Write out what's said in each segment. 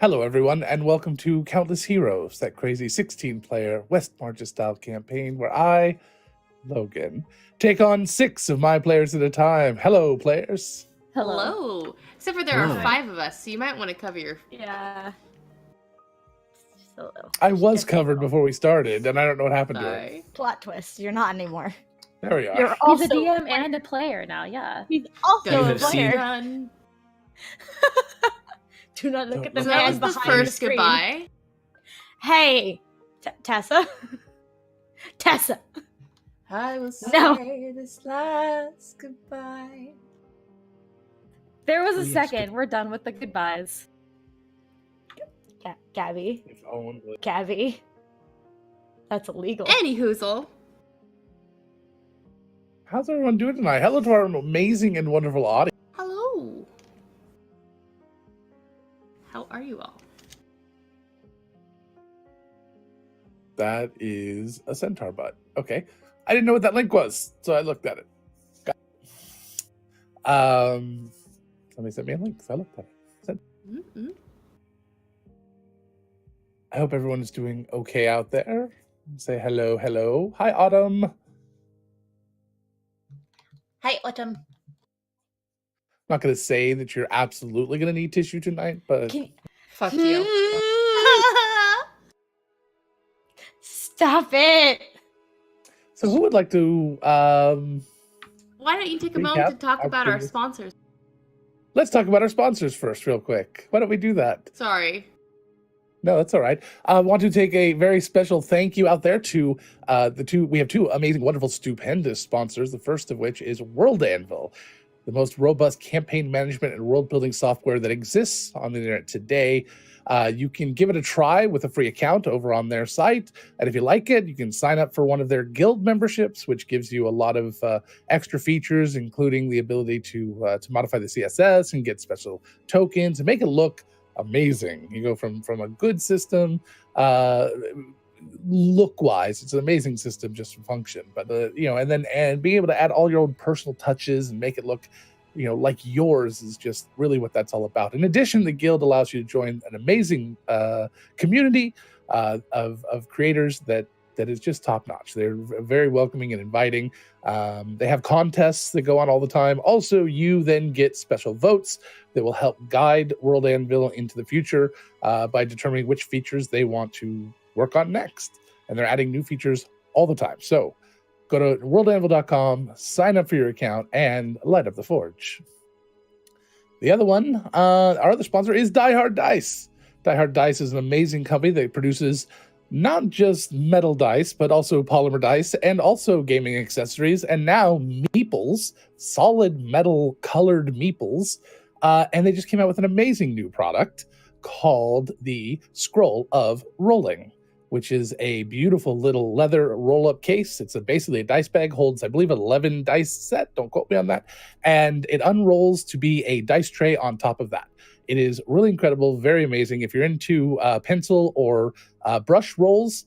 Hello, everyone, and welcome to Countless Heroes, that crazy 16-player West Marches-style campaign where I, Logan, take on 6 of my players at a time. Hello, players. Hello. Except for there are Hello. 5 of us, so you might want to cover your... Yeah. Just a little. I was Just covered a little. before we started, and I don't know what happened to it. Sorry. Plot twist. You're not anymore. There we are. You're He's also a DM and a player now, yeah. He's also Dun, a dun, dun, player. dun. Do not look at the So Don't that man was the behind first screen. goodbye. Hey, Tessa. Tessa. I will No. say this last goodbye. There was Oh, a yes, second. We're done with the goodbyes. Gabby. If Owen would- Gabby. That's illegal. Any hoozle. How's everyone doing tonight? Hello to our amazing and wonderful audience. Hello. How are you all? That is a centaur butt. Okay. I didn't know what that link was, so I looked at it. Got it. Somebody sent me a link, so I looked at it. Mm-mm. I hope everyone is doing okay out there. Say hello, hello. Hi, Autumn. Hi, Autumn. I'm not going to say that you're absolutely going to need tissue tonight, but Fuck you. Stop it. so who would like to Why don't you take a Recap moment to talk our about our previous- sponsors? let's talk about our sponsors first real quick. Why don't we do that? Sorry. No, that's all right. I want to take a very special thank you out there to we have 2 amazing, wonderful, stupendous sponsors, the first of which is World Anvil, the most robust campaign management and world building software that exists on the internet today. You can give it a try with a free account over on their site. And if you like it, you can sign up for one of their guild memberships, which gives you a lot of extra features, including the ability to modify the CSS and get special tokens and make it look amazing. You go from a good system, look-wise, it's an amazing system just to function. But and being able to add all your own personal touches and make it look like yours is just really what that's all about. In addition, the guild allows you to join an amazing community of creators that is just top-notch. They're very welcoming and inviting. They have contests that go on all the time. Also, you then get special votes that will help guide World Anvil into the future by determining which features they want to work on next. And they're adding new features all the time. So go to worldanvil.com, sign up for your account, and light up the forge. The other one, our other sponsor is Die Hard Dice. Die Hard Dice is an amazing company that produces not just metal dice, but also polymer dice and also gaming accessories, and now meeples, solid metal colored meeples. And they just came out with an amazing new product called the Scroll of Rolling, which is a beautiful little leather roll-up case. It's basically a dice bag, holds, I believe, 11 dice set. Don't quote me on that. And it unrolls to be a dice tray on top of that. It is really incredible, very amazing. If you're into pencil or brush rolls,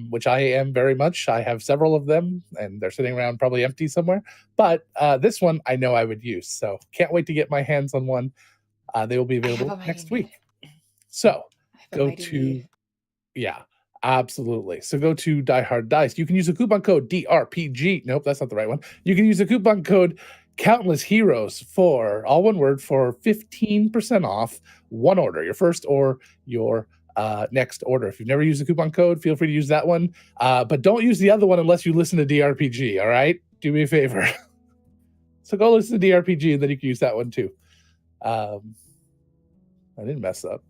which I am very much, I have several of them, and they're sitting around probably empty somewhere. But this one I know I would use, so can't wait to get my hands on one. They will be available next week. So go to, yeah, absolutely. So go to Die Hard Dice. You can use the coupon code DRPG. Nope, that's not the right one. You can use the coupon code Countless Heroes for all one word for 15% off one order, your first or your next order. If you've never used the coupon code, feel free to use that one. But don't use the other one unless you listen to DRPG. All right, do me a favor. So go listen to DRPG, and then you can use that one too. I didn't mess up.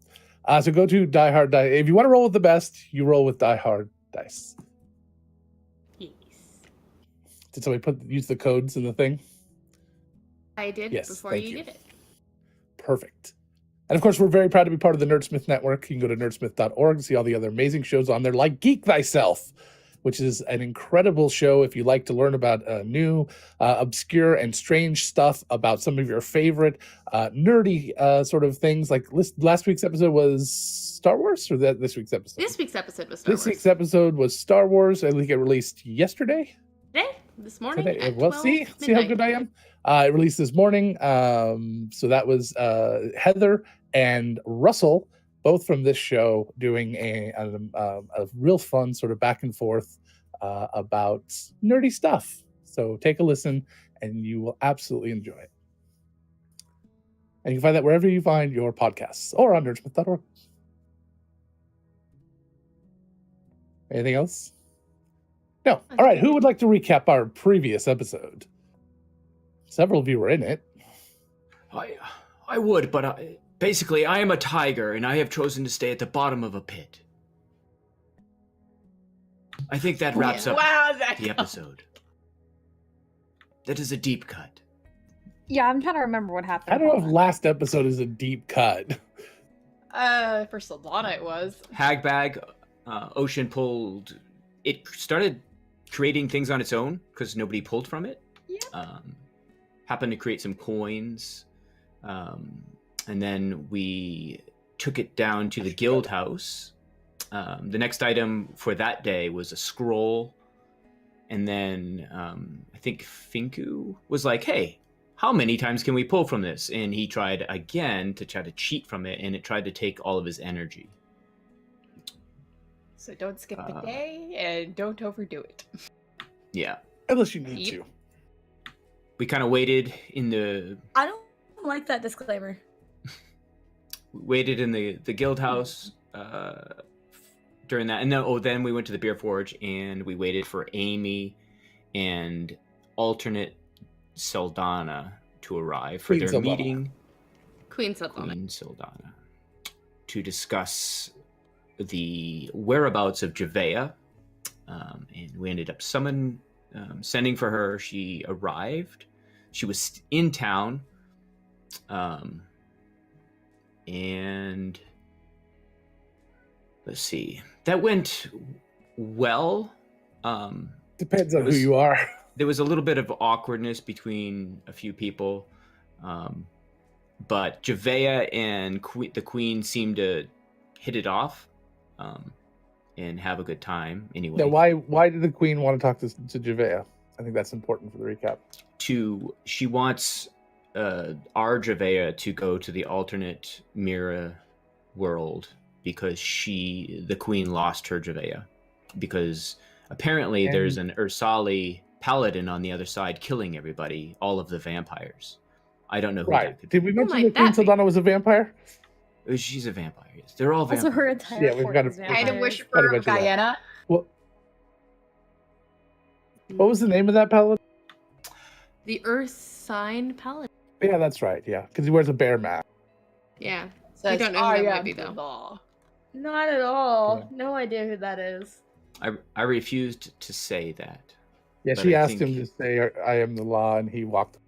So go to Die Hard Dice. If you want to roll with the best, you roll with Die Hard Dice. Yes. Did somebody use the codes in the thing? I did Yes, before thank you you. did it. Perfect. And of course, we're very proud to be part of the Nerdsmith Network. You can go to nerdsmith.org and see all the other amazing shows on there, like Geek Thyself, which is an incredible show if you like to learn about new, obscure, and strange stuff about some of your favorite nerdy sort of things. Like last week's episode was Star Wars, or this week's episode? This week's episode was Star This Wars. week's episode was Star Wars. I think it released yesterday. Today? This morning Today. at Well, 12 see how midnight. good I am. It released this morning. So that was Heather and Russell both from this show, doing a real fun sort of back and forth about nerdy stuff. So take a listen, and you will absolutely enjoy it. And you can find that wherever you find your podcasts or on nerdsmith.org. Anything else? No. All right. Who would like to recap our previous episode? Several of you were in it. I would, but basically, I am a tiger, and I have chosen to stay at the bottom of a pit. I think that wraps up the episode. That is a deep cut. Yeah, I'm trying to remember what happened. I don't know if last episode is a deep cut. For Saldana it was. Hagbag, Ocean pulled. It started creating things on its own because nobody pulled from it. Yeah. Happened to create some coins. And then we took it down to the guild house. The next item for that day was a scroll. And then I think Finku was like, hey, how many times can we pull from this? And he tried again to try to cheat from it, and it tried to take all of his energy. So don't skip a day and don't overdo it. Yeah. Unless you need to. We kind of waited in the... I don't like that disclaimer. Waited in the guild house during that. And then we went to the Beer Forge, and we waited for Amy and alternate Saldana to arrive for their meeting. Queen Saldana. Queen Saldana. To discuss the whereabouts of Javea. And we ended up sending for her. She arrived. She was in town. And let's see. That went well. Depends on who you are. There was a little bit of awkwardness between a few people. But Javea and the Queen seemed to hit it off and have a good time anyway. Now, why did the Queen want to talk to Javea? I think that's important for the recap. She wants our Javea to go to the alternate Mira world because the Queen lost her Javea. Because apparently there's an Ursali paladin on the other side killing everybody, all of the vampires. I don't know who that could be. Did we mention that Queen Saldana was a vampire? She's a vampire. Yes. They're all vampires. Also, her entire we've got to kind of wish for Guyana. What was the name of that paladin? The Earth Sign Paladin. Yeah, that's right. Yeah, because he wears a bear mask. Yeah. I don't know who that might be, though. Not at all. Yeah. No idea who that is. I refused to say that. Yeah, she asked him to say, I am the law, and he walked.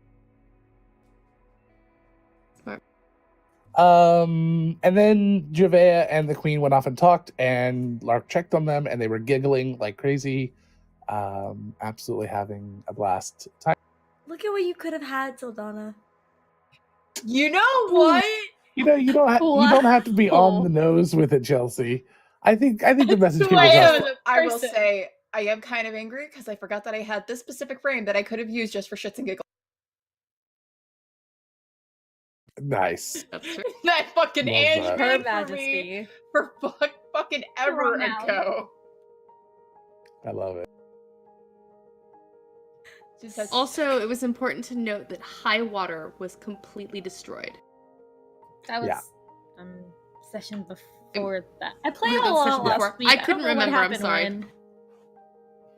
Smart. And then Javea and the Queen went off and talked, and Lark checked on them, and they were giggling like crazy, absolutely having a blast time. Look at what you could have had, Saldana. You know what? You don't have to be on the nose with it, Chelsea. I think the message people I will say I am kind of angry because I forgot that I had this specific frame that I could have used just for shits and giggles. Nice. That fucking Ange Her made Majesty for fucking ever ago. I love it. Also, it was important to note that High Water was completely destroyed. That was session before that. I played a lot last week. I couldn't remember. I'm sorry. When.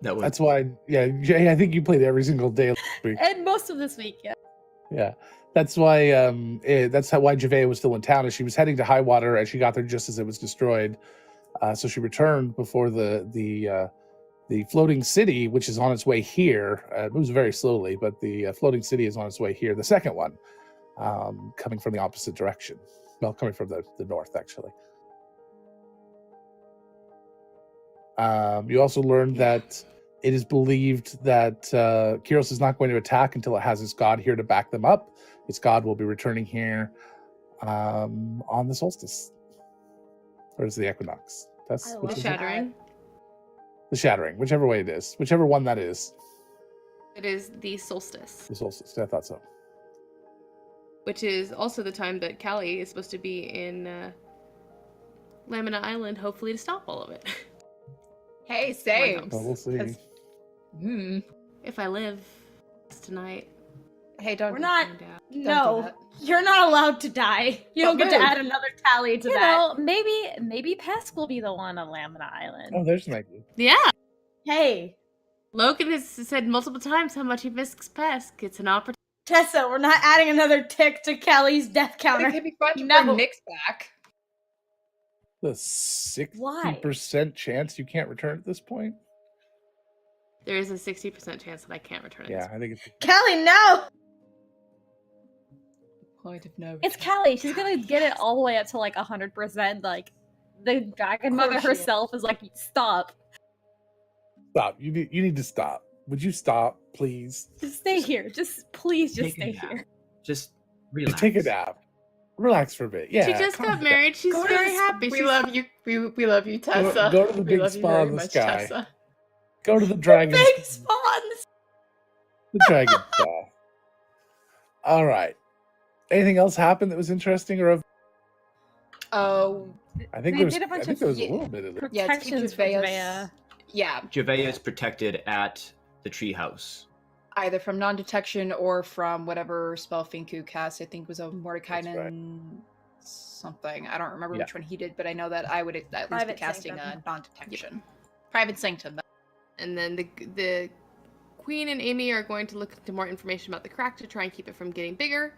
That's why. Yeah, Jay. I think you played every single day last week. And most of this week. Yeah. Yeah, that's why. That's why Javea was still in town, and she was heading to High Water, and she got there just as it was destroyed. So she returned before the floating city, which is on its way here. It moves very slowly, but the floating city is on its way here. The second one, coming from the opposite direction. Well, coming from the north, actually. You also learned that it is believed that Kyros is not going to attack until it has its god here to back them up. Its god will be returning here on the solstice. Or is the equinox? That's the Shattering. The Shattering, whichever way it is. Whichever one that is. It is the solstice. The solstice, I thought so. Which is also the time that Callie is supposed to be in Lamina Island, hopefully to stop all of it. Hey, same. Well, we'll see. 'Cause- Hmm. If I live tonight. Hey, don't We're not. Find out. do No, that. you're not allowed to die. You don't But get to rude. add another tally to You that. know, maybe Pesk will be the one on Lamina Island. Oh, there's Maggie. Yeah. Hey, Logan has said multiple times how much he misses Pesk. It's an opportunity. Tessa, we're not adding another tick to Kelly's death It counter. could be fun to No. bring Nyx back. The 60% Why? chance you can't return at this point. There is a 60% chance that I can't return it. Yeah, I think it's. Kelly, no! Point of no. It's return. Callie. She's gonna get it all the way up to like 100%. Like the dragon Of mother course she is. herself is like, stop. Stop. You need to stop. Would you stop, please? Just stay here. Please just Take a stay nap. here. Just relax. Take a nap. Relax for a bit. Yeah. She just calm got down. married. She's Go to very the- happy. We She's love you. We love you, Tessa. go to the We big love you spa very in the much, sky. Tessa. Go to the dragon. Big spawn! The dragon spa. All right. Anything else happened that was interesting or of? Oh, I think They there was. did a I bunch think of- there was a yeah. little bit of it. yeah, to keep Protections for Javea's- Javea. yeah, Javea is protected at the treehouse. either from non-detection or from whatever spell Finku cast. I think was a Mordekainen something. I don't remember Yeah. which one he did, but I know that I would at least be Private casting a Sanctum. non-detection. Private Sanctum. And then the Queen and Amy are going to look into more information about the crack to try and keep it from getting bigger,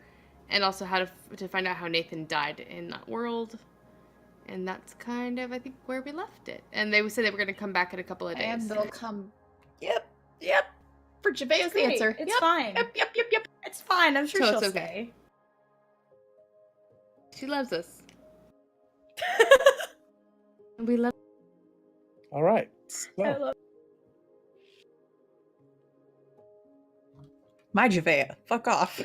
and also how to find out how Nathan died in that world. And that's kind of, I think, where we left it. And they said they were going to come back in a couple of days. And they'll come. Yep. For Javea's Great, answer. It's Yep. fine. Yep. It's fine. I'm sure So she'll it's okay. stay. She loves us. And we love. All right. I So, love- My Javea. Fuck off.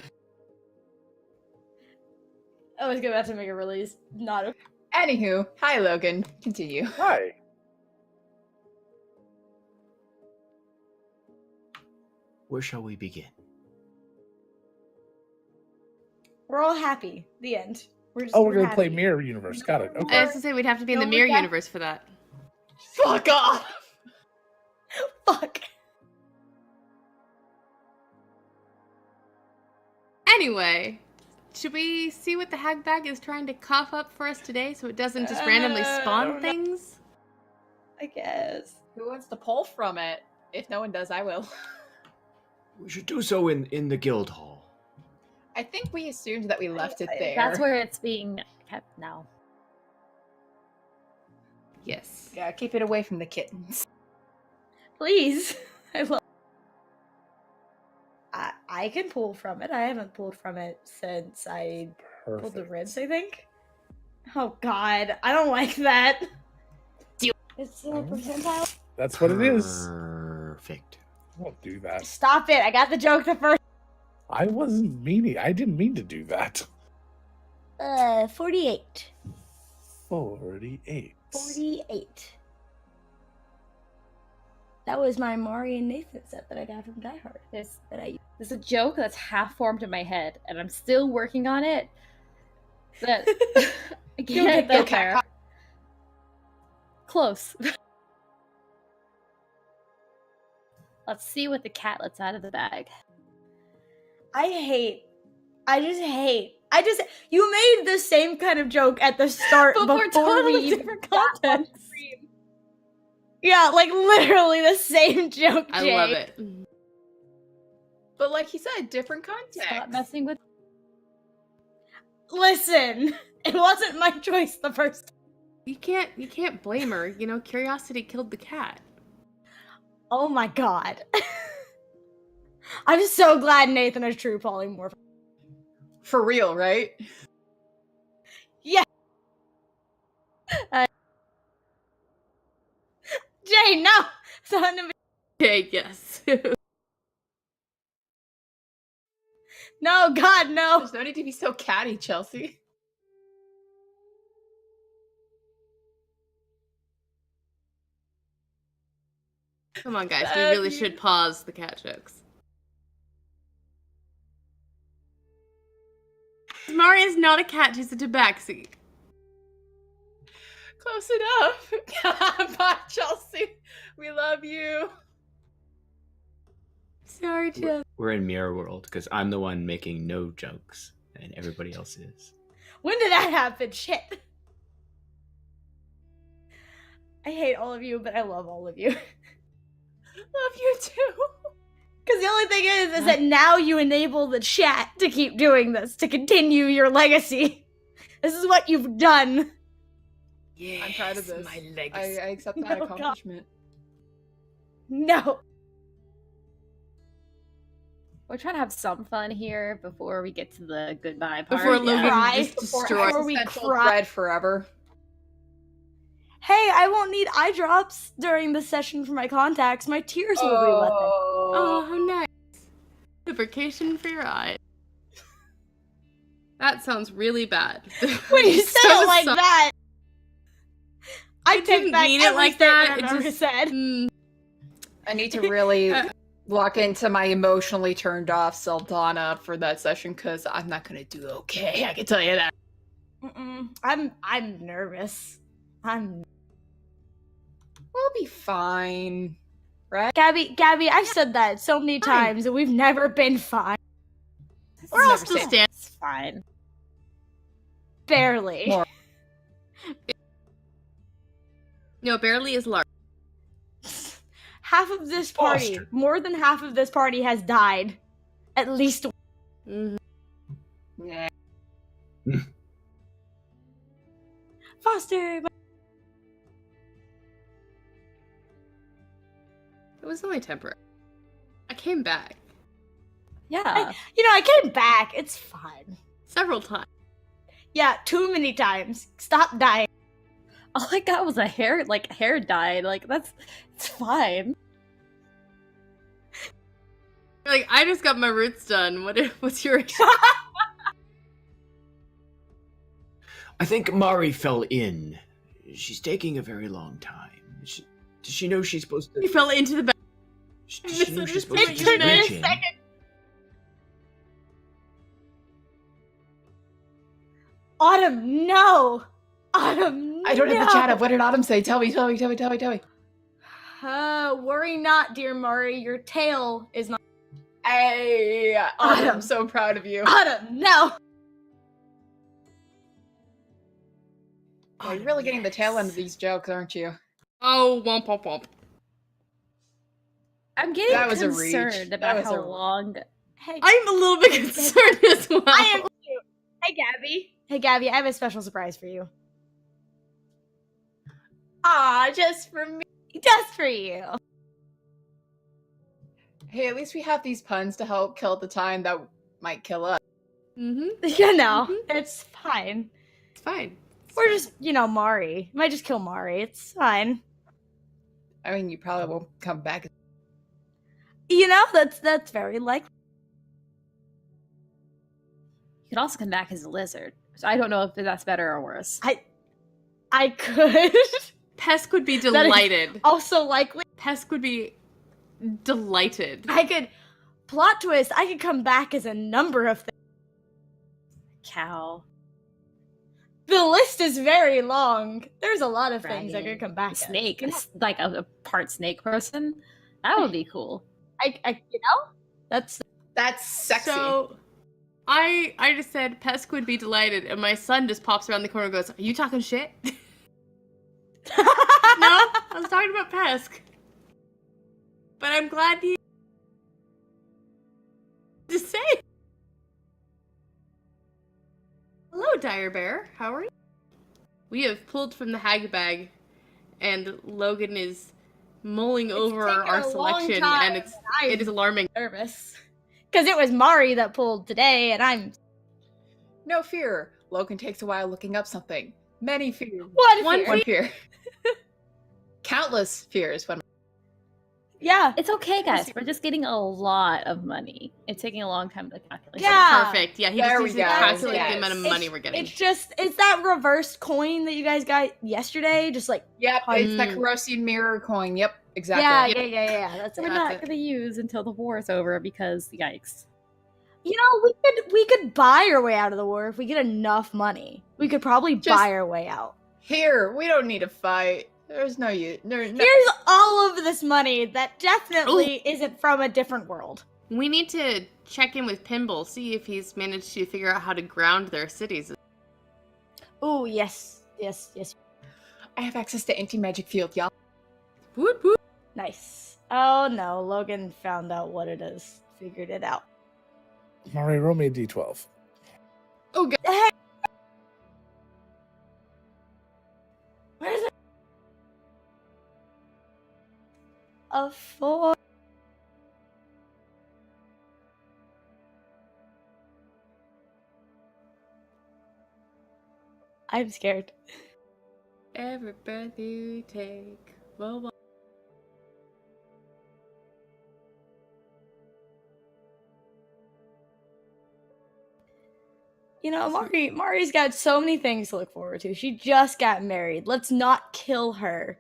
I was about to make a release. Not a. Anywho, hi Logan. Continue. hi. Where shall we begin? We're all happy. The end. We're just. Oh, we're gonna play happy. Mirror Universe. Got it. I Okay. was going to say we'd have to be in the No, mirror that- universe for that. Fuck off. Fuck. Anyway, should we see what the hag bag is trying to cough up for us today so it doesn't just randomly I spawn don't know. things? I guess. Who wants to pull from it? If no one does, I will. We should do so in the guild hall. I think we assumed that we left it there. That's where it's being kept now. Yes. Yeah, keep it away from the kittens. Please. I love. I can pull from it. I haven't pulled from it since I pulled the Perfect. ribs, I think. Oh god, I don't like that. It's a percentile. That's what it is. Perfect. I won't do that. Stop it! I got the joke the first. I wasn't meaning. I didn't mean to do that. 48. 48. 48. That was my Mari and Nathan set that I got from Die Hard. There's a joke that's half formed in my head, and I'm still working on it. That I You'll can't get get there. there. Close. Let's see what the cat lets out of the bag. I just you made the same kind of joke at the start But before for totally we even different got on context. stream. Yeah, like literally the same joke, I Jay. love it. But like he said, different context. Stop messing with. Listen, it wasn't my choice the first time. You can't blame her. You know, curiosity killed the cat. Oh my god. I'm so glad Nathan is true polymorph. For real, right? Yeah. Jay, no! Son of a- Okay, yes. No, God, no! There's no need to be so catty, Chelsea. Come on, guys. We Love really you. should pause the cat jokes. Mari is not a cat. She's a tabaxi. Close enough. Bye, Chelsea. We love you. Sorry, Chelsea. We're in Mirror World because I'm the one making no jokes and everybody else is. When did that happen? Shit. I hate all of you, but I love all of you. Love you too. Because the only thing is that now you enable the chat to keep doing this, to continue your legacy. This is what you've done. Yes, I'm proud of this. My I legacy. accept that No, God. accomplishment. No. We're trying to have some fun here before we get to the goodbye part. Before Logan Cry. just Before destroys. we existential cry. dread forever. Hey, I won't need eye drops during the session for my contacts. My tears will be wet then. Oh, how nice. Lubrication for your eyes. That sounds really bad. When you say So it like sorry. that, I didn't take back mean it every like statement that. I've It ever just- said. Mm. I need to really lock into my emotionally turned off Saldana for that session because I'm not gonna do okay. I can tell you that. I'm nervous. We'll We'll be fine, right? Gabby, I've said that so many times and we've never been fine. We're all Never still say- standing. It's fine. Barely. More. No, barely is large. Half of this party, Foster. more than half of this party has died. At least Mhm. Yeah. Foster. It was only temporary. I came back Yeah. You know, I came back. It's fine. several times. Yeah, too many times. Stop dying. All I got was a hair dye. Like, it's fine. Like, I just got my roots done. What's your? I think Mari fell in. She's taking a very long time. Does she know she's supposed You to? fell into the back. Does she know she's supposed to It just took me a reach in? second. Autumn, no! Autumn, I don't have the no! chat up. What did Autumn say? Tell me. Worry not, dear Murray. Your tail is not. Hey, Autumn, Autumn. I'm so proud of you. Autumn, no! Oh, you're really getting the tail end of these jokes, aren't you? Oh, womp womp womp. I'm getting That was a reach. concerned That about was how a- long. Hey, I'm a little bit concerned as well. I am too. Hey, Gabby. Hey, Gabby, I have a special surprise for you. Ah, just for me. Just for you. Hey, at least we have these puns to help kill the time that might kill us. Mm-hmm. You know, Mhm. it's fine. It's fine. Or just, Mari. Might just kill Mari. It's fine. I mean, you probably won't come back. That's very likely. You could also come back as a lizard. So I don't know if that's better or worse. I could. Pesk would be That is- delighted. Also likely. Pesk would be delighted. I could. Plot twist, I could come back as a number of things. Cow. The list is very long. There's a lot of things I Dragon, could come back as. Snake. You know, Like a part snake person. That would be cool. that's That's sexy. So, I just said Pesk would be delighted, and my son just pops around the corner and goes, "Are you talking shit?" No, I was talking about Pesk. But I'm glad he to say. Hello, Dire Bear. How are you? We have pulled from the hag bag, and Logan is mulling over taken our a long selection, time, and I'm it is alarming. nervous. Because it was Mari that pulled today, and I'm. No fear. Logan takes a while looking up something. Many fears. One One fear. Countless fears. When Yeah. It's okay, guys. We're just getting a lot of money. It's taking a long time to calculate. Yeah. Perfect. Yeah, he There just we needs to go. calculate Yes. the amount of money we're getting. It's that reversed coin that you guys got yesterday. Just like, Yep, it's that Mm. corrosive mirror coin. Yep, exactly. yeah. That's We're it. not That's it. going to use until the war is over because yikes. We could buy our way out of the war if we get enough money. We could probably Just- buy our way out. Here, we don't need to fight. There's no use. No. Here's all of this money that definitely isn't from a different world. We need to check in with Pinball, see if he's managed to figure out how to ground their cities. Oh, yes. I have access to anti-magic field, y'all. Woot woot. Nice. Oh no, Logan found out what it is. Figured it out. Mari, roll me a d12. Oh, God. Hey! Where is it? A 4. I'm scared. Every breath you take. Whoa. You know, Mari's got so many things to look forward to. She just got married. Let's not kill her.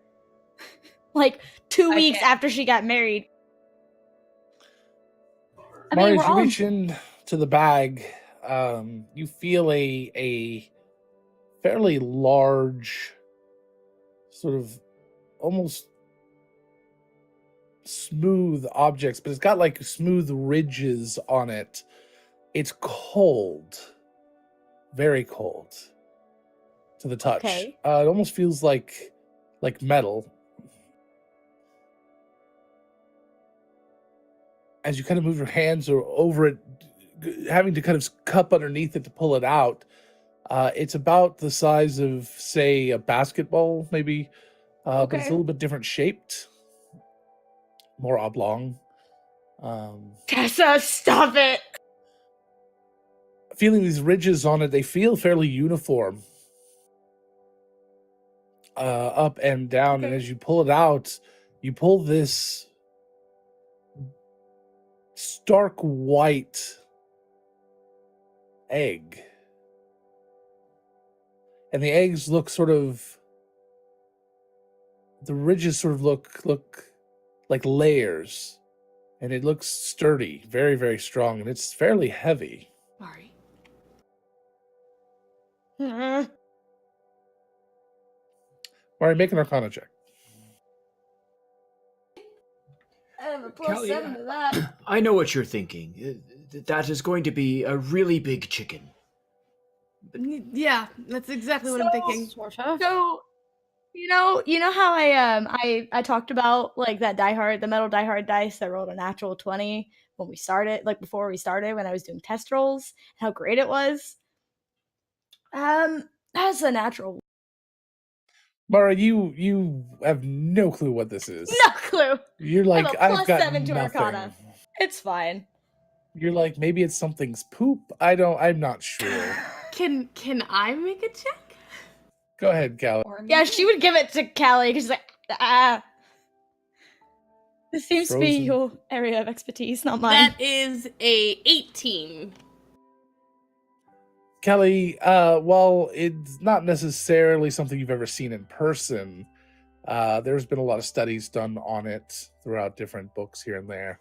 Like 2 weeks can't. after she got married. I Mari, mean, as we're you all reach in to the bag, you feel a fairly large, sort of almost smooth objects, but it's got like smooth ridges on it. It's cold, very cold to the touch. Okay. It almost feels like metal. As you kind of move your hands or over it, having to kind of cup underneath it to pull it out, it's about the size of, say, a basketball, maybe, but it's a Okay. little bit different shaped, more oblong. Tessa, stop it! Feeling these ridges on it, they feel fairly uniform, up and down. And Okay. as you pull it out, you pull this stark white egg. And the eggs look the ridges sort of look like layers. And it looks sturdy, very, very strong, and it's fairly heavy. Mari. Mm. Mari, make an Arcana check. I have a Callie, +7 to that. I know what you're thinking. That is going to be a really big chicken. Yeah, that's exactly what I'm thinking. Sort of. So, you know how I talked about like that the metal Die Hard dice that rolled a natural 20 when we started, like before we started, when I was doing test rolls, how great it was. That's a natural. Mara, you have no clue what this is. No clue. You're like, a I've got +7 to nothing. Arcana. It's fine. You're like, maybe it's something's poop. I'm not sure. Can I make a check? Go ahead, Callie. Or Yeah, she would give it to Callie because she's like, ah. This seems to be Frozen. your area of expertise, not mine. That is a 18. Kelly, well, it's not necessarily something you've ever seen in person. There's been a lot of studies done on it throughout different books here and there.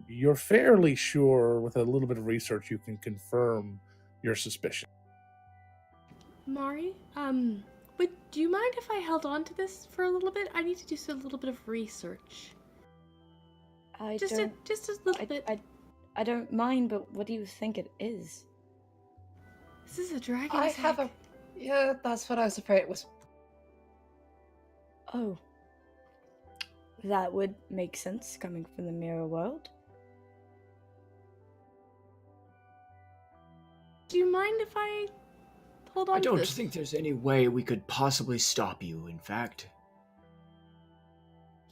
You're fairly sure, with a little bit of research, you can confirm your suspicion. Mari, but do you mind if I held on to this for a little bit? I need to do a little bit of research. Just a little bit. I don't mind, but what do you think it is? This is a dragon. I have a. Yeah, that's what I was afraid it was. Oh. That would make sense coming from the mirror world. Do you mind if I hold on I to don't this? think there's any way we could possibly stop you, in fact.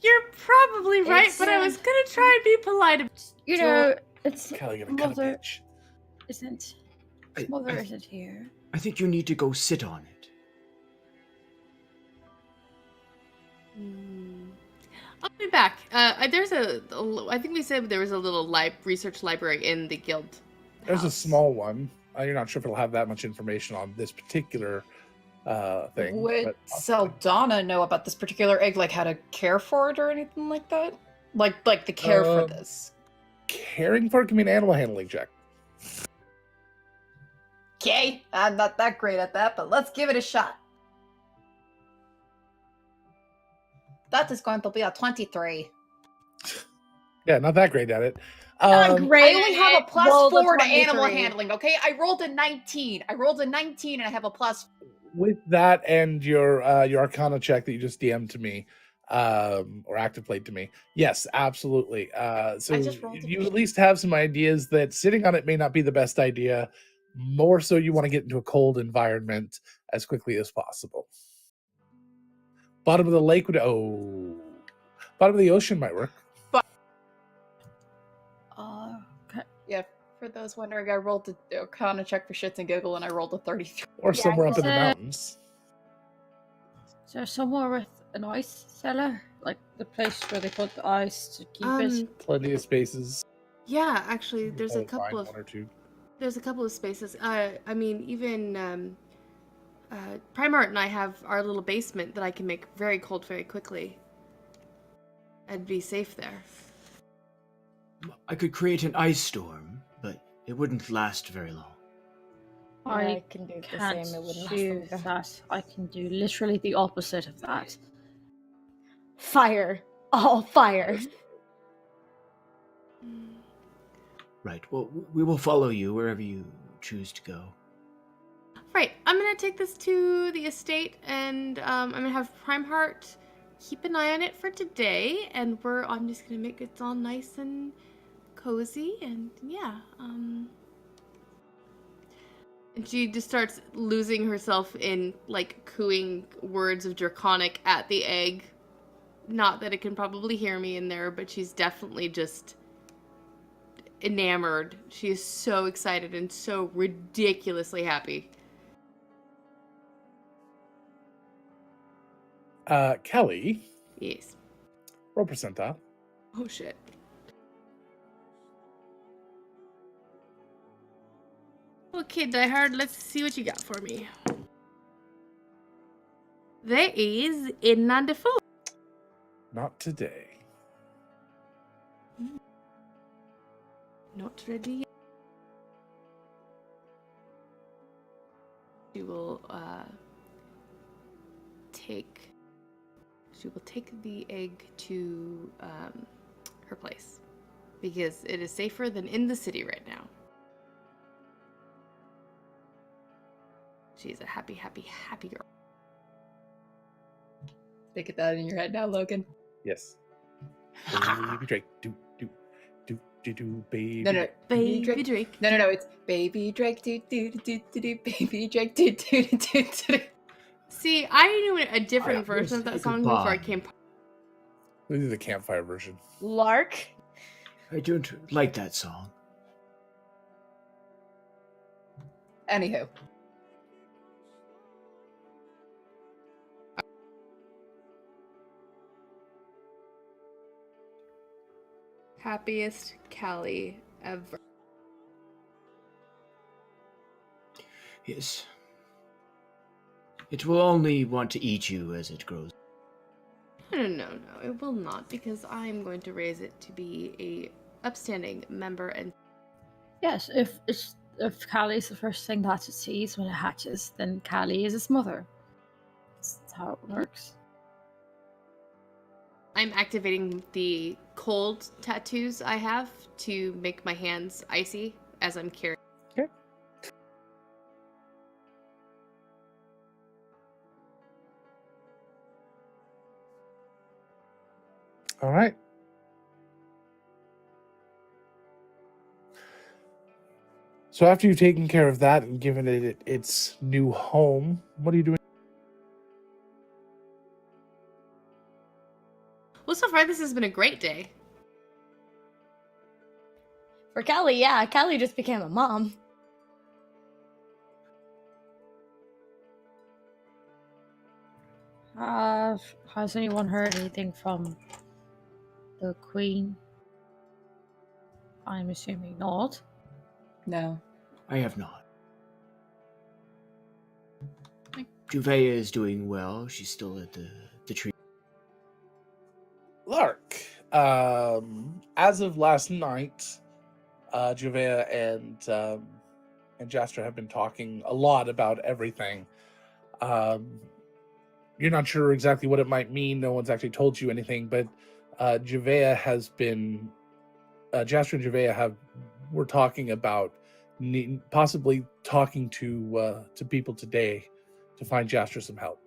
You're probably right, It's, but I was gonna try and be polite. You So- know, it's Kelly, you're gonna cut a Mother bitch. isn't. I- Mother I- isn't here. I think you need to go sit on it. I'll be back. There's I think we said there was a little research library in the guild. There's a house. small one. You're not sure if it'll have that much information on this particular thing. Would but Saldana know about this particular egg, like how to care for it or anything like that? Like the care for this. caring for it can be an animal handling check. Okay, I'm not that great at that, but let's give it a shot. That is going to be a 23. Yeah, not that great at it. Not great. I only have a plus Rolled a 4 to animal 23. handling, okay? I rolled a 19. I rolled a 19 and I have a plus. With that and your Arcana check that you just DM'd to me, or active played to me, yes, absolutely. So I just rolled a you at least have some ideas that sitting on it may not be the best idea. More so, you want to get into a cold environment as quickly as possible. Bottom of the lake would bottom of the ocean might work. Yeah, for those wondering, I rolled the Arcana check for shits and giggle and I rolled a 33. Or somewhere up in the mountains. Is there somewhere with an ice cellar? Like the place where they put the ice to keep it? Plenty of spaces. Yeah, actually, there's a Probably find couple of one or two. there's a couple of spaces. I mean, even Primart and I have our little basement that I can make very cold very quickly. I'd be safe there. I could create an ice storm, but it wouldn't last very long. I can do the Can't same. It wouldn't do last long. that. I can do literally the opposite of that. Fire. All fire. Right. Well, we will follow you wherever you choose to go. Right, I'm gonna take this to the estate, and I'm gonna have Primeheart keep an eye on it for today, and I'm just gonna make it all nice and cozy, and yeah, and she just starts losing herself in like cooing words of Draconic at the egg. Not that it can probably hear me in there, but she's definitely just enamored. She is so excited and so ridiculously happy. Kelly, Yes. roll percentile. Oh shit. Okay, Die Hard, let's see what you got for me. There is a 94. Not today. Not ready yet. She will take the egg to her place because it is safer than in the city right now. She's a happy, happy, happy girl. Think of that in your head now, Logan. Yes. Baby Drake. Do baby. No, Baby Drake. No, it's baby Drake, do baby Drake, do. See, I knew a different Alright, version of let's that say song before I goodbye. came. We do the campfire version. Lark. I don't like that song. Anywho. Happiest Callie ever. Yes. It will only want to eat you as it grows. No, it will not, because I'm going to raise it to be a upstanding member and Yes, if Callie's the first thing that it sees when it hatches, then Callie is its mother. That's how it works. I'm activating the cold tattoos I have to make my hands icy as I'm carrying. All right. So after you've taken care of that and given it its new home, what are you doing? Well, so far this has been a great day. For Callie, yeah. Callie just became a mom. Has anyone heard anything from the Queen? I'm assuming not. No. I have not. Juvea is doing well. She's still at the tree. Lark. As of last night, Juvea and Jastra have been talking a lot about everything. you're not sure exactly what it might mean. No one's actually told you anything, but Javea has been, Jasper and Javea were talking about possibly talking to people today to find Jasper some help.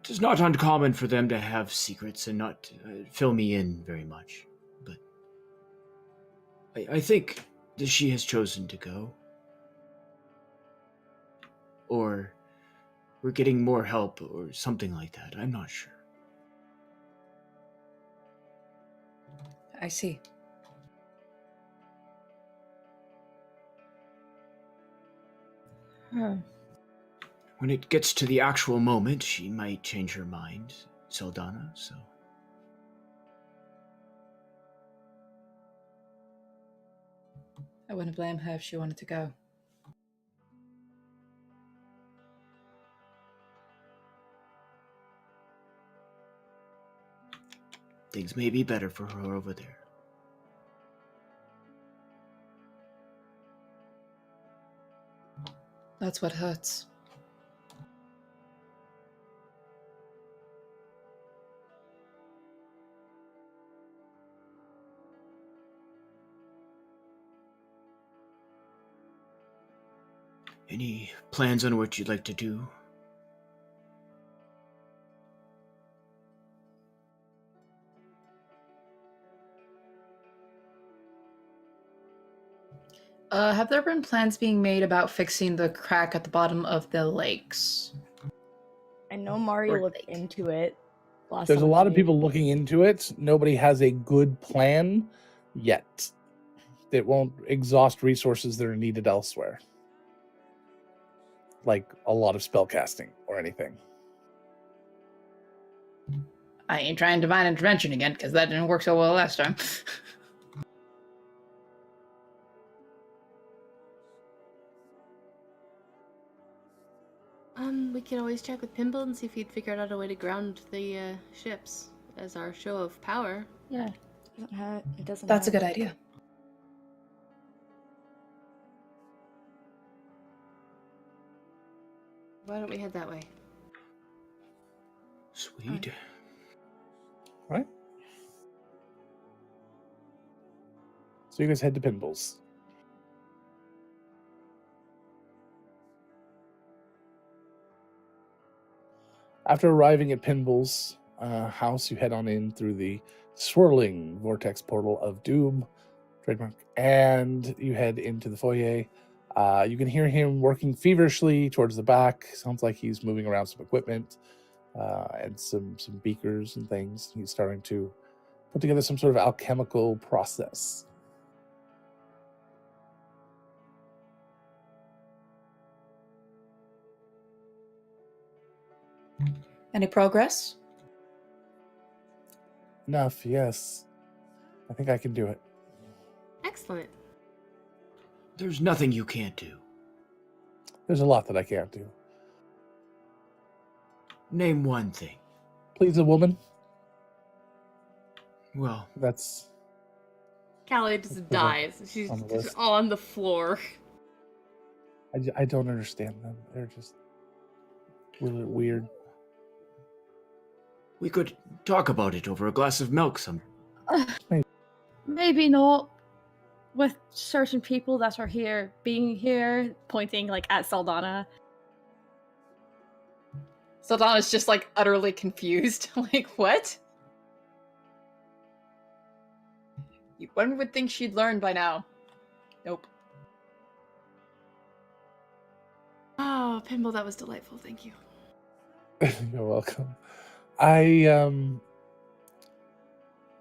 It is not uncommon for them to have secrets and not fill me in very much, but I think that she has chosen to go. Or we're getting more help or something like that. I'm not sure. I see. Oh. When it gets to the actual moment, she might change her mind, Saldana, so... I wouldn't blame her if she wanted to go. Things may be better for her over there. That's what hurts. Any plans on what you'd like to do? Have there been plans being made about fixing the crack at the bottom of the lakes? I know Mario Or looked lake. into it. There's a lot of people looking into it. Nobody has a good plan yet. It won't exhaust resources that are needed elsewhere, like a lot of spell casting or anything. I ain't trying divine intervention again, because that didn't work so well last time. We can always check with Pimble and see if he'd figured out a way to ground the ships as our show of power. Yeah. It doesn't. That's a good idea. Why don't we head that way? Sweet. Right? So you guys head to Pinballs. After arriving at Pinball's house, you head on in through the swirling vortex portal of doom, trademark, and you head into the foyer. You can hear him working feverishly towards the back. Sounds like he's moving around some equipment and some beakers and things. He's starting to put together some sort of alchemical process. Any progress? Enough, yes. I think I can do it. Excellent. There's nothing you can't do. There's a lot that I can't do. Name one thing. Please, a woman? Well, That's... Callie just dies. She's on the just list. on the floor. I don't understand them. They're just really weird. we could talk about it over a glass of milk some. Maybe not with certain people that are here, being here, pointing like at Saldana. Saldana's just like utterly confused. Like, what? One would think she'd learn by now. Nope. Oh, Pimble, that was delightful. Thank you. You're welcome.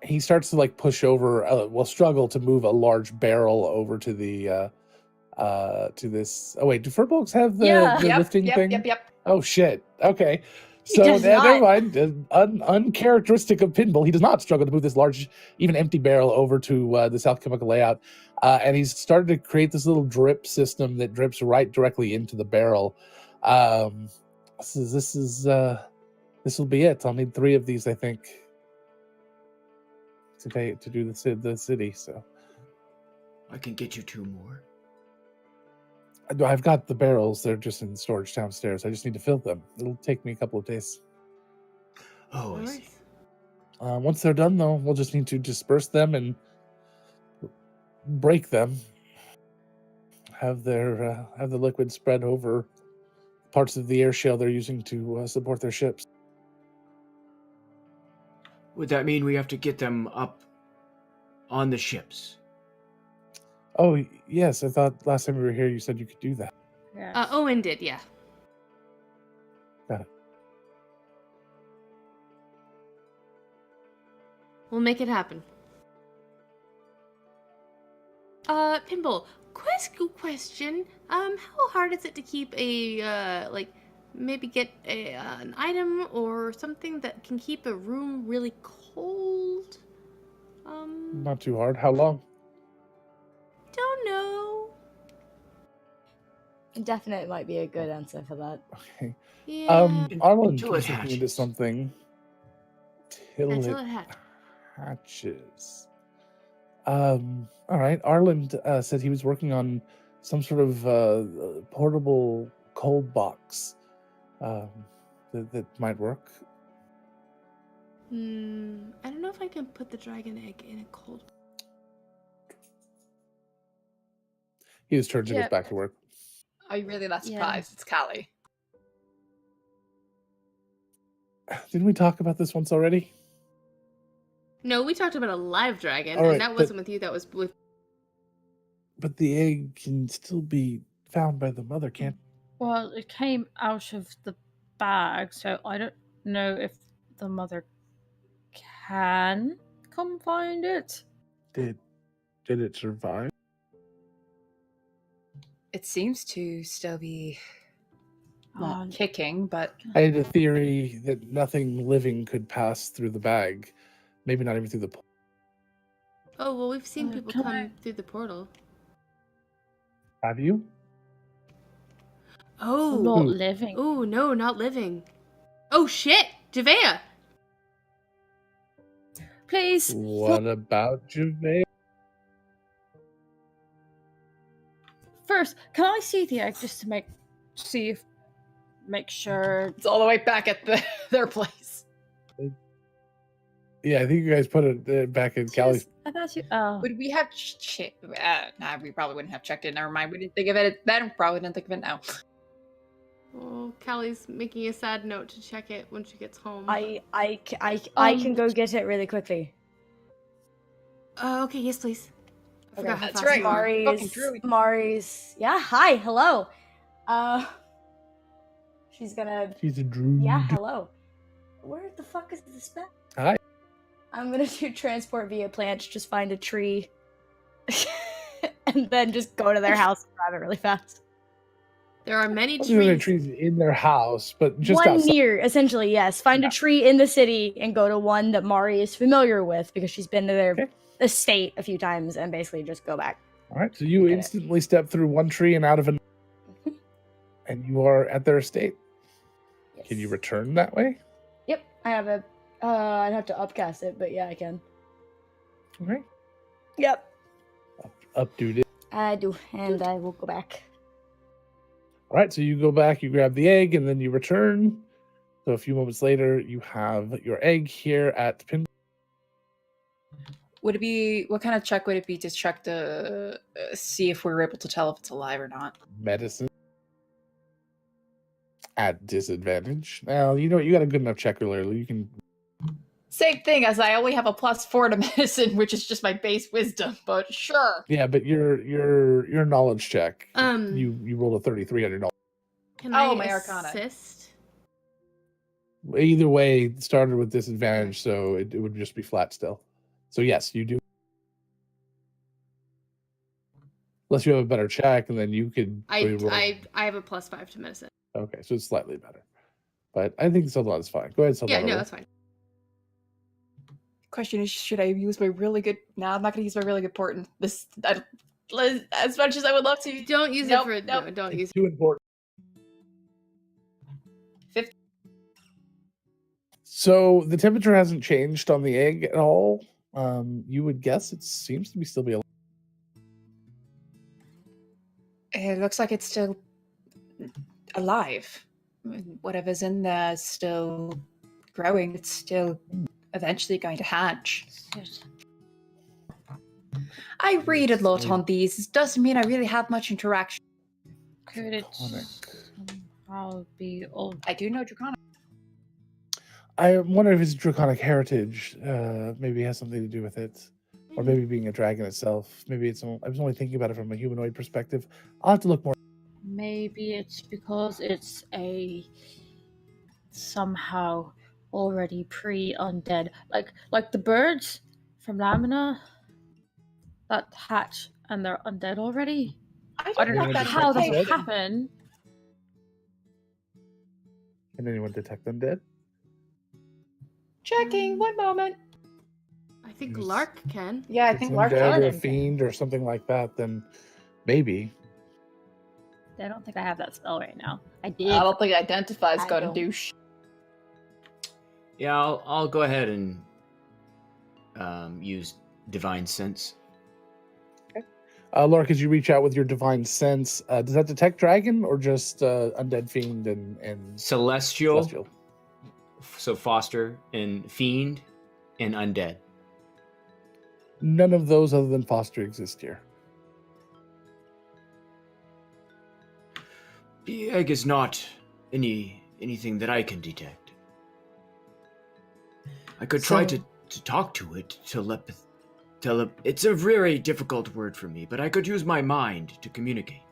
He starts to like push over, struggle to move a large barrel over to the to this. Oh wait, do furbolgs have the Yeah. lifting thing? Yep. Oh shit. Okay. He So does never not. mind. Uncharacteristic of Pinball, he does not struggle to move this large, even empty barrel over to this alchemical layout, and he's started to create this little drip system that drips right directly into the barrel. This will be it. I'll need 3 of these, I think, to do the city. So I can get you 2 more. I've got the barrels. They're just in storage downstairs. I just need to fill them. It'll take me a couple of days. Oh, I No see. worries. Once they're done, though, we'll just need to disperse them and break them. Have the liquid spread over parts of the air shell they're using to support their ships. Would that mean we have to get them up on the ships? Oh, yes. I thought last time we were here you said you could do that. Yes. Owen did, yeah. Got it. We'll make it happen. Pimble, question. How hard is it to keep a, maybe get an item or something that can keep a room really cold? Not too hard. How long? Don't know. Indefinite might be a good answer for that. Okay. Yeah. Arlen Until it was looking into hatches. something. Till Until it it hatches. hatches. All right. Arlen said he was working on some sort of portable cold box that might work. I don't know if I can put the dragon egg in a cold. He just turns and Yeah. goes back to work. Are you really that Yeah. surprised? It's Callie. Didn't we talk about this once already? No, we talked about a live dragon, All right, and that but- wasn't with you. That was with. But the egg can still be found by the mother, can't? Well, it came out of the bag, so I don't know if the mother can come find it. Did it survive? It seems to still be not Um, kicking, but I had a theory that nothing living could pass through the bag. Maybe not even through the. Oh well, we've seen people can come I- through the portal. Have you? Oh. not Ooh. living. Oh no, not living. Oh shit, Javea. Please. What about Javea? First, can I see the egg just to make sure? it's all the way back at their place. Yeah, I think you guys put it back in Callie's. I thought you. Oh, Would we have nah, we probably wouldn't have checked it. Never mind. We didn't think of it then. Probably didn't think of it now. Oh, Callie's making a sad note to check it when she gets home. I can Um, go get it really quickly. Okay, yes, please. I forgot how That's fast right. you are. Fucking Mari's druid. Mari's yeah, hi, hello. She's gonna She's a druid. yeah, hello. Where the fuck is the spell? Hi. I'm gonna do transport via plants, just find a tree and then just go to their house and grab it really fast. There are many There are trees. trees in their house, but just one outside. near, essentially, yes. Find Yeah. a tree in the city and go to one that Mari is familiar with because she's been to their Okay. estate a few times and basically just go back. All right, so you Get it. instantly step through one tree and out of an, and you are at their estate. Can you Yes. return that way? Yep, I have a. I'd have to upcast it, but yeah, I can. All right, Yep, updo it. I do, and I will go back. All right, so you go back, you grab the egg, and then you return. So a few moments later, you have your egg here at Pin. Would it be what kind of check would it be to check to see if we were able to tell if it's alive or not? Medicine at disadvantage. Now you know you got a good enough check earlier. You can. Same thing as I only have a +4 to medicine, which is just my base wisdom. But sure. Yeah, but your knowledge check. You rolled a 33 on your knowledge. Can Oh, I my Arcana. assist? Either way, it started with disadvantage, so it would just be flat still. So yes, you do. Unless you have a better check, and then you could. re-roll. I have a +5 to medicine. Okay, so it's slightly better. But I think Saldana is fine. Go ahead, Saldana. Yeah, no, roll. that's fine. Question is, should I use my really good? No, I'm not going to use my really good port in this. As much as I would love to. Don't use Nope, it for nope. no, don't It's use too important. 50. So the temperature hasn't changed on the egg at all. You would guess it seems to be still be alive. It looks like it's still alive. Whatever's in there is still growing. It's still eventually going to hatch. Shit. I read a lot on these. It doesn't mean I really have much interaction. Could it Draconic. somehow be old? I do know Draconic. I wonder if it's draconic heritage. Maybe it has something to do with it, or maybe being a dragon itself. Maybe it's. I was only thinking about it from a humanoid perspective. I'll have to look more. Maybe it's because it's a somehow already pre-undead, like the birds from Lamina that hatch and they're undead already. I don't Anyone know detect how that undead? would happen. Can anyone detect undead? Checking. 1 moment. I think There's- Lark can. Yeah, I If think it's Lark undead or a can. fiend or something like that, then maybe. I don't think I have that spell right now. I did. I don't think Identify's I gonna don't. do sh. Yeah, I'll go ahead and use divine sense. Laura, could you reach out with your divine sense? Does that detect dragon or just undead fiend and Celestial, celestial? so foster and fiend and undead. None of those other than foster exist here. The egg is not anything that I can detect. I could try So- to talk to it, it's a very difficult word for me, but I could use my mind to communicate.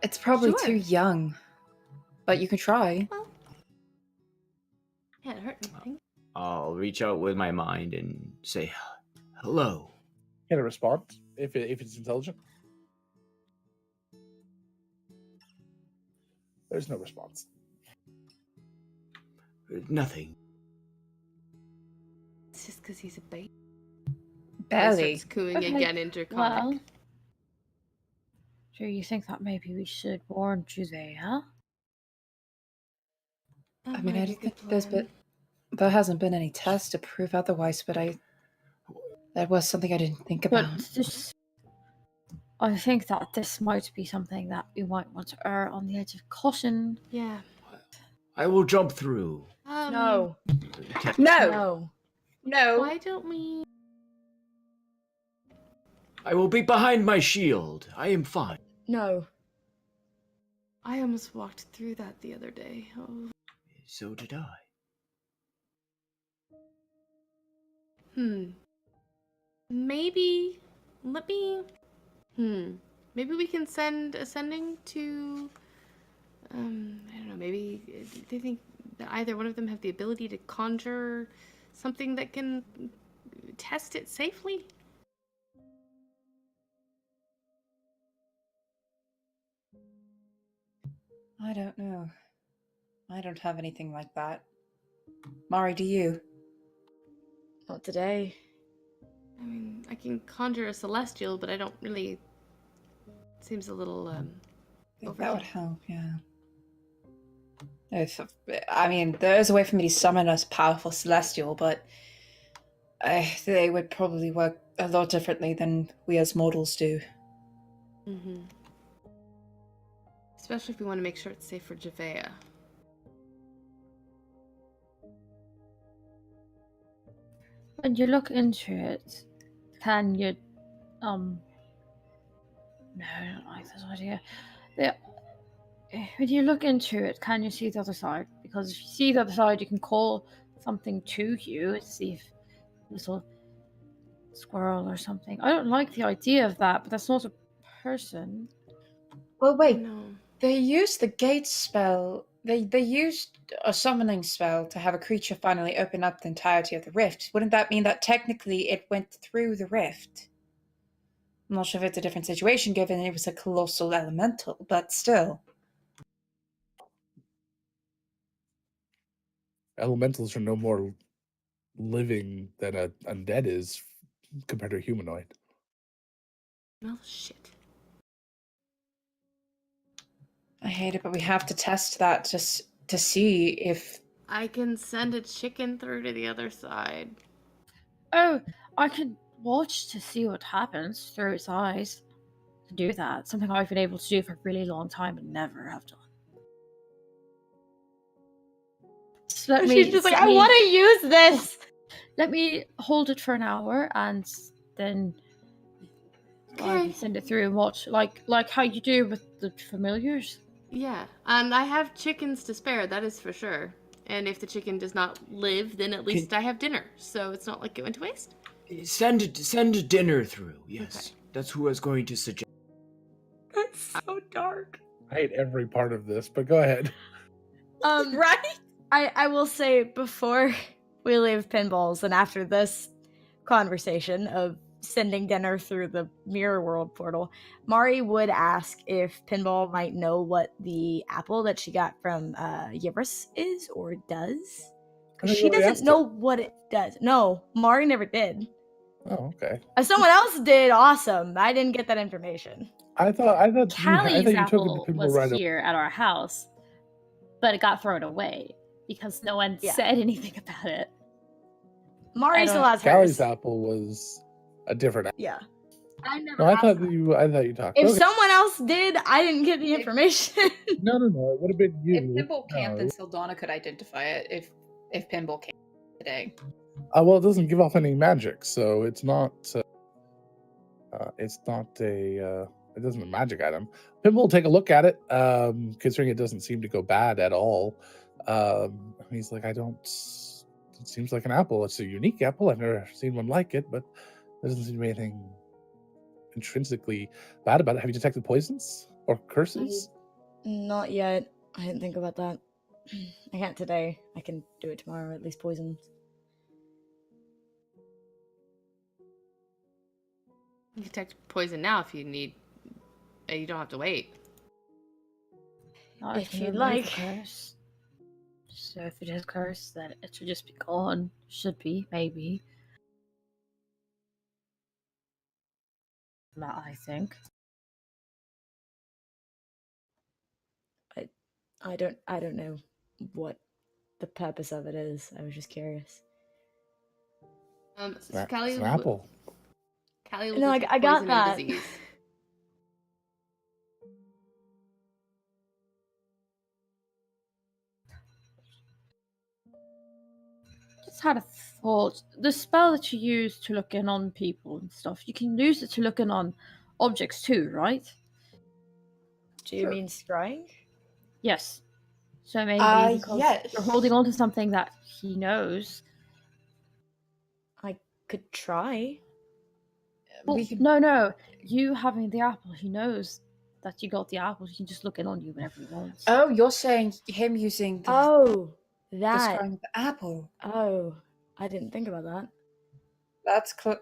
It's probably Sure. too young, but you can try. Can't hurt anything. I'll reach out with my mind and say, hello. Get a response if it's intelligent. There's no response. Nothing. It's just because he's a baby. Barely. Starts cooing Okay, again in Draconic. Well, do you think that maybe we should warn Judea? That I mean, might I be a don't think good plan. there hasn't been any tests to prove otherwise, but that was something I didn't think But about. I think that this might be something that we might want to err on the edge of caution. Yeah. I will jump through. No. No. No. Why don't we? I will be behind my shield. I am fine. No. I almost walked through that the other day. Oh. So did I. Maybe. Let me. Maybe we can send Ascending to. I don't know. Maybe they think that either one of them have the ability to conjure something that can test it safely. I don't know. I don't have anything like that. Mari, do you? Not today. I mean, I can conjure a celestial, but I don't really. Seems a little I think overkill. that would help, yeah. I mean, there is a way for me to summon a powerful celestial, but they would probably work a lot differently than we as mortals do. Mm-hmm. Especially if we want to make sure it's safe for Javea. When you look into it, can you, no, I don't like this idea. When you look into it, can you see the other side? Because if you see the other side, you can call something to you, see if a little squirrel or something. I don't like the idea of that, but that's not a person. Well, wait. No. They used the gate spell. They used a summoning spell to have a creature finally open up the entirety of the rift. Wouldn't that mean that technically it went through the rift? I'm not sure if it's a different situation given it was a colossal elemental, but still. Elementals are no more living than a undead is compared to a humanoid. Well, shit. I hate it, but we have to test that to see if. I can send a chicken through to the other side. Oh, I could watch to see what happens through its eyes. to do that. Something I've been able to do for a really long time and never have done. Just let me, She's just like, I want to use this. let me hold it for an hour and then I Okay. can send it through and watch, like how you do with the familiars. Yeah, and I have chickens to spare, that is for sure. And if the chicken does not live, then at least I have dinner, so it's not like it went to waste. Send dinner through. Yes, Okay. that's who I was going to suggest. That's so dark. I hate every part of this, but go ahead. Right? I will say before we leave Pinballs and after this conversation of sending dinner through the Mirror World portal, Mari would ask if Pinball might know what the apple that she got from Yivris is or does. I Because thought you she already doesn't asked know what it does. No, Mari never did. Oh, okay. If someone else did, awesome. I didn't get that information. I thought Callie's you took it to apple people was right away. here at our house, but it got thrown away because no one Yeah. said anything about it. Mari I still don't- has Callie's hers. apple was a different apple. Yeah. I never No, I asked thought that. you talked. If Okay. someone else did, I didn't get the If- information. No, it would have been you. If Pinball Camp No. and Sildana could identify it, if Pinball Camp today. Well, it doesn't give off any magic, so it's not. It's not a. It doesn't a magic item. Pinball will take a look at it, considering it doesn't seem to go bad at all. He's like, I don't. It seems like an apple. It's a unique apple. I've never seen one like it, but there doesn't seem to be anything intrinsically bad about it. Have you detected poisons or curses? Not yet. I didn't think about that. I can't today. I can do it tomorrow, at least poisons. You can detect poison now if you need. You don't have to wait. Not If can you'd remove like. the curse. So if it is cursed, then it should just be gone. Should be, maybe. That I think. I don't know what the purpose of it is. I was just curious. It's So an, Callie it's an will- apple. Callie will No, detect I got poison that. and disease. Just had a thought. The spell that you use to look in on people and stuff, you can use it to look in on objects too, right? Do you Sure. mean scrying? Yes. So maybe because yes. you're holding on to something that he knows. I could try. Well, We could, no. You having the apple, he knows that you got the apple. He can just look in on you whenever he wants. oh, you're saying him using the, Oh, the that. scrying of the apple. Oh, I didn't think about that.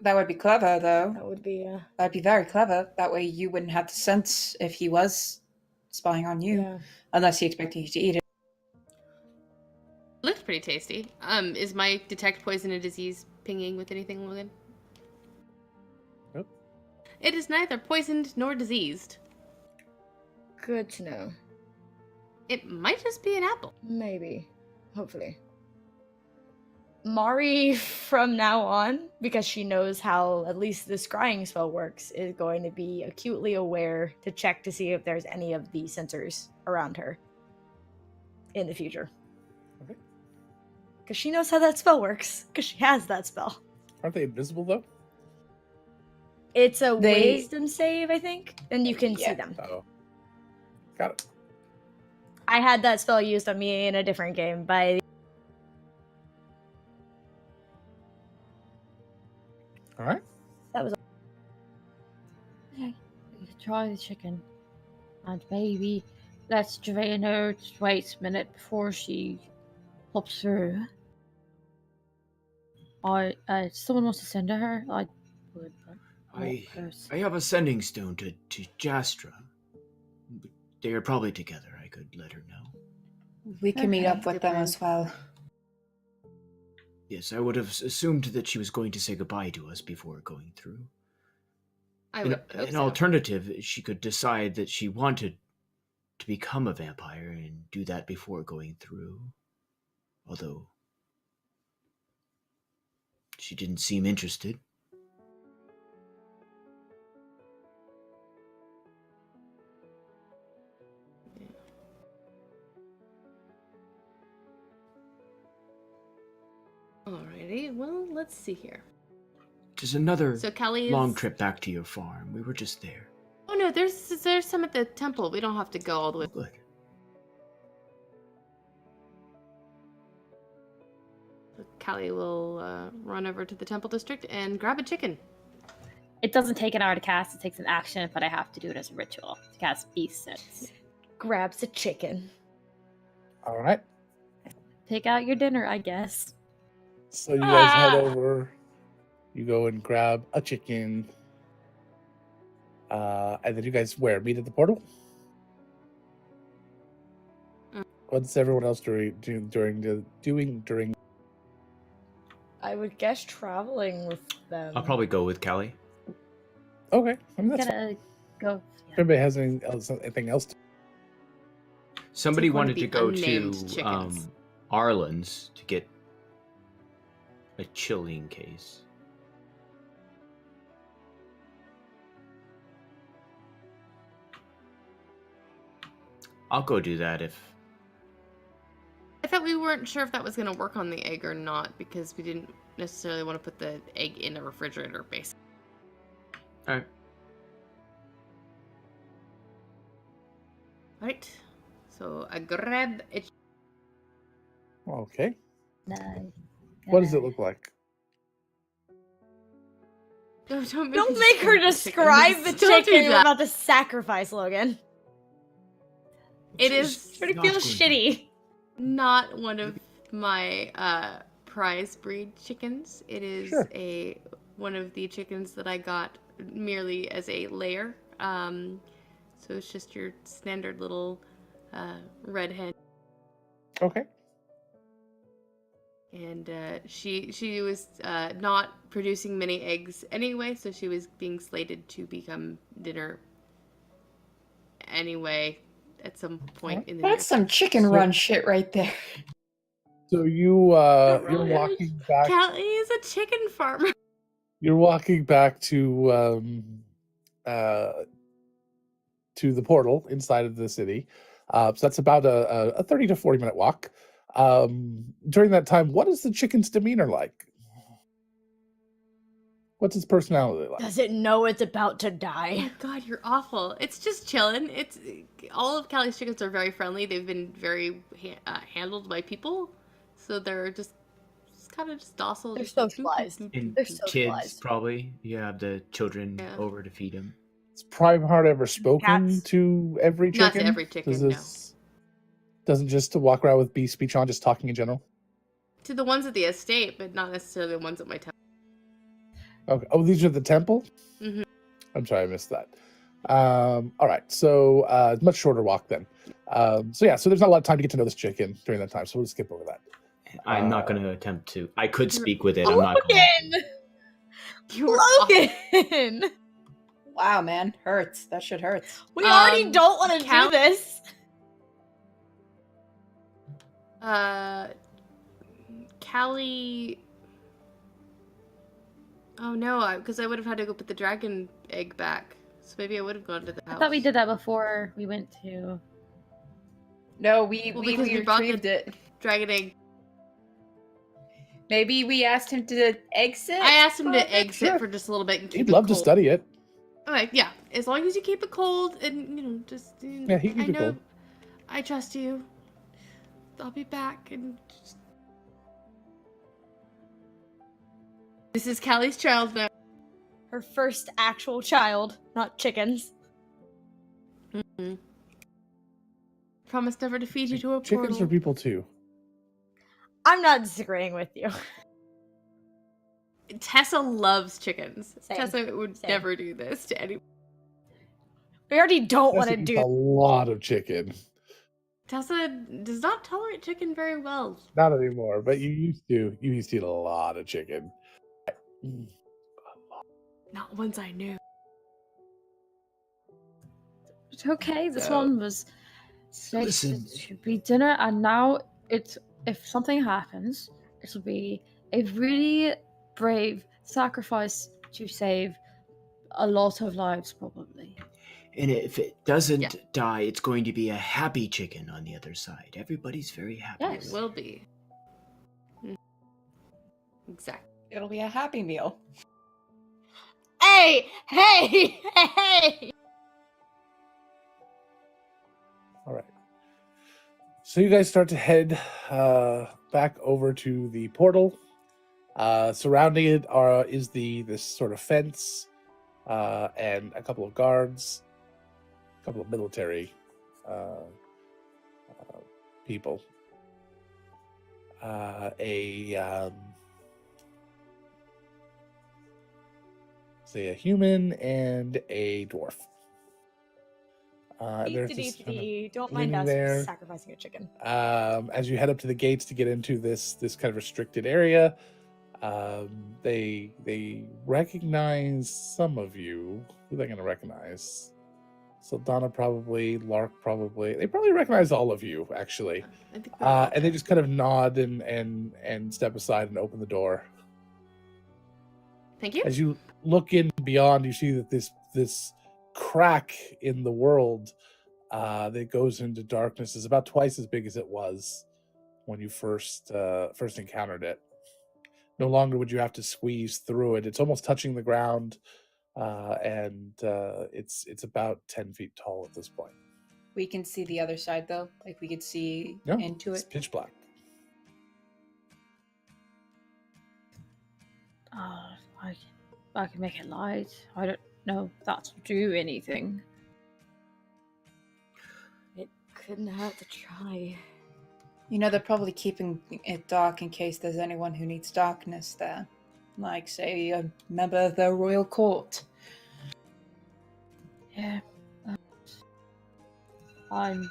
That would be clever, though. That would be That'd be very clever. That way you wouldn't have to sense if he was spying on you, yeah. unless he expected you to eat it. Looked pretty tasty. Is my detect poison and disease pinging with anything, Logan? Nope. It is neither poisoned nor diseased. Good to know. It might just be an apple. Maybe. Hopefully. Mari, from now on, because she knows how at least the scrying spell works, is going to be acutely aware to check to see if there's any of the sensors around her in the future. Okay. Because she knows how that spell works, because she has that spell. Aren't they invisible though? It's a They- wisdom save, I think, and you can see Yeah. them. Oh, got it. I had that spell used on me in a different game by All right. Okay, we could try the chicken. And maybe let Javea know to wait a minute before she pops through. Someone wants to send to her? I would, but not I curse. have a sending stone to Jastra. But they are probably together. I could let her know. We can meet Okay, up with good them plan. as well. Yes, I would have assumed that she was going to say goodbye to us before going through. I An, would hope an so. alternative, she could decide that she wanted to become a vampire and do that before going through. Although she didn't seem interested. Alrighty, well, let's see here. Just another So Callie is... long trip back to your farm. We were just there. Oh no, there's some at the temple. We don't have to go all the way. Good. Callie will run over to the temple district and grab a chicken. It doesn't take an hour to cast, it takes an action, but I have to do it as a ritual to cast Beast Sense. Grabs a chicken. All right. Take out your dinner, I guess. So you guys head over. You go and grab a chicken. And then you guys meet at the portal? What's everyone else doing during? I would guess traveling with them. I'll probably go with Callie. Okay, I mean, that's fine. Gotta go. If anybody has anything else to... Somebody Take one of wanted to the go to unnamed chickens. Arlen's to get a chilling case. I'll go do that if... I thought we weren't sure if that was going to work on the egg or not because we didn't necessarily want to put the egg in a refrigerator base. Alright. Right. So I grab it. Okay. No. What does it look like? Don't Don't make her describe the Don't do chicken you're that. about to sacrifice, Logan. It is It feels shitty. not one of my prize breed chickens. It is Sure. one of the chickens that I got merely as a layer. So it's just your standard little red hen. Okay. And she was not producing many eggs anyway, so she was being slated to become dinner anyway at some point in the That's some chicken So- run shit right there. So you're really. walking back. Callie is a chicken farmer. You're walking back to the portal inside of the city. So that's about a 30 to 40 minute walk. During that time, what is the chicken's demeanor like? What's its personality like? Does it know it's about to Oh die? God, you're awful. It's just chilling. It's all of Callie's chickens are very friendly. They've been very handled by people, so they're just kind of just docile. They're just like, socialized. And They're kids, socialized. probably. You have the children Yeah. over to feed them. Has Primeheart ever spoken Cats. to every chicken? Not to every chicken, no. Doesn't just to walk around with speech on, just talking in general? To the ones at the estate, but not necessarily the ones at my temple. Okay. Oh, these are the temple? Mhm. I'm sorry, I missed that. All right. So much shorter walk then. So there's not a lot of time to get to know this chicken during that time. So we'll skip over that. I'm not going to attempt to. I could speak with it. I'm not going Logan! You are awful. Logan! Wow, man. Hurts. That shit hurts. We already Um, don't want to Cal- do this. Callie. Oh no, because I would have had to go put the dragon egg back. So maybe I would have gone to the house. I thought we did that before we went to. No, we Well, because we brought the- retrieved it. Dragon egg. Maybe we asked him to exit. I asked him to exit Sure. for just a little bit. And keep He'd it love to cold. study it. Okay, yeah. As long as you keep it cold and just. Yeah, he can I keep it know. cold. I trust you. I'll be back and. Just... This is Callie's child now. Her first actual child, not chickens. Mm-hmm. Promise never to feed you to a Chickens portal. are people too. I'm not disagreeing with you. Tessa loves chickens. Same. Tessa would Same. never do this to anyone. We already don't want to That's do a lot of chicken. Tessa does not tolerate chicken very well. Not anymore, but you used to. You used to eat a lot of chicken. Mm. Not ones I knew. It's okay. This So- one was. Listen. It should be dinner, and now it's. If something happens, it'll be a really brave sacrifice to save a lot of lives, probably. And if it doesn't Yeah. die, it's going to be a happy chicken on the other side. Everybody's very happy. Yes. It will be. Exactly. It'll be a happy meal. Hey! Hey! Hey! All right. So you guys start to head back over to the portal. Surrounding it is this sort of fence and a couple of guards, a couple of military people. Say a human and a dwarf. They're just kind of Don't mind leaning us there. sacrificing a chicken. As you head up to the gates to get into this kind of restricted area, they recognize some of you. Who are they going to recognize? Saldana probably, Lark probably. They probably recognize all of you, actually. I think we're all And they there. just kind of nod and step aside and open the door. Thank you. As you look in beyond, you see that this crack in the world that goes into darkness is about twice as big as it was when you first encountered it. No longer would you have to squeeze through it. It's almost touching the ground, and it's about 10 feet tall at this point. We can see the other side though. Like we could see No, into it's it. pitch black. I can make it light. I don't know if that'll do anything. It couldn't hurt to try. You know, they're probably keeping it dark in case there's anyone who needs darkness there. Like, say, a member of the royal court. Yeah. I'm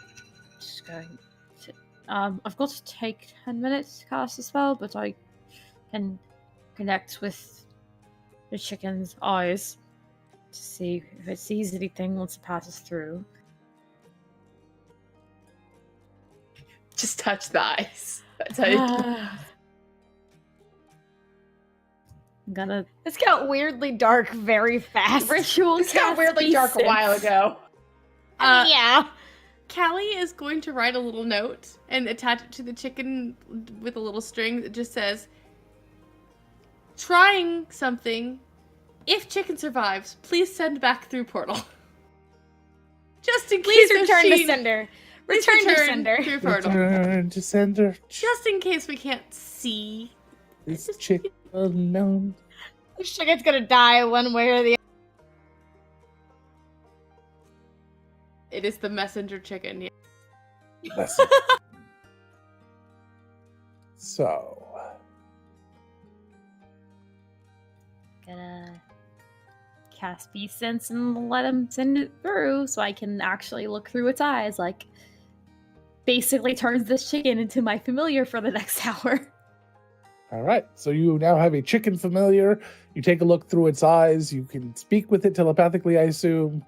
just going to... I've got to take 10 minutes to cast a spell, but I can connect with the chicken's eyes to see if it sees anything once it passes through. Just touch the ice. That's how you I'm gonna It's got weirdly dark very fast. ritual This got cast weirdly dark a while Sense. ago. Yeah. Callie is going to write a little note and attach it to the chicken with a little string that just says, trying something. If chicken survives, please send back through portal. Just in Please case return to Oshin- sender. please Return to sender. through portal. Return to sender. Just in case we can't see. This chick unknown. This chicken's gonna die one way or the other. It is the messenger chicken. Yeah. Listen. So, Gonna cast Beast Sense and let him send it through so I can actually look through its eyes. Like, basically turns this chicken into my familiar for the next hour. all right. So you now have a chicken familiar. You take a look through its eyes. You can speak with it telepathically, I assume.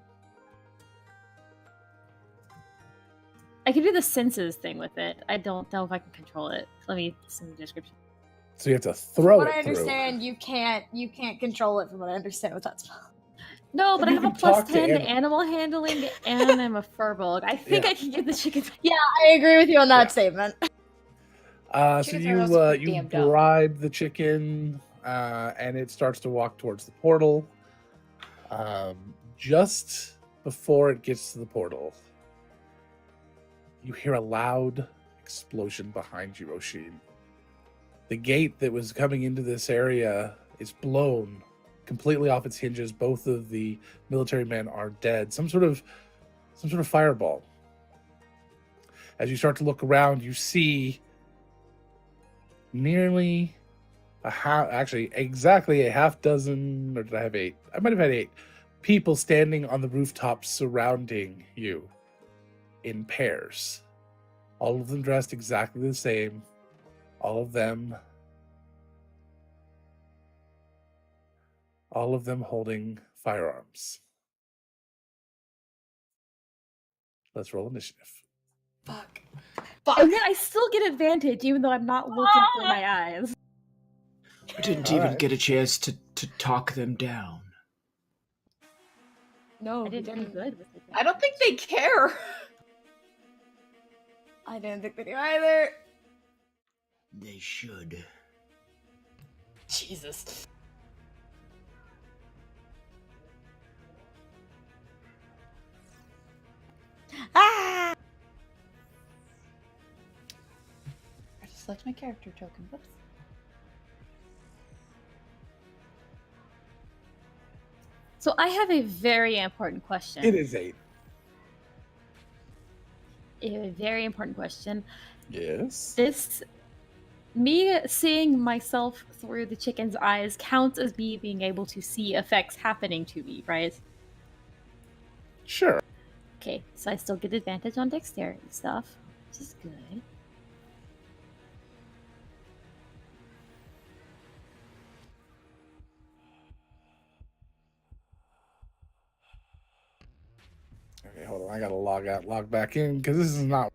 I can do the senses thing with it. I don't know if I can control it. Let me see the description. So you have to throw What it I through. understand, you can't control it from what I understand with that spell. No, but I You have a can plus talk to 10 to animals. animal handling, and I'm a furbolg. I think Yeah. I can get the chicken. Yeah, I agree with you on that Yeah. statement. So Chickens you are also you damn dumb. bribe the chicken, and it starts to walk towards the portal. Just before it gets to the portal, you hear a loud explosion behind you, Oshin. The gate that was coming into this area is blown completely off its hinges. Both of the military men are dead. Some sort of fireball. As you start to look around, you see nearly exactly a half dozen, or did I have 8? I might have had 8 people standing on the rooftop surrounding you in pairs. All of them dressed exactly the same. All of them holding firearms. Let's roll initiative. Fuck. And then I still get advantage, even though I'm not looking through my eyes. I didn't All even right. get a chance to talk them down. No, I did pretty good with it. I don't think they care. I didn't think they do either. They should. Jesus. Ah! I just select my character token. Whoops. So I have a very important question. It is 8. A very important question. Yes. Me seeing myself through the chicken's eyes counts as me being able to see effects happening to me, right? Sure. Okay, so I still get advantage on dexterity stuff, which is good. Okay, hold on. I gotta log out, log back in, because this is not.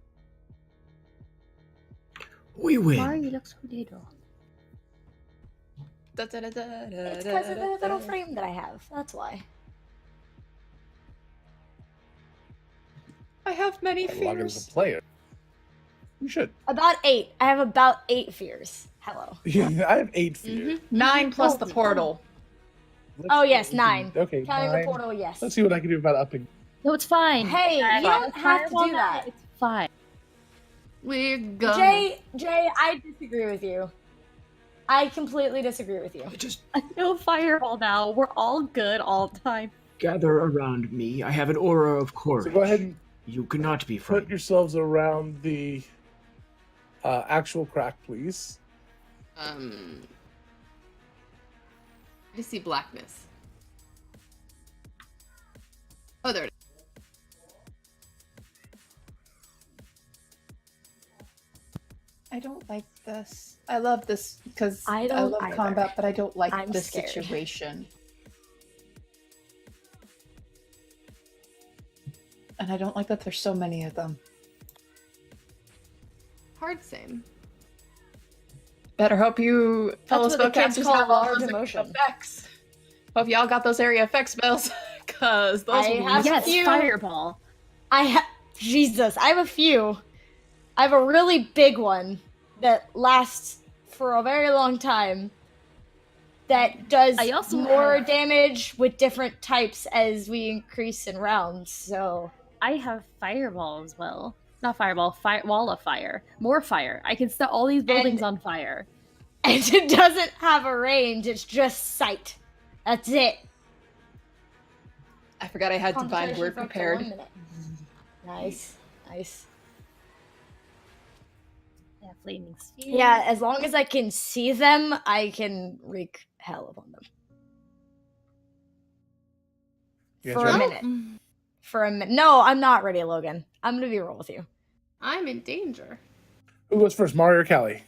We win. Mario looks little. It's because of the little frame that I have. That's why. I have many Gotta log in as fears. a player. You should. About 8. I have about 8 fears. Hello. Yeah, I have 8 fears. 9 plus Oh, the portal. Let's Oh, see yes, what we can- 9. Okay, Counting 9. the portal, yes. Let's see what I can do about upping. No, it's fine. Hey, I you don't have to Fireball do now, that. It's fine. We're gonna. Jay, I disagree with you. I completely disagree with you. Just I know Fireball now. We're all good all the time. gather around me. I have an aura of courage. So go ahead and You cannot be put frightened. yourselves around the actual crack, please. I just see blackness. Oh, there it is. I don't like this. I love this because I I don't love either. combat, but I don't like I'm this scared. situation. And I don't like that there's so many of them. Hard same. Better hope you fellow what the kids spellcasters call have all large those emotion. effects. Hope y'all got those area effect spells, because those I will be have useful. Yes, few- Fireball. Jesus, I have a few. I have a really big one that lasts for a very long time. That does I also more have- damage with different types as we increase in rounds. So I have Fireball as well. Not Fireball, Wall of Fire. More fire. I can set all these buildings on fire. and it doesn't have a range. It's just sight. That's it. I forgot I had divine Concentration word for up to prepared. 1 minute. Nice. Yeah, Flaming Sphere. Yeah, as long as I can see them, I can wreak hell upon them. You For guys a ready? minute. For a minute. No, I'm not ready, Logan. I'm gonna be real with you. I'm in danger. Who goes first, Mario or Callie?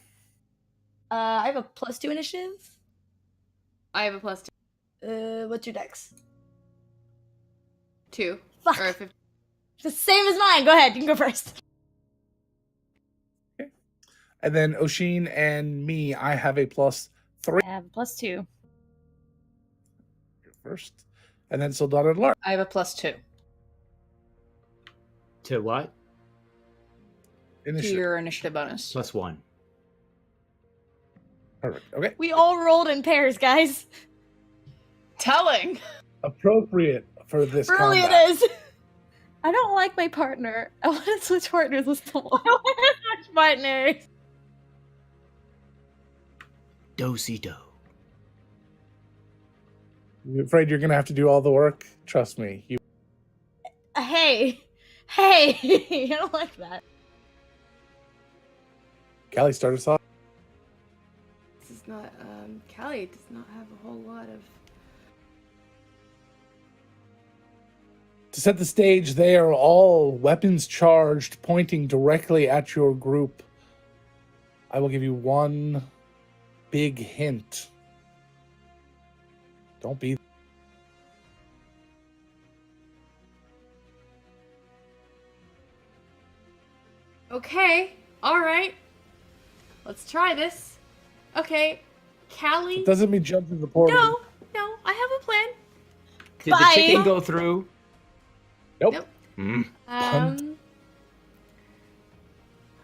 I have a +2 initiative. I have a +2. What's your dex? Fuck. Or a 15. The same as mine. Go ahead. You can go first. And then Oshin and me, I have a +3 I have a +2. first. And then Soldado and Lark. I have a +2 To what? to Initiative. your initiative bonus. +1. Perfect. Okay. We all rolled in pairs, guys. Telling. Appropriate for this Really, combat. it is. I don't like my partner. I want to switch partners with someone. Such partners. Do-si-do. You afraid you're gonna have to do all the work? Trust me. You Hey. I don't like that. Callie, start us off. This is not. Callie does not have a whole lot of. To set the stage, they are all weapons charged, pointing directly at your group. I will give you one big hint. Don't be. Okay. All right. Let's try this. Okay. Callie. It doesn't mean jump through the portal. No. I have a plan. Did Bye. the chicken go through? Nope. Nope. Hmm. Punt.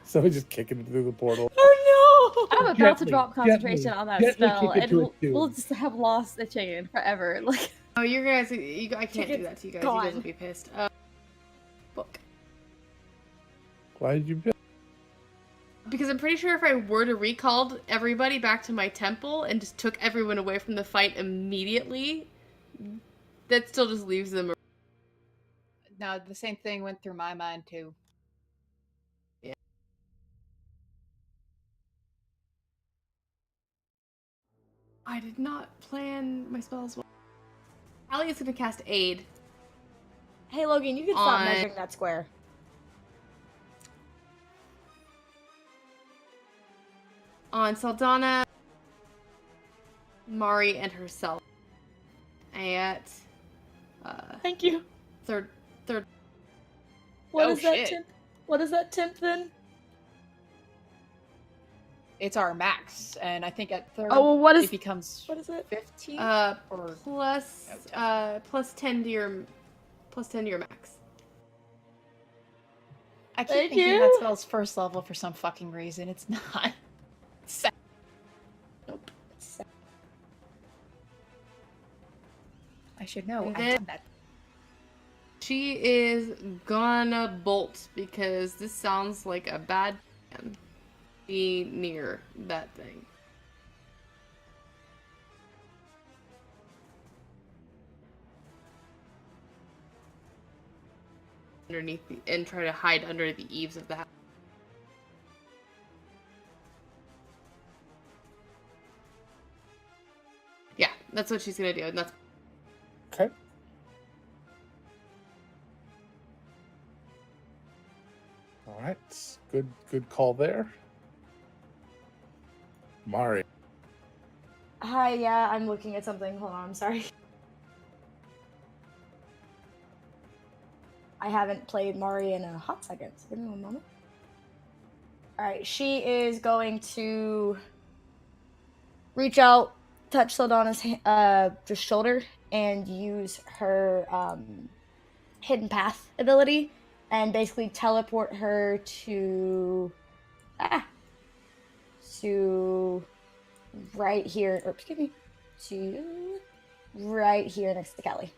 So we just kicking it through the portal. Oh I'm about Gently, to drop concentration on that gently spell, kick it and to we'll, its doom. we'll just have lost the chicken forever. Like, Oh, you guys, I can't do Chicken's that to you guys. You guys gone. will be pissed. Book. Why did you? Because I'm pretty sure if I were to recall everybody back to my temple and just took everyone away from the fight immediately, that still just leaves them. No, the same thing went through my mind too. I did not plan my spells well. Allie is going to cast Aid. Hey, Logan, you can stop On- measuring that square. On Saldana, Mari, and herself. At Thank you. third. What Oh, is that shit. temp? What is that temp then? It's our max, and I think at third Oh, well, what it is becomes what is it? 15 or Plus 10 to your max. I keep Thank thinking you. that spell's first level for some fucking reason. It's not. Nope. I should know. And I've then- done that. She is gonna bolt because this sounds like a bad plan. Be near that thing. Underneath and try to hide under the eaves of the house. Yeah, that's what she's gonna do, and that's Okay. All right. Good call there. Mari. Hi, yeah, I'm looking at something. Hold on, I'm sorry. I haven't played Mari in a hot second. So give me one moment. Alright, she is going to reach out, touch Saldana's just shoulder, and use her hidden path ability, and basically teleport her to right here, or excuse me, to right here next to Kelly.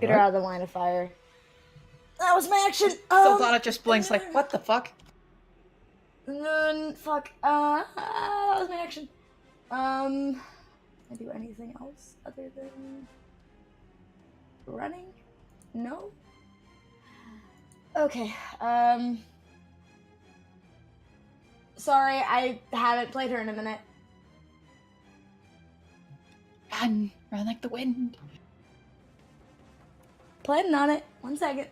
Get her Alright. out of the line of fire. That was my action. Saldana just blinks like, what the fuck? Fuck. That was my action. Can I do anything else other than running? No. Okay. Sorry, I haven't played her in a minute. Run like the wind. Planning on it. 1 second.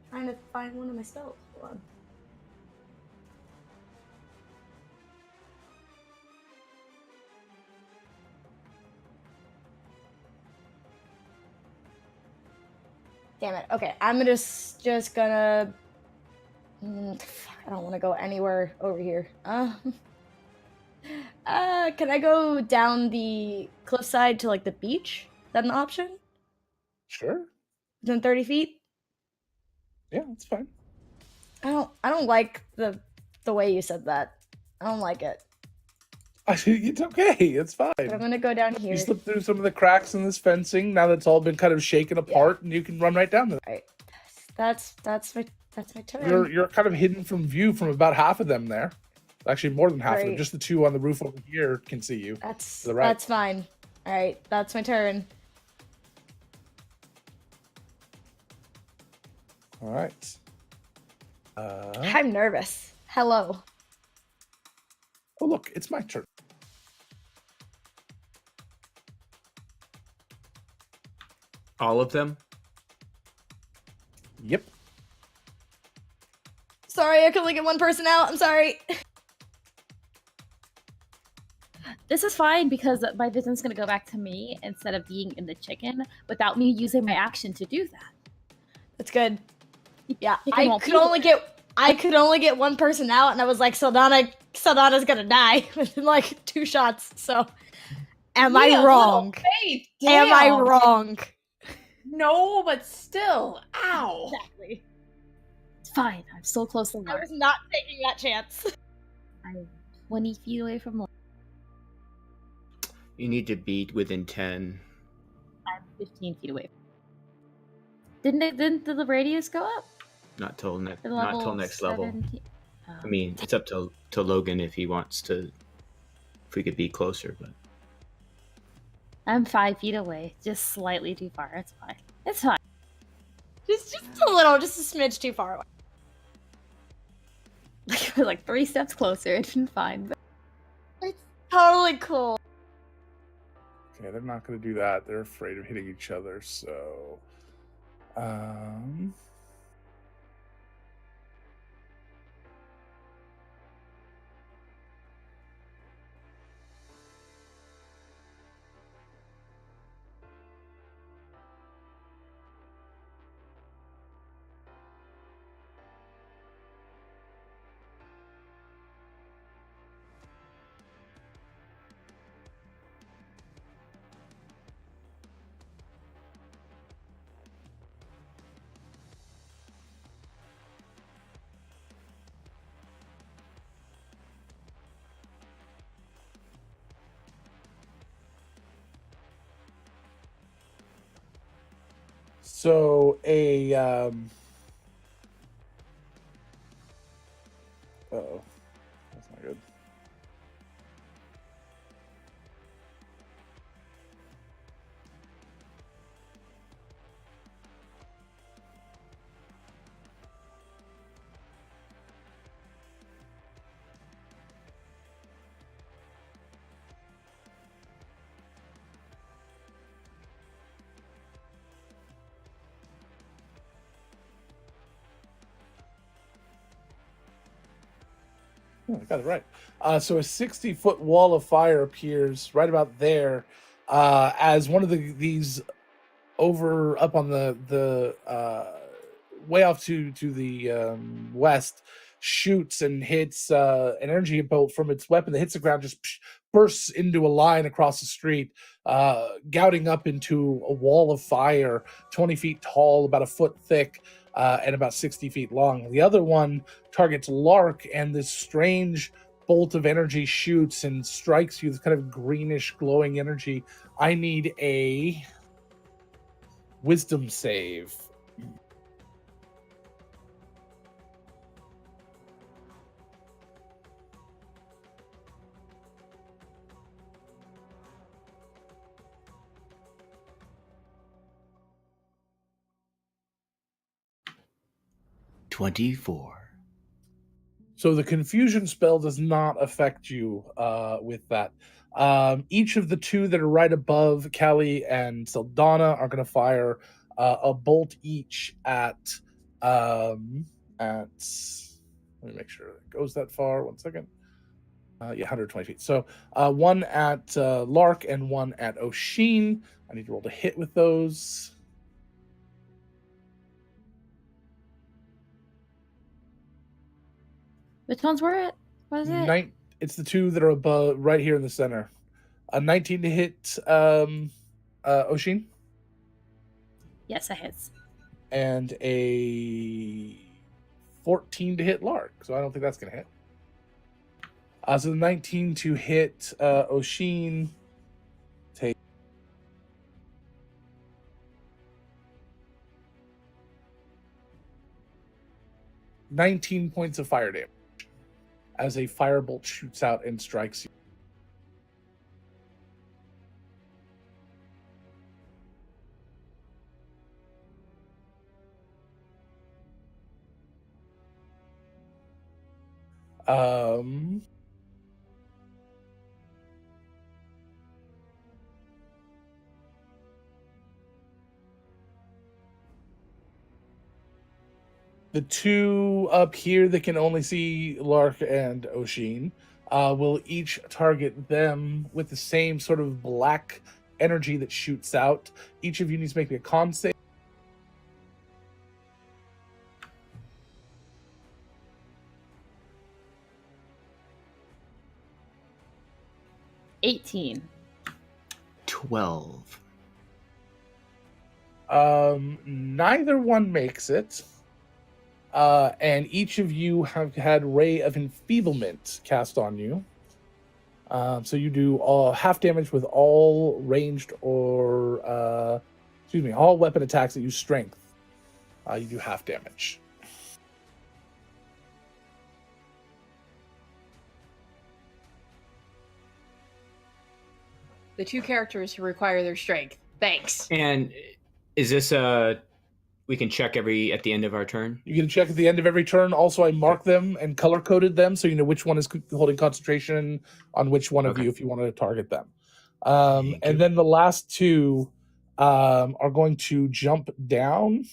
Trying to find one of my spells. Hold on. Damn it. Okay, I'm just gonna. Fuck, I don't want to go anywhere over here. Can I go down the cliffside to like the beach? Is that an option? Sure. Within 30 feet? Yeah, that's fine. I don't like the way you said that. I don't like it. It's okay. It's fine. But I'm gonna go down here. You slip through some of the cracks in this fencing now that it's all been kind of shaken apart, and you can run right down there. Right. That's my turn. You're kind of hidden from view from about half of them there. Actually, more than half of them. Right. Just the two on the roof over here can see you. That's to the right. that's fine. All right, that's my turn. All right. I'm nervous. Hello. Oh, look, it's my turn. All of them? Yep. Sorry, I could only get one person out. I'm sorry. this is fine because my vision's gonna go back to me instead of being in the chicken without me using my action to do that. That's good. Yeah, Chicken I won't could be only get one person out, and I was like, Saldana's gonna die within like 2 shots. So, am I Yeah, wrong? little faith, Am I damn. wrong? No, but still. Ow. Exactly. fine. I'm still close to I Lark. was not taking that chance. I'm 20 feet away from Lark. You need to be within 10. I'm 15 feet away. Didn't the radius go up? Not till To next level. 17? I mean, it's up to Logan if he wants to. If we could be closer, but I'm 5 feet away, just slightly too far. It's fine. It's fine. Just a little, just a smidge too far away. Like 3 steps closer. It's fine. But It's totally cool. Okay, they're not going to do that. They're afraid of hitting each other. So, a uh-oh, that's not good. Oh, I got it right. So a 60-foot wall of fire appears right about there, as one of these over up on the way off to the west shoots and hits an energy bolt from its weapon that hits the ground, just bursts into a line across the street, gouting up into a wall of fire 20 feet tall, about a foot thick, and about 60 feet long. The other one targets Lark, and this strange bolt of energy shoots and strikes you, this kind of greenish glowing energy. I need a wisdom save. $24. So the confusion spell does not affect you with that. Each of the two that are right above Callie and Saldana are going to fire a bolt each at. Let me make sure it goes that far. 1 second. Yeah, 120 feet. So one at Lark and one at Oshin. I need to roll to hit with those. which ones were it? What is it? It's the two that are above, right here in the center. A 19 to hit Oshin, Yes, it hits. and a 14 to hit Lark. So I don't think that's going to hit. So the 19 to hit Oshin. Take 19 points of fire damage as a firebolt shoots out and strikes you. The two up here that can only see Lark and Oshin will each target them with the same sort of black energy that shoots out. Each of you needs to make me a con save. $18. 12. Neither one makes it. and each of you have had Ray of Enfeeblement cast on you. So you do half damage with all ranged or all weapon attacks that use strength. You do half damage. The 2 characters who require their strength. Thanks. And is this we can check at the end of our turn? You can check at the end of every turn. Also, I mark them and color coded them so you know which one is holding concentration on which one of you if you want to target them. And then the last 2 are going to jump down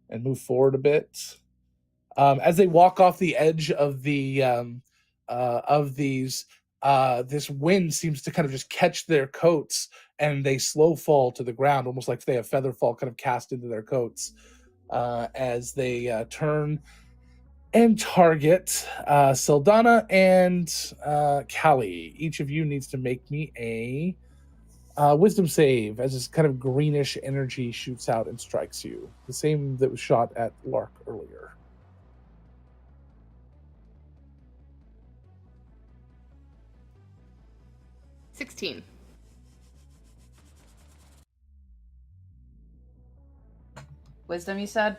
and move forward a bit. As they walk off the edge of the of these, this wind seems to kind of just catch their coats, and they slow fall to the ground, almost like they have feather fall kind of cast into their coats as they turn and target Sildana and Callie. Each of you needs to make me a wisdom save as this kind of greenish energy shoots out and strikes you. The same that was shot at Lark earlier. $16. Wisdom, you said?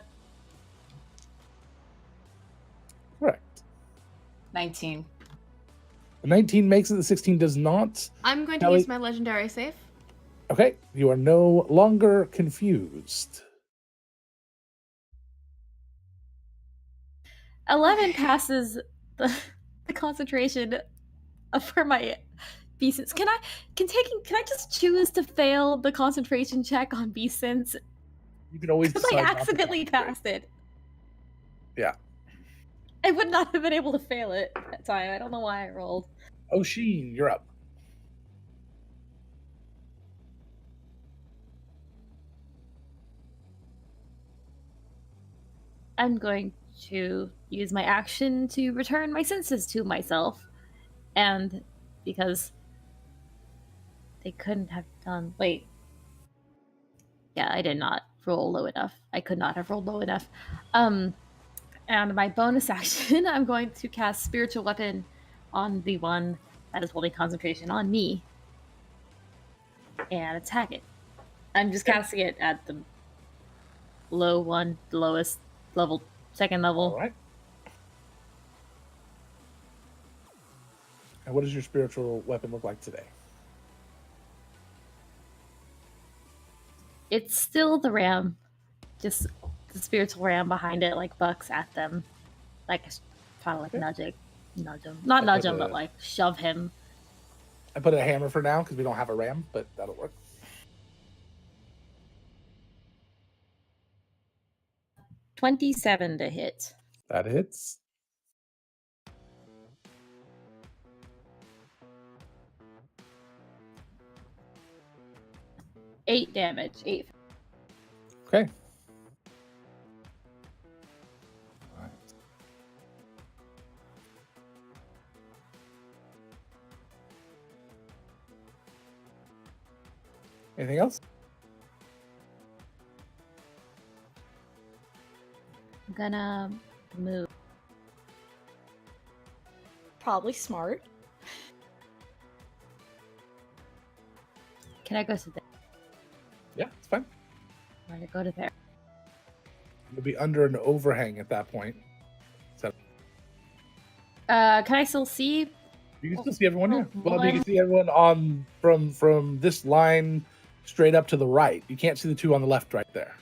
Correct. 19. The 19 makes it, the 16 does not. I'm going to Callie- use my legendary save. Okay, you are no longer confused. 11 passes the concentration for my beast. Can I just choose to fail the concentration check on beast sense? You can always Because I decide not to accidentally concentrate. passed it. Yeah. I would not have been able to fail it that time. I don't know why I rolled. Oshin, you're up. I'm going to use my action to return my senses to myself. And because they couldn't have done. Wait. Yeah, I did not roll low enough. I could not have rolled low enough. And my bonus action, I'm going to cast Spiritual Weapon on the one that is holding concentration on me. And attack it. I'm just casting it at the low one, the lowest level, second level. All right. And what does your spiritual weapon look like today? It's still the ram. Just the spiritual ram behind it, like, bucks at them. Like, trying to, like, nudge him. Not I nudge put him, but, a- like, shove him. I put a hammer for now because we don't have a ram, but that'll work. 27 to hit. That hits. Eight damage. 8. Okay. All right. Anything else? I'm gonna move. Probably smart. Can I go to there? Yeah, it's fine. I'm gonna go to there. You'll be under an overhang at that point. So Can I still see? you can still see everyone here. Oh, Well, you can one. see everyone on from this line straight up to the right. You can't see the 2 on the left right there.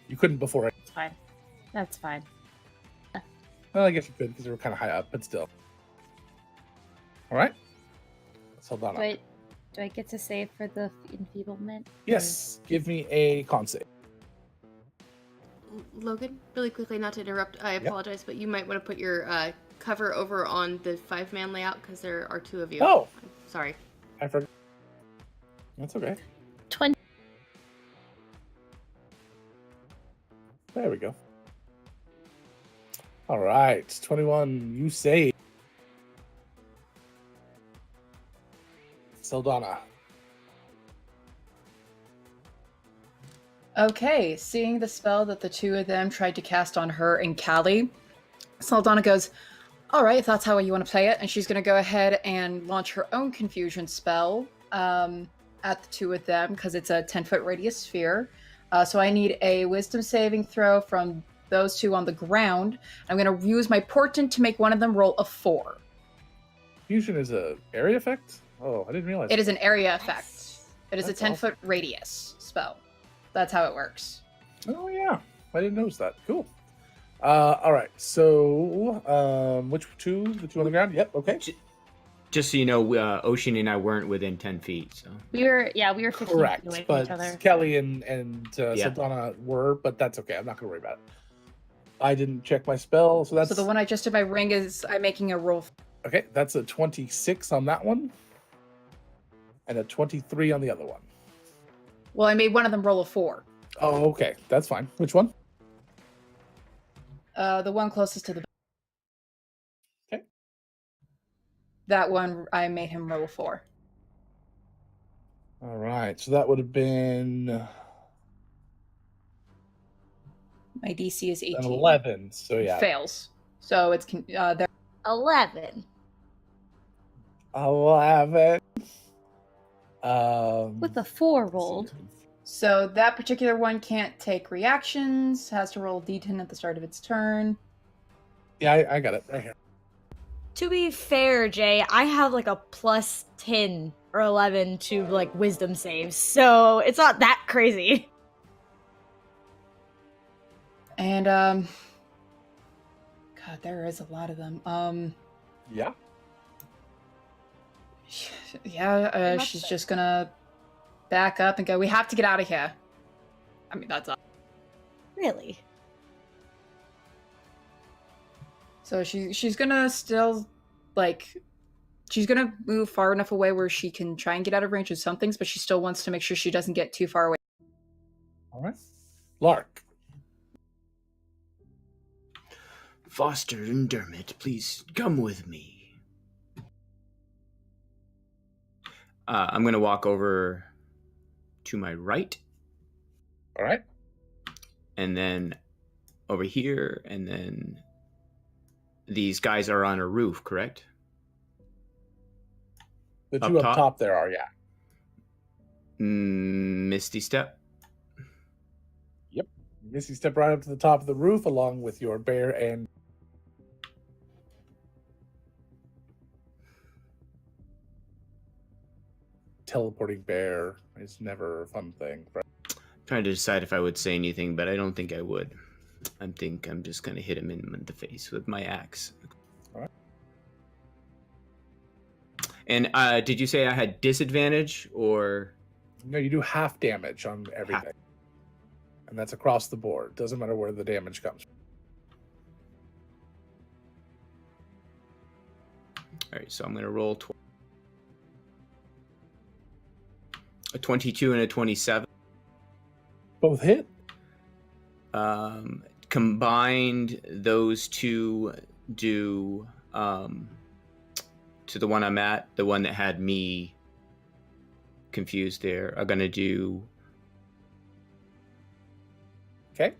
You couldn't before. It's fine. That's fine. Well, I guess you could because they were kind of high up, but still. All right. Let's hold on. Do I get to save for the enfeeblement? Yes. Give me a con save. Logan, really quickly, not to interrupt, I apologize, but you might want to put your cover over on the 5-man layout because there are 2 of you. Oh. Sorry. I forgot. That's okay. 20. There we go. All right. 21. You save. Sildana. Okay, seeing the spell that the two of them tried to cast on her and Callie, Saldana goes, all right, if that's how you want to play it. And she's going to go ahead and launch her own confusion spell at the two of them because it's a 10-foot radius sphere. So I need a wisdom saving throw from those two on the ground. I'm going to use my portent to make one of them roll a 4. Fusion is a area effect? Oh, I didn't realize. It is an area effect. It is That's a 10-foot radius spell. That's how it works. Oh yeah, I didn't notice that. Cool. All right. So, which two? The two on the ground? Yep. Okay. Just so you know, Ocean and I weren't within 10 feet. So We were 15 feet Correct. away from But each other. Kelly and Yeah. Saldana were, but that's okay. I'm not gonna worry about it. I didn't check my spell, so that's So the one I just did my ring is I'm making a roll. okay. That's a 26 on that one, and a 23 on the other one. Well, I made one of them roll a 4. Oh, okay. That's fine. Which one? The one closest to the. Okay. That one I made him roll a 4. All right. So that would have been My DC is 18. an 11. So yeah, Fails. So it's there. 11. 11. With a 4 rolled. So that particular one can't take reactions. Has to roll a D10 at the start of its turn. Yeah, I got it right here. To be fair, Jay, I have like a plus 10 or 11 to like wisdom saves, so it's not that crazy. And God, there is a lot of them. Yeah. Yeah, she's just gonna back up and go, we have to get out of here. I mean, that's up. Really? So she's gonna still, like, she's gonna move far enough away where she can try and get out of range of some things, but she still wants to make sure she doesn't get too far away. All right. Lark. Foster and Dermot, please come with me. I'm going to walk over to my right, All right. and then over here, and then these guys are on a roof, correct? The Up two up top? top there are, yeah. Misty Step. Missy, step right up to the top of the roof along with your bear and teleporting bear is never a fun thing. Right? Trying to decide if I would say anything, but I don't think I would. I think I'm just going to hit him in the face with my axe. All right. And did you say I had disadvantage or? No, you do half damage on everything. And that's across the board. Doesn't matter where the damage comes from. All right, so I'm going to roll a 22 and a 27. Both hit? Combined, those two do to the one I'm at, the one that had me confused there, are going to do. Okay.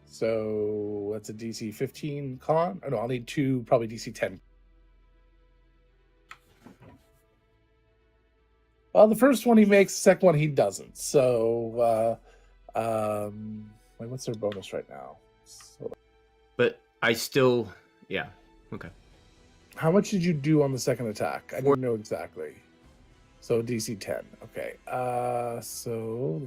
So that's a DC 15 con. Oh, no, I'll need two, probably DC 10. Well, the first one he makes, the second one he doesn't. So, wait, what's their bonus right now? So, But I still, yeah, okay. how much did you do on the second attack? I Four. didn't know exactly. So DC 10. Okay. So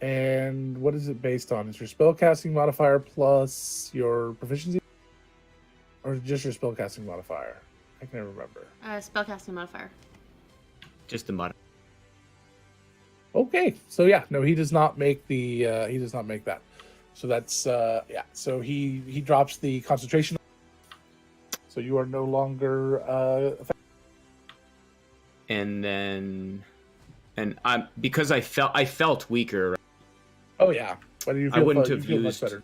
and what is it based on? Is your spellcasting modifier plus your proficiency, or just your spellcasting modifier? I can never remember. Spellcasting modifier. Just the mod. Okay, so yeah, no, he does not make the he does not make that. So that's yeah. So he drops the concentration. So you are no longer And then, and I'm because I felt weaker. oh yeah, but you feel, I wouldn't you have feel used. much better.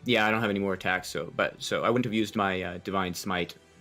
Yeah, I don't have any more attacks, so I wouldn't have used my divine smite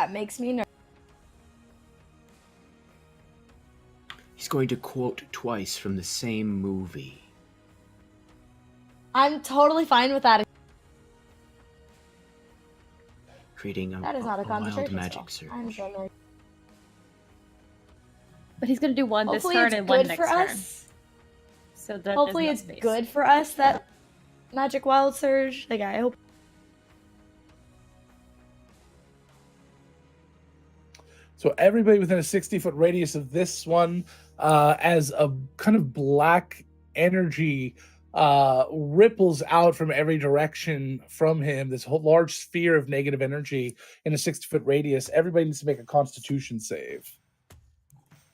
That makes me nervous. He's going to quote twice from the same movie. I'm totally fine with that. Creating That is not a a wild concentration magic spell. I'm surge. so nervous. But he's gonna do one this Hopefully turn it's and one good next for turn. us. So that Hopefully there's it's no space. good for us that magic wild surge. Like I hope. So everybody within a 60-foot radius of this one, as a kind of black energy ripples out from every direction from him, this whole large sphere of negative energy in a 60-foot radius. Everybody needs to make a Constitution save.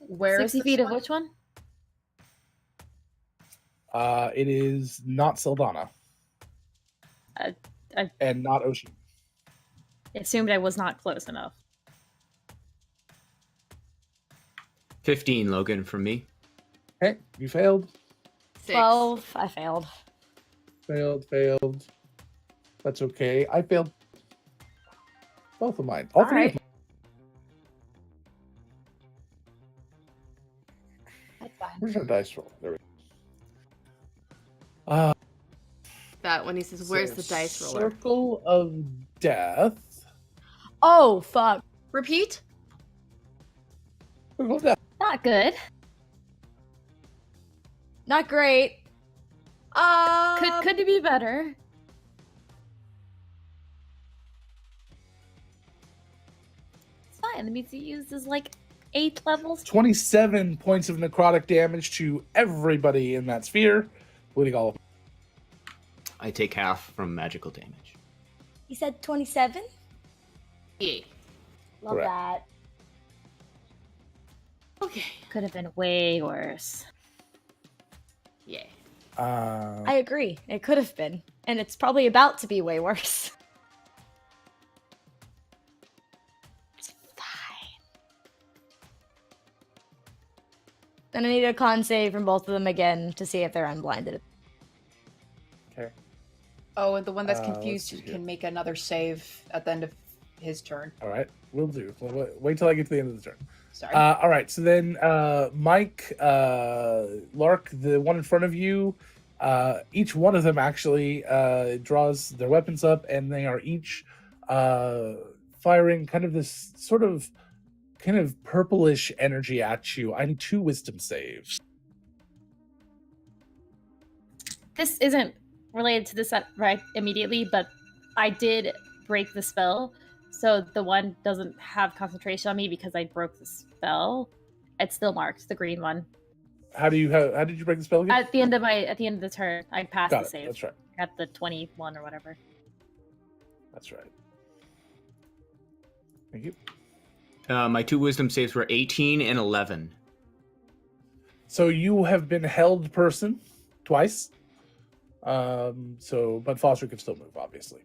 Where is 60 this feet of one? which one? It is not Sildana I and not Ocean. assumed I was not close enough. 15, Logan, from me. Okay, you failed. 6. 12. I failed. Failed. That's okay. I failed both of mine. All three of Alright. mine. That's fine. Where's our dice roll? There we go. That when he says, "Where's So the dice roller?" Circle of Death. Oh fuck. Repeat. Circle of Death. Not good. Not great. Could it be better? It's fine. It means he uses like 8 levels. 27 points of necrotic damage to everybody in that sphere, including all of them. I take half from magical damage. He said 27. Yeah. Love Correct. that. Okay. Could have been way worse. Yeah. I agree. It could have been, and it's probably about to be way worse. It's fine. Then I need a con save from both of them again to see if they're unblinded. Okay. Oh, and the one that's Let's confused see here. can make another save at the end of his turn. All right. Will do. Wait till I get to the end of the turn. Sorry. All right. So then, Mike, Lark, the one in front of you, each one of them actually draws their weapons up, and they are each firing kind of this sort of kind of purplish energy at you. I need 2 wisdom saves. This isn't related to this right immediately, but I did break the spell, so the one doesn't have concentration on me because I broke the spell. It still marks the green one. How did you break the spell again? At the end of the turn, I passed Got the it. save That's right. at the 21 or whatever. That's right. Thank you. My 2 wisdom saves were 18 and 11. So you have been held person twice. But Foster can still move, obviously.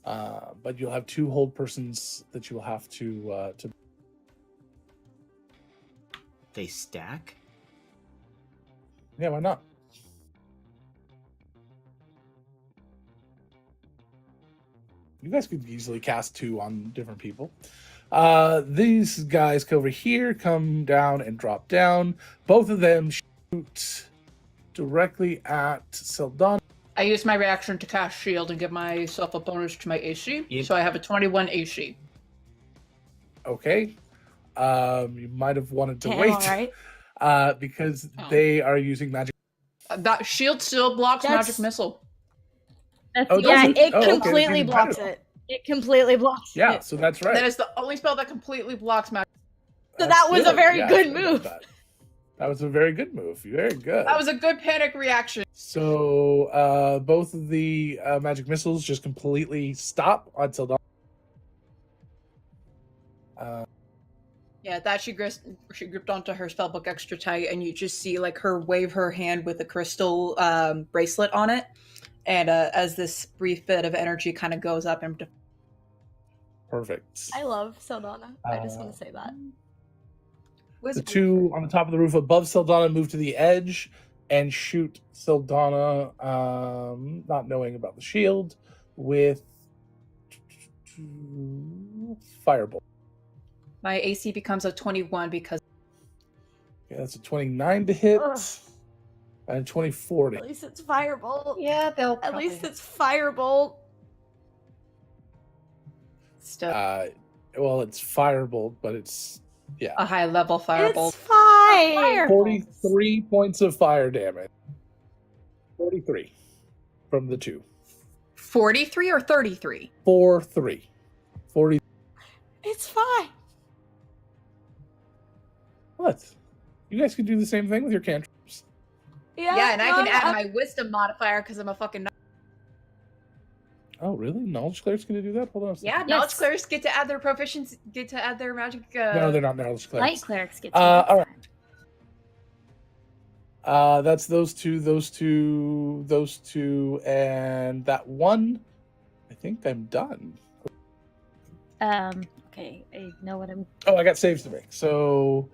But you'll have 2 hold persons that you will have to. They stack? Yeah, why not? You guys could easily cast 2 on different people. These guys over here come down and drop down. Both of them shoot directly at Sildana. I use my reaction to cast shield and give myself a bonus to my AC, Yep. so I have a 21 AC. Okay. You might have wanted to Damn, wait. alright. Because Oh. they are using magic. That shield still blocks That's- magic missle. That's Oh, the does Yeah, only- it Oh, okay, that's completely even blocks better. it. It completely blocks Yeah, it. so that's right. That is the only spell that completely blocks magic. So That's that was a very Yeah, good sorry about move. That was a very good move. Very good. That was a good panic reaction. So both of the magic missiles just completely stop until dawn. Yeah, that she gripped onto her spellbook extra tight, and you just see like her wave her hand with a crystal bracelet on it, and as this brief bit of energy kind of goes up and Perfect. I love Sildana. I just want to say that. The 2 on the top of the roof above Sildana move to the edge and shoot Sildana, not knowing about the shield, with Firebolt. My AC becomes a 21 because Okay, that's a 29 to hit. Ugh. And a 24 to At hit. least it's firebolt. yeah, they'll At least probably it's firebolt. still Well, it's firebolt, but it's a high level firebolt. It's fine. Fire. 43 points of fire damage. 43 from the 2. 43 or 33? 4-3. 40. It's fine. What? You guys can do the same thing with your cantrips. Yeah, and I can no, add I'm- my wisdom modifier because I'm a fucking. Oh, really? Knowledge cleric's gonna do that? Hold on a second. Yeah, Yes. knowledge clerics get to add their proficiency, get to add their magic. No, they're not knowledge Light clerics. clerics get all right. That's those two, and that one. I think I'm done. Okay, I know what I'm. Oh, I got saves to make. So,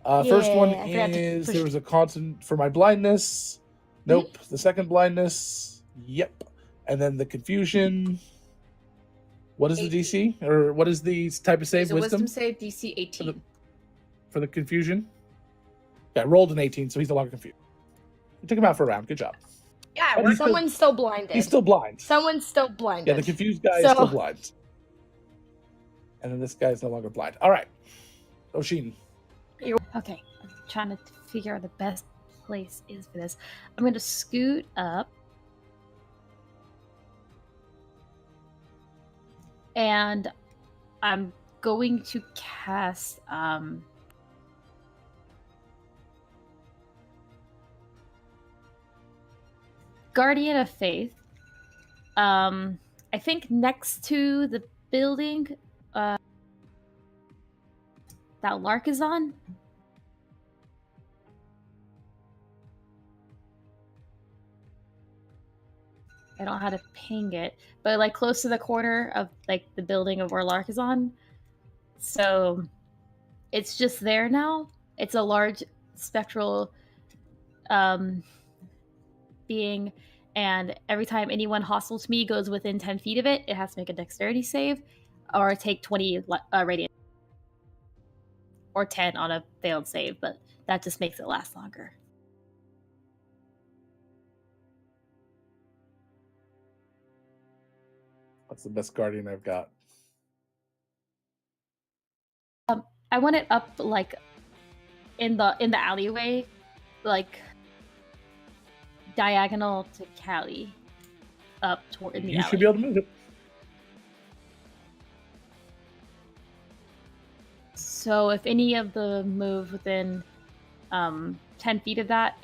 first one Yeah, I forgot to is push- there was a constant for my blindness. Nope. The second blindness. Yep. And then the confusion. What is the 18. DC, or what is the type of save? It's a wisdom save DC 18. For the confusion. Yeah, I rolled an 18, so he's no longer confused. You took him out for a round. Good job. Yeah, But we're he's still- Someone's still blinded. He's still blind. Someone's still blinded. Yeah, the confused guy is So- still blind. And then this guy is no longer blind. All right. Oshin. Okay, I'm trying to figure out the best place is for this. I'm going to scoot up. And I'm going to cast Guardian of Faith. I think next to the building that Lark is on. I don't know how to ping it, but like close to the corner of like the building of where Lark is on. So it's just there now. It's a large spectral being, and every time anyone hostile to me goes within 10 feet of it, it has to make a dexterity save or take 20 radiant. Or 10 on a failed save, but that just makes it last longer. What's the best guardian I've got? I want it up like in the alleyway, like diagonal to Callie, up toward in the You alley. should be able to move it. So if any of the move within 10 feet of that,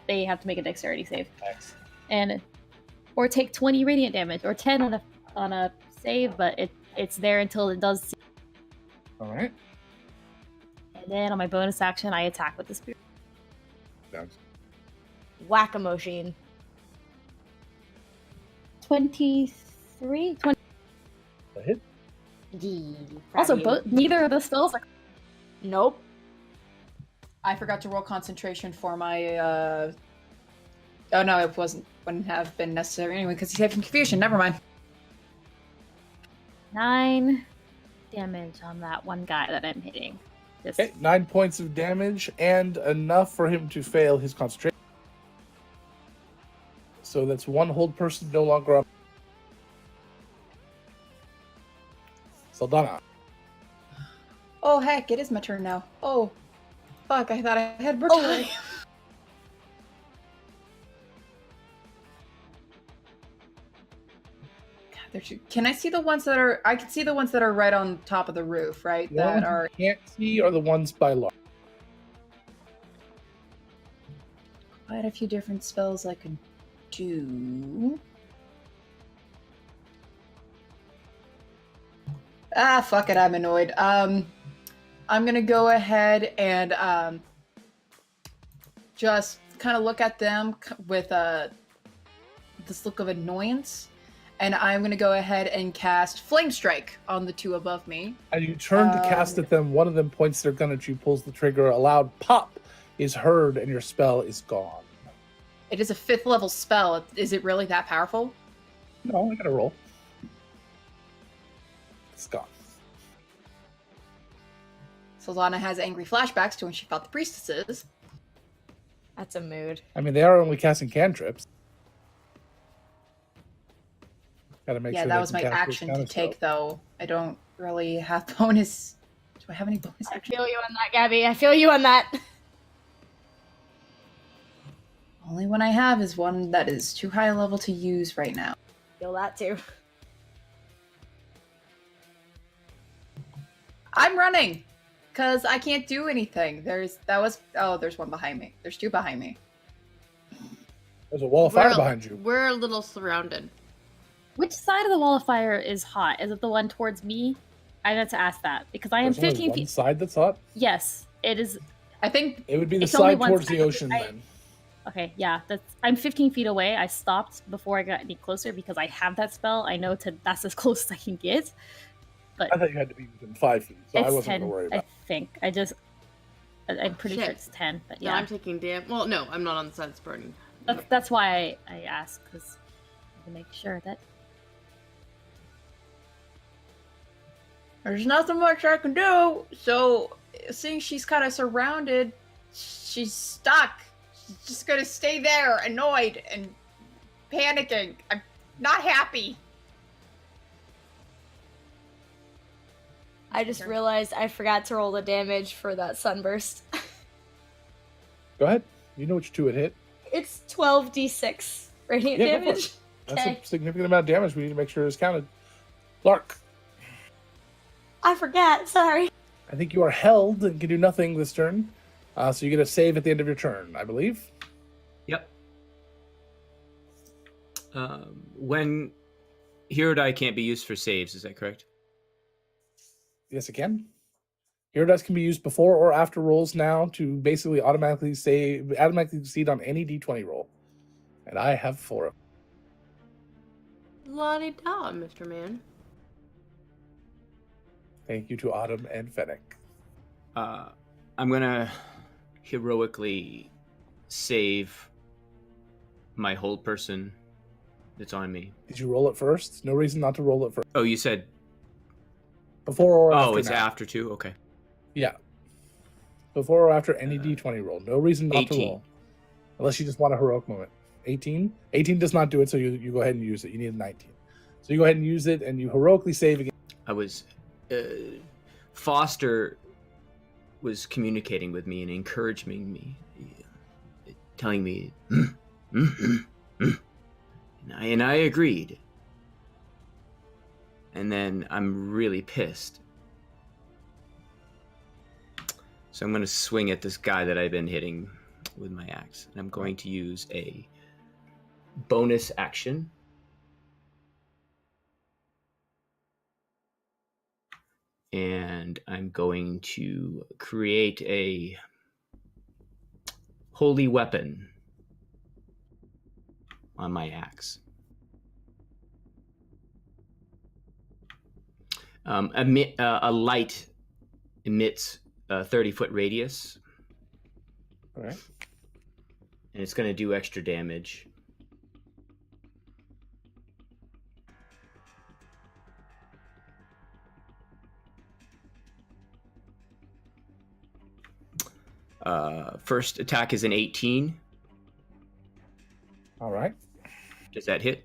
they have to make a dexterity save, and or take 20 radiant damage, or 10 on a save, but it's there until it does. All right. And then on my bonus action, I attack with the spear. Down. Whack-a-machine. 23, 20. A hit. Also, neither of the spells are. Nope. I forgot to roll concentration for my. Oh no, it wouldn't have been necessary anyway because he's having confusion. Never mind. 9 damage on that one guy that I'm hitting. Just Okay, 9 points of damage and enough for him to fail his concentration. So that's one hold person no longer up. Saldana. Oh heck, it is my turn now. Oh, fuck! I thought I had more Oh. time. God, can I see the ones that are? I can see the ones that are right on top of the roof, right? The ones That are. you can't see are the ones by law. Quite a few different spells I can do. Ah, fuck it, I'm annoyed. I'm gonna go ahead and just kind of look at them with this look of annoyance, and I'm gonna go ahead and cast Flame Strike on the two above me. As you turn to cast at them, one of them points their gun at you, pulls the trigger, a loud pop is heard, and your spell is gone. It is a 5th level spell. Is it really that powerful? No, I gotta roll. It's gone. Sultana has angry flashbacks to when she fought the priestesses. That's a mood. I mean, they are only casting cantrips. Gotta make Yeah, sure that they was can my cast action this to counter take, spell. though. I don't really have bonus. Do I have any bonus I action? feel you on that, Gabby. I feel you on that. Only one I have is one that is too high a level to use right now. Feel that too. I'm running! Because I can't do anything. There's one behind me. There's two behind me. There's a wall of fire behind you. We're a little surrounded. Which side of the wall of fire is hot? Is it the one towards me? I meant to ask that because I am There's only 15 one feet. side that's hot. Yes, it is. I think It would be the It's only side one towards side. the ocean I- then. Okay, yeah, I'm 15 feet away. I stopped before I got any closer because I have that spell. I know that's as close as I can get. But I thought you had to be within 5 feet, so I it's wasn't 10. going to worry I about think. I'm pretty sure Shit. it's 10. But Yeah, yeah, I'm taking damage. Well, no, I'm not on the side that's burning. that's why I asked because to make sure that. there's nothing much I can do. So, seeing she's kind of surrounded, she's stuck. She's just gonna stay there, annoyed and panicking. I'm not happy. I just realized I forgot to roll the damage for that sunburst. Go ahead. You know which two it hit. It's 12d6 radiant Yeah, go for it. damage. That's Okay. a significant amount of damage. We need to make sure it's counted. Lark, I forgot. Sorry. I think you are held and can do nothing this turn. So you get a save at the end of your turn, I believe. Yep. When Hero Die can't be used for saves, is that correct? Yes, it can. Hero dice can be used before or after rolls now to basically automatically succeed on any d20 roll. And I have 4 of them. La-di-da, Mr. Man. Thank you to Autumn and Fennec. I'm gonna heroically save my hold person that's on me. Did you roll it first? No reason not to roll it first. Oh, you said. Before or after. Oh, it's now. after too. Okay. Yeah. Before or after any d20 roll. No reason not 18. to roll. Unless you just want a heroic moment. 18? 18 does not do it, so you go ahead and use it. You need a 19. So you go ahead and use it, and you heroically save again. I was. Foster was communicating with me and encouraging me, telling me, and I agreed. And then I'm really pissed. So I'm going to swing at this guy that I've been hitting with my axe. And I'm going to use a bonus action. And I'm going to create a holy weapon on my axe. A light emits a 30-foot radius, All right. and it's going to do extra damage. First attack is an 18. All right. Does that hit?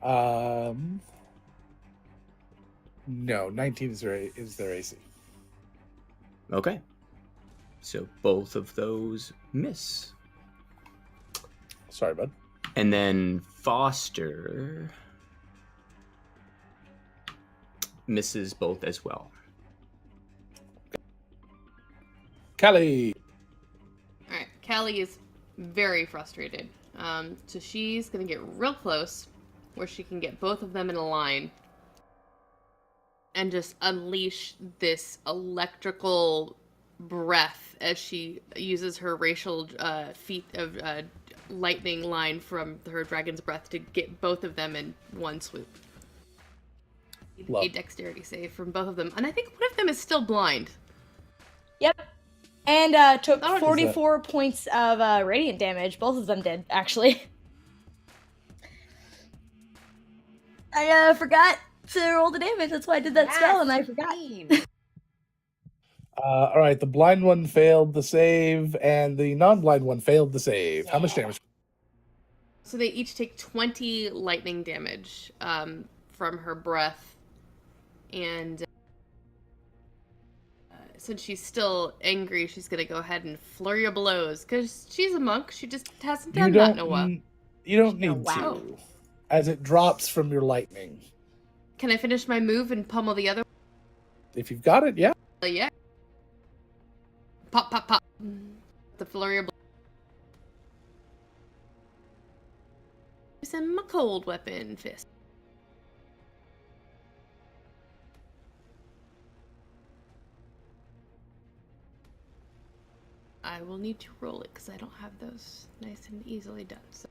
No, 19 is their AC. Okay. So both of those miss. Sorry, bud. And then Foster misses both as well. Callie. All right, Callie is very frustrated. So she's gonna get real close, where she can get both of them in a line, and just unleash this electrical breath as she uses her racial feat of lightning line from her dragon's breath to get both of them in one swoop. Love. A dexterity save from both of them, and I think one of them is still blind. Yep. And took That one- 44 points of radiant damage. Both of them did, actually. I forgot to roll the damage. That's why I did that spell, and I forgot. All right, the blind one failed the save, and the non-blind one failed the save. How much damage? So they each take 20 lightning damage from her breath. And since she's still angry, she's going to go ahead and flurry of blows. Because she's a monk. She just hasn't done that in a while. You don't Oh, need wow. to, as it drops from your lightning. Can I finish my move and pummel the other If you've got it, yeah. one? Yeah. Pop, pop, pop. The flurry of blows. Using my cold weapon fist. I will need to roll it because I don't have those nice and easily done. So.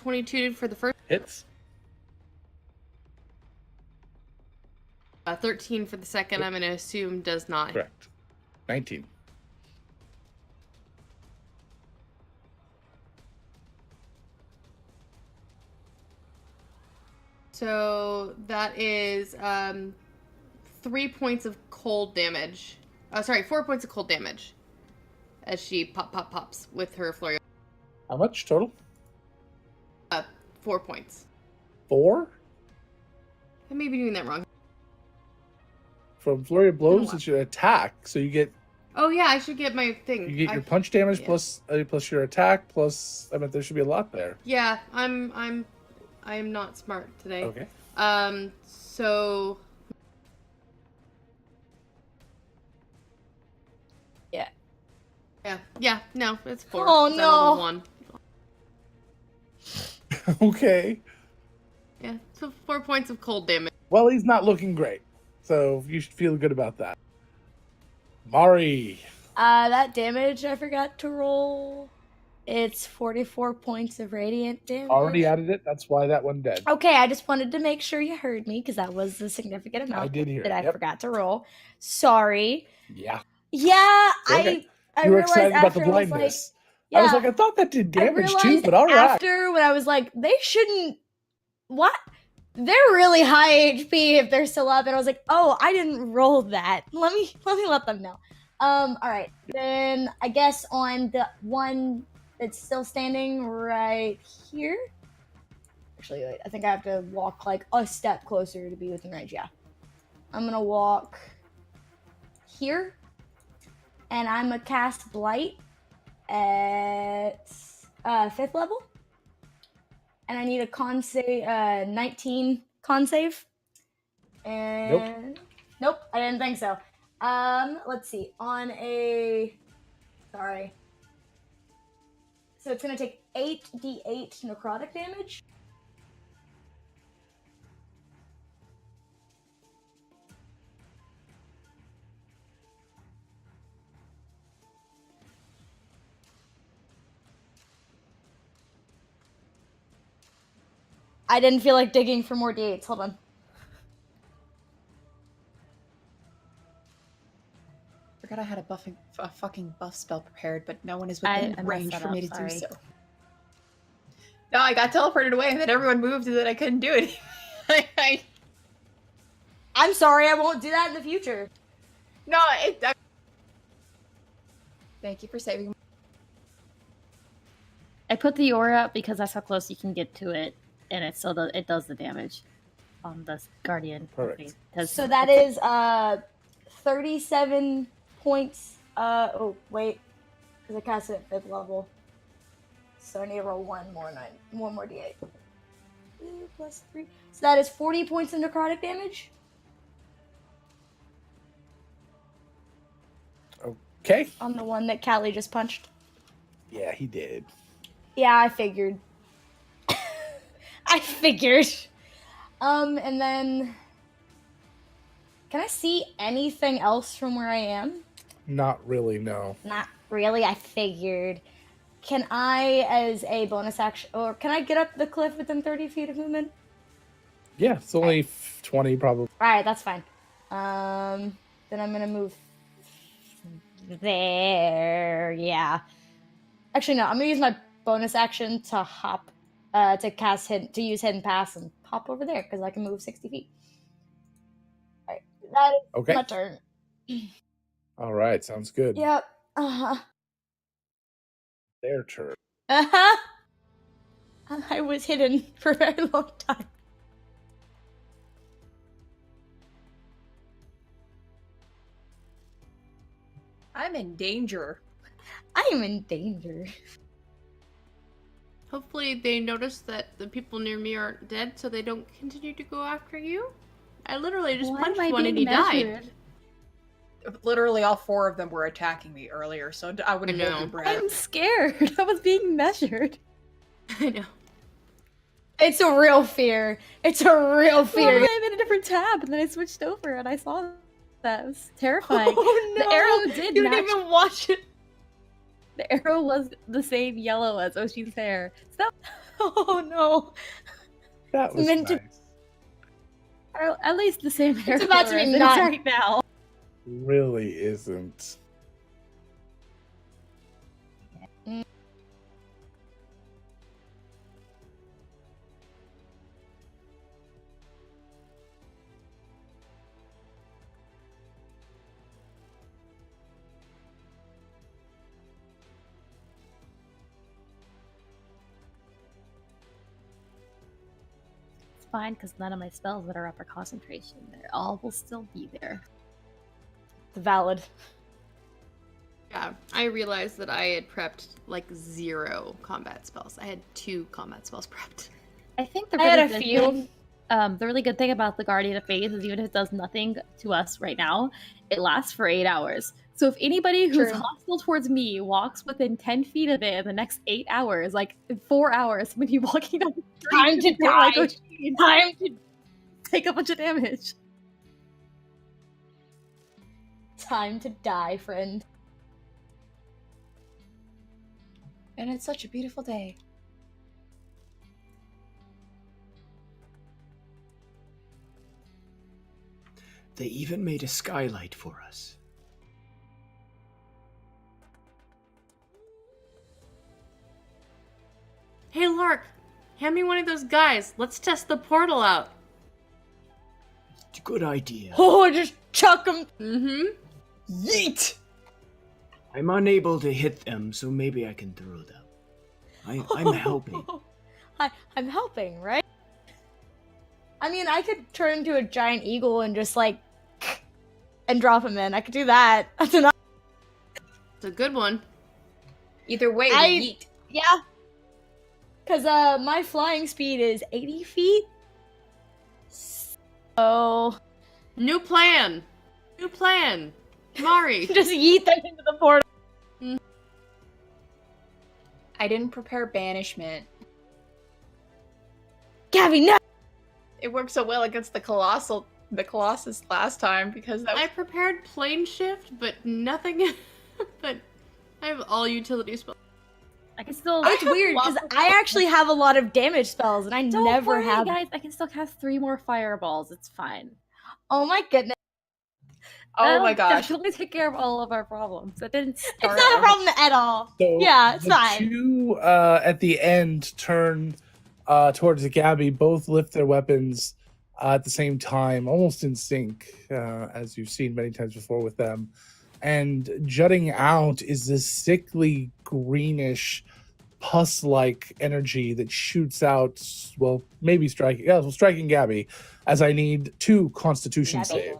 $22 for the first. Hits. 13 for the second. Yep. I'm going to assume does not. Correct. 19. So that is 3 points of cold damage. Oh, sorry, 4 points of cold damage as she pops with her flurry. How much total? 4 points. 4? I may be doing that wrong. From flurry of blows, what? it's your attack, so you get Oh yeah, I should get my thing. your punch damage yeah. plus your attack plus. I mean, there should be a lot there. Yeah, I am not smart today. Okay. So Yeah. Yeah, no, it's 4. Oh, 'cause I rolled a 1. Okay. Yeah, so 4 points of cold damage. Well, he's not looking great, so you should feel good about that. Mari. That damage I forgot to roll. It's 44 points of radiant damage. Already added it. That's why that one dead. Okay, I just wanted to make sure you heard me because that was a significant amount I did hear that it, I yep. forgot to roll. Sorry. Yeah. Yeah, Okay. I You were realized excited about the after I was blindness. like, I was like, I thought that did I damage too, realized but all right. after when I was like, they shouldn't. What? They're really high HP if they're still up, and I was like, oh, I didn't roll that. Let me let them know. All right. Then I guess on the one that's still standing right here. Actually, wait, I think I have to walk like a step closer to be within range. Yeah. I'm gonna walk here, and I'm gonna cast Blight at 5th level, and I need a con save, 19 con save. And nope, I didn't think so. Let's see. On a sorry. So it's gonna take 8d8 necrotic damage. I didn't feel like digging for more d8s. Hold on. Forgot I had a fucking buff spell prepared, but no one is I within messed range that for up, me to do sorry. so. No, I got teleported away, and then everyone moved, and then I couldn't do it. I'm sorry, I won't do that in the future. No, Thank you for saving. I put the aura up because that's how close you can get to it, and it still it does the damage on the guardian. Correct. So that is 37 points. Oh wait, because I cast it at 5th level. So I need to roll one more d8. 2 plus 3. So that is 40 points of necrotic damage. Okay. On the one that Callie just punched. Yeah, he did. Yeah, I figured. I figured. And then can I see anything else from where I am? Not really, no. Not really, I figured. Can I, as a bonus action, or can I get up the cliff within 30 feet of movement? Yeah, it's only 20 probably. Alright, that's fine. Then I'm gonna move there. Yeah. Actually, no, I'm gonna use my bonus action to hop to use hidden pass and hop over there because I can move 60 feet. All right, that is Okay. my turn. All right, sounds good. Yep. Their turn. I was hidden for a very long time. I'm in danger. I am in danger. Hopefully they notice that the people near me aren't dead so they don't continue to go after you. I literally just Why punched am I one and being he died. measured? Literally, all 4 of them were attacking me earlier, so I wouldn't I hold know. your breath. I'm scared. I was being measured. I know. It's a real fear. It's a real Well, fear. I'm in a different tab, and then I switched over, and I saw that. It was terrifying. Oh no! The arrow did You match. didn't even watch it. The arrow was the same yellow as Oshi's hair. So that Oh no! That was meant to- nice. or at least the same hair about to color be as it is not- right now. Really isn't. It's fine because none of my spells that are upper concentration, they all will still be there. Valid. Yeah, I realized that I had prepped like 0 combat spells. I had 2 combat spells prepped. I think the I had really a good few. thing, the really good thing about the Guardian of Faith is even if it does nothing to us right now, it lasts for 8 hours. So if anybody who's True. hostile towards me walks within 10 feet of it in the next 8 hours, like in 4 hours, I'm gonna be walking down the street Time to and they're like, die. "Oh, geez," Time to take a bunch of damage. die, friend. And it's such a beautiful day. They even made a skylight for us. Hey, Lark, hand me one of those guys. Let's test the portal out. It's a good idea. Oh, just chuck him. Mm-hmm. Yeet. I'm unable to hit them, so maybe I can throw them. I'm helping. I'm helping, right? I mean, I could turn into a giant eagle and just like and drop him in. I could do that. That's enough. It's a good one. Either way, I- yeet. Yeah. Cause my flying speed is 80 feet. So New plan. New plan. Mari. just yeet them into the portal. I didn't prepare banishment. Gabby, no. It worked so well against the Colossus last time because that was I prepared plane shift, but nothing. But I have all utility spells. I can still. It's weird because I actually have a lot of damage spells and I Don't never worry, have. guys. I can still cast 3 more fireballs. It's fine. Oh my goodness. oh That'll my gosh. Definitely take care of all of our problems. That didn't It's start. not a problem at all. So Yeah, it's the fine. two at the end turn towards Gabby, both lift their weapons at the same time, almost in sync, as you've seen many times before with them. And jutting out is this sickly greenish pus-like energy that shoots out. Well, maybe striking. Yeah, well, striking Gabby, as I need 2 Constitution Gabby. save.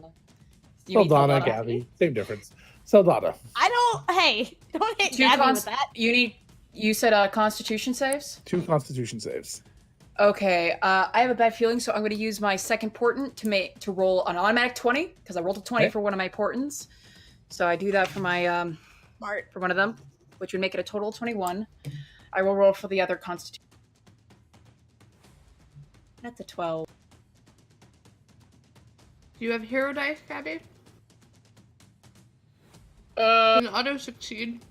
You mean Saldana, Saldana? Gabby, same difference. Saldana, I don't. Hey, don't hit 2 Gabby cons- with that. You said Constitution saves? 2 Constitution saves. Okay, I have a bad feeling, so I'm going to use my second portent to roll an automatic 20 because I rolled a 20 Okay. for one of my portents. So I do that for my Smart. for one of them, which would make it a total of 21. I will roll for the other Constitution. That's a 12. Do you have hero dice, Gabby? An auto succeed.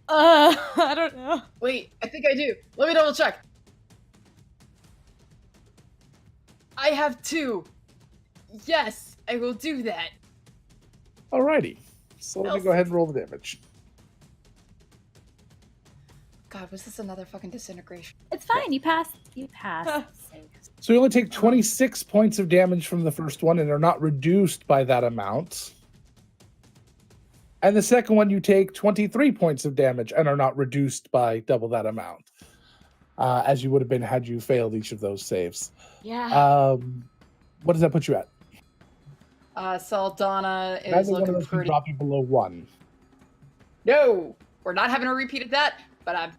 I don't know. Wait, I think I do. Let me double check. I have 2. Yes, I will do that. Alrighty. So let me go ahead and roll the damage. God, God, was this another fucking disintegration? It's fine. You passed. You passed. So you only take 26 points of damage from the first one and are not reduced by that amount. And the second one, you take 23 points of damage and are not reduced by double that amount, as you would have been had you failed each of those saves. Yeah. What does that put you at? Saldana is Neither one of looking those can pretty. drop you below 1. No, we're not having a repeat of that. But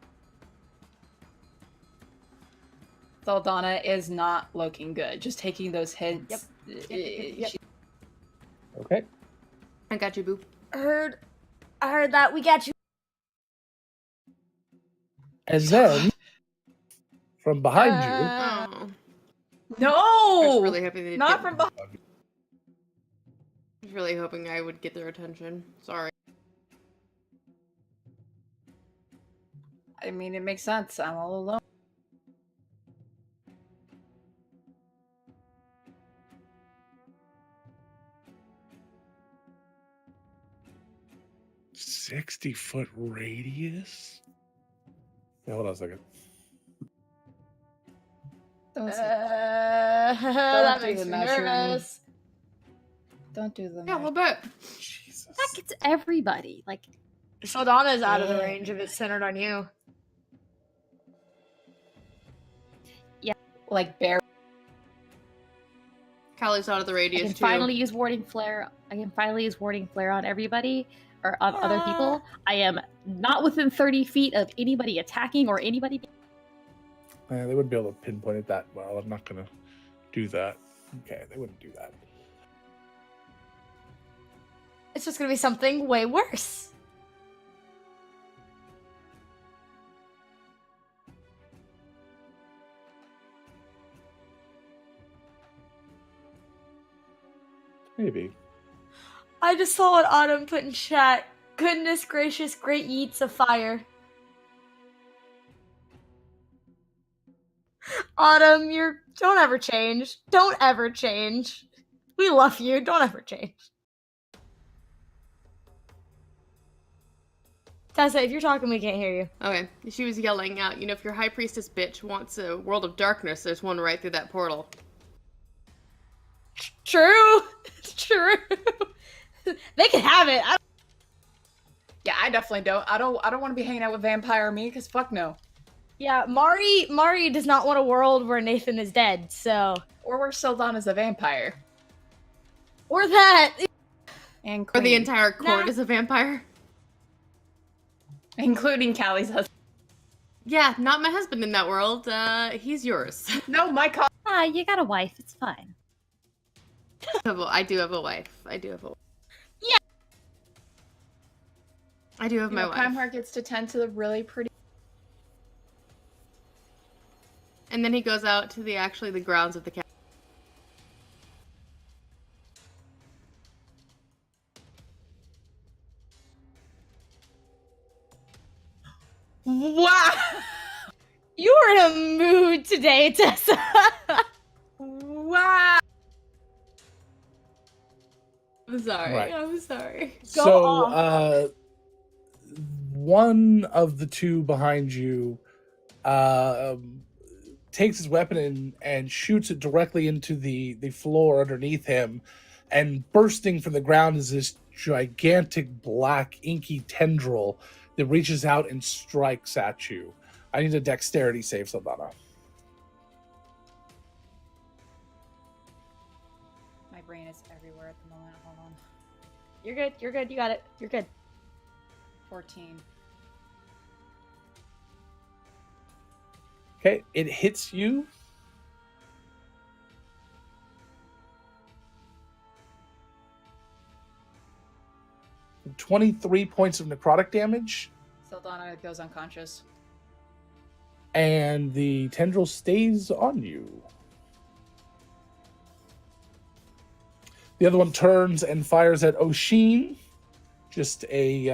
Saldana is not looking good. Just taking those hits. Yep. Okay. I got you, Boop. I heard that. We got you. And then, from behind Oh, No, I was really happy they not did. from behind. I was really hoping I would get their attention. Sorry. I mean, it makes sense. I'm all alone. you, 60-foot radius? Yeah, hold on a second. Don't, That do makes the me measuring. nervous. don't do the Yeah, a little bit. Jesus. That gets everybody. Like, Saldana's out of the range if it's centered on you. like bear. Callie's out of the I radius can too. finally use warding flare. I can finally use warding flare on everybody or on other people. I am not within 30 feet of anybody attacking or anybody. They wouldn't be able to pinpoint it that well. I'm not going to do that. Okay, they wouldn't do that. It's just gonna be something way worse. Maybe. I just saw what Autumn put in chat. Goodness gracious, great yeets of fire. Autumn, don't ever change. Don't ever change. We love you. Don't ever change. Tessa, if you're talking, we can't hear you. Okay, she was yelling out, you know, if your high priestess bitch wants a world of darkness, there's one right through that portal. True. True. They can have it. Yeah, I definitely don't. I don't want to be hanging out with vampire me because fuck no. Yeah, Mari does not want a world where Nathan is dead, so. Or where Saldana's a vampire. Or that. And Or Queen, the entire court Nah. is a vampire. including Callie's husband. Yeah, not my husband in that world. He's yours. No, my co- You got a wife. It's fine. I do have a wife. I do have a wife. Yeah. I do have my wife. Primeheart gets to tend to the really pretty. And then he goes out to the grounds of the castle. Wow. You're in a mood today, Tessa. Wow. I'm sorry. Right. I'm sorry. Go So, off. one of the two behind you takes his weapon and shoots it directly into the floor underneath him, and bursting from the ground is this gigantic black inky tendril that reaches out and strikes at you. I need a dexterity save, Saldana. My brain is everywhere at the moment. Hold on. You're good. You're good. You got it. You're good. 14. Okay, it hits you. For 23 points of necrotic damage, Saldana goes unconscious. and the tendril stays on you. The other one turns and fires at Oshin. Just a,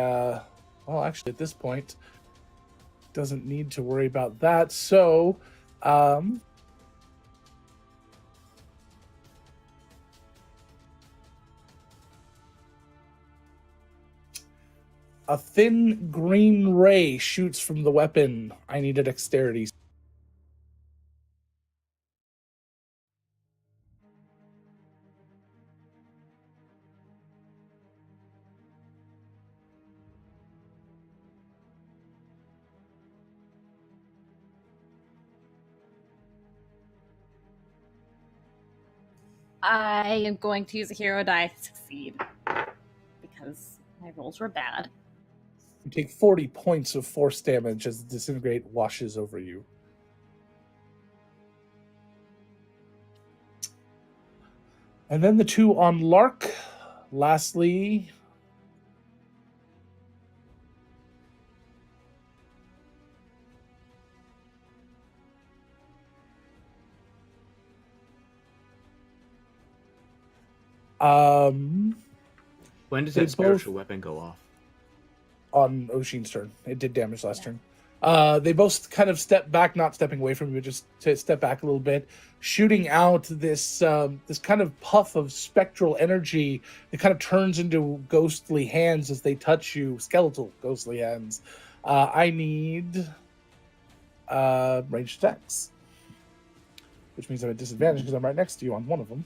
well, actually, at this point, doesn't need to worry about that. So, A thin green ray shoots from the weapon. I need a dexterity. I am going to use a hero die to succeed because my rolls were bad. You take 40 points of force damage as the disintegrate washes over you. And then the two on Lark. Lastly, When does They that spiritual both- weapon go off? on Oshin's turn. It did damage last turn. They both kind of step back, not stepping away from you, just to step back a little bit, shooting out this this kind of puff of spectral energy that kind of turns into ghostly hands as they touch you, skeletal ghostly hands. I need ranged attacks, which means I'm at disadvantage because I'm right next to you on one of them.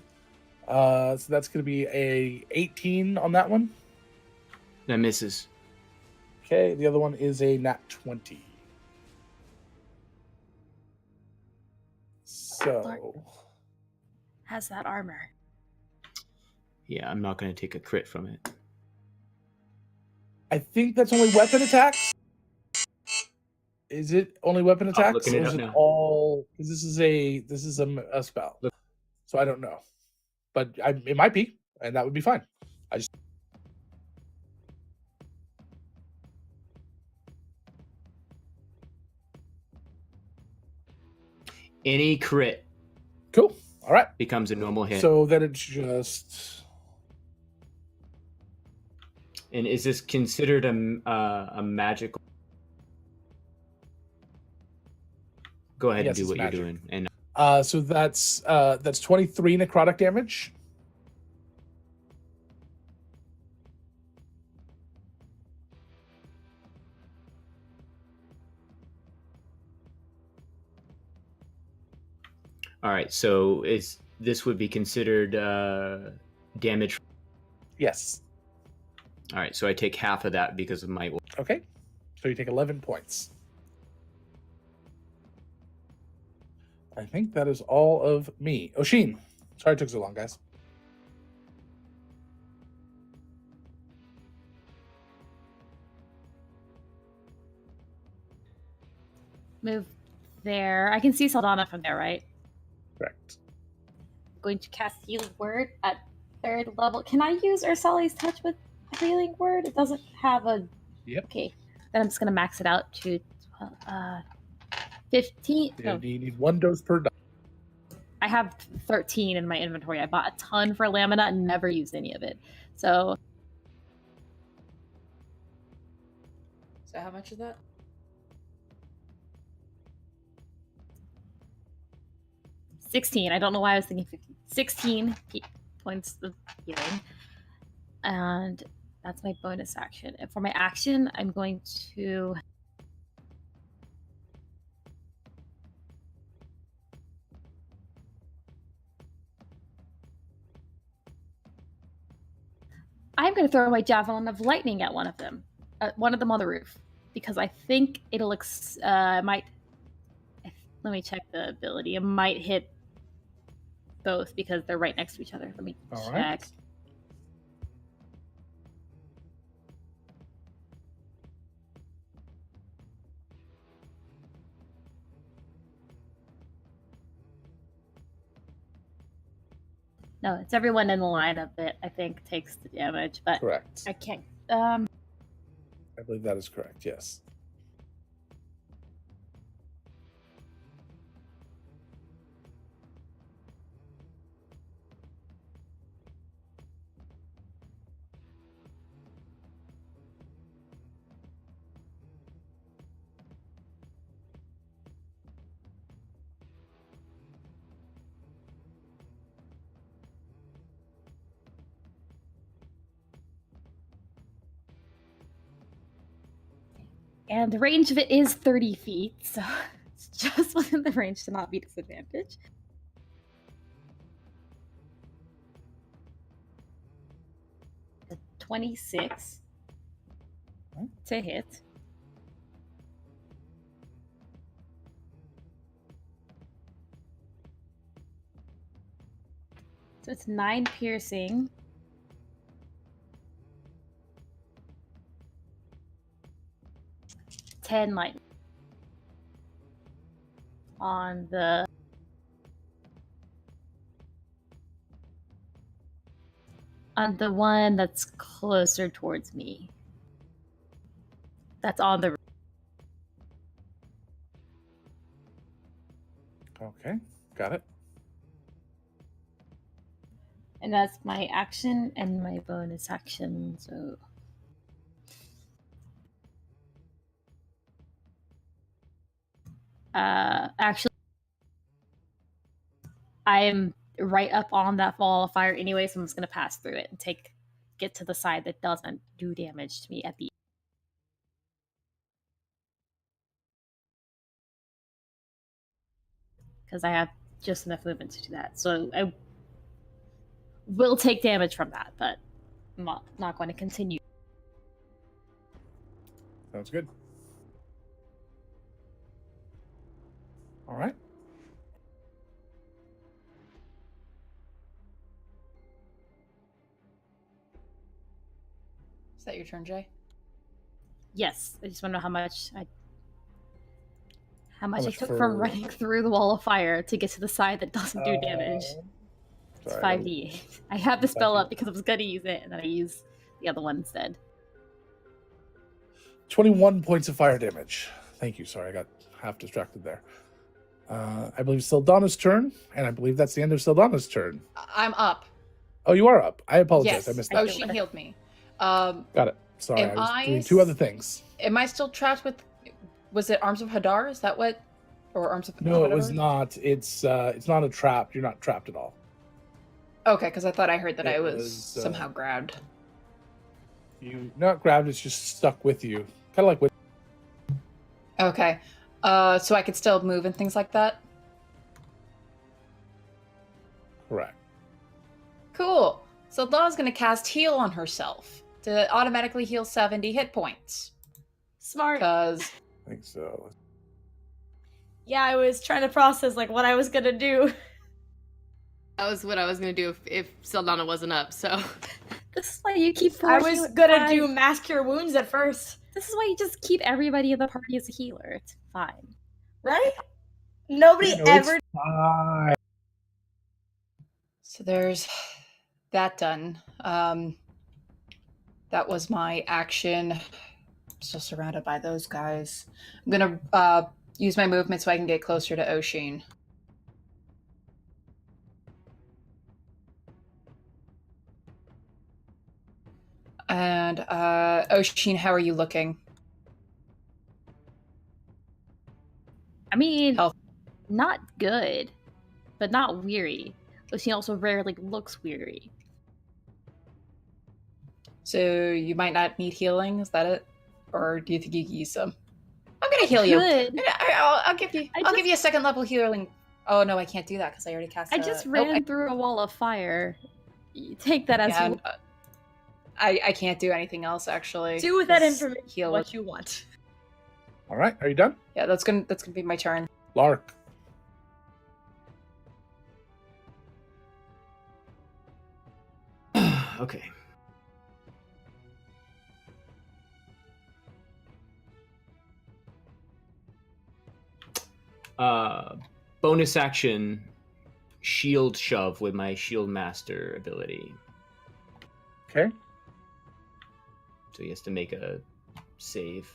So that's going to be a 18 on that one. That misses. Okay, the other one is a nat 20. So, Has that armor? Yeah, I'm not going to take a crit from it. I think that's only weapon attacks. Is it only weapon attacks, looking it or is up it now. all? Because this is a spell, Look. so I don't know, but it might be, and that would be fine. Any crit Cool. All right. becomes a normal hit. So then it's just And is this considered a magical? Go ahead Yes, and do it's what magic. you're doing. And so that's 23 necrotic damage. all right, so this would be considered damage? Yes. All right, so I take half of that because of my. Okay. So you take 11 points. I think that is all of me. Oshin. Sorry it took so long, guys. Move there. I can see Saldana from there, right? Correct. Going to cast Healing Word at 3rd level. Can I use Ursali's Touch with Healing Word? It doesn't have a... Yep. Okay. Then I'm just going to max it out to 15. Yeah, No, you need one dose per die. I have 13 in my inventory. I bought a ton for Lamina and never used any of it. So So how much is that? 16. I don't know why I was thinking 15. 16 points of healing. And that's my bonus action. And for my action, I'm going to... I'm going to throw my Javelin of Lightning at one of them. One of them on the roof. Because I think it'll... might... Let me check the ability. It might hit both because they're right next to each other. Let me All check. right. No, it's everyone in the lineup that I think takes the damage, but Correct. I can't. I believe that is correct, yes. And the range of it is 30 feet, so it's just within the range to not be disadvantaged. A 26 to hit. So it's 9 piercing. Ten lightning on the one that's closer towards me. That's on the. Okay, got it. And that's my action and my bonus action, so. Actually, I'm right up on that ball of fire anyway, so I'm just gonna pass through it and get to the side that doesn't do damage to me at the. Because I have just enough movement to do that, so I will take damage from that, but I'm not going to continue. Sounds good. All right. Is that your turn, Jay? Yes, I just want to know how much I much took for- from running through the wall of fire to get to the side that doesn't do damage. It's Sorry, 5d8. I have the spell up because I was going to use it, and then I use the other one instead. 21 points of fire damage. Thank you. Sorry, I got half distracted there. I believe it's Sildana's turn, and I believe that's the end of Sildana's turn. I'm up. Oh, you are up. I apologize. Yes. I missed Oh, that. she healed me. Got it. Sorry, Am I was I doing two other things. Am I still trapped with? Was it Arms of Hadar? Is that what? Or Arms of? No, it was whatever? not. It's not a trap. You're not trapped at all. Okay, because I thought I heard that It I was was, somehow grabbed. You not grabbed. It's just stuck with you. Kind of like with. Okay. So I could still move and things like that. Correct. Cool. So Lana's gonna cast Heal on herself to automatically heal 70 hit points. Smart. Because I think so. Yeah, I was trying to process like what I was gonna do. That was what I was gonna do if Sildana wasn't up. So This is why you keep. I four was heal- gonna five- do Mass Cure Wounds at first, This is why you just keep everybody in the party as a healer. It's fine. right? Nobody No, it's ever. fine. so there's that done. That was my action. Still surrounded by those guys. I'm gonna use my movement so I can get closer to Oshin. And Oshin, how are you looking? I mean, Health. not good, but not weary. But she also rarely looks weary. So you might not need healing. Is that it, or do you think you can use some? I'm gonna heal you. Good. I'll give you. I I'll give just- you a second level healing. Oh no, I can't do that because I already cast. I just ran through a wall of fire. You take that as Yeah, you- I can't do anything else actually. Do with that Just information heal what it. you want. All right. Are you done? Yeah, that's gonna be my turn. Lark. Okay. Bonus action, shield shove with my shield master ability. Okay. So he has to make a save.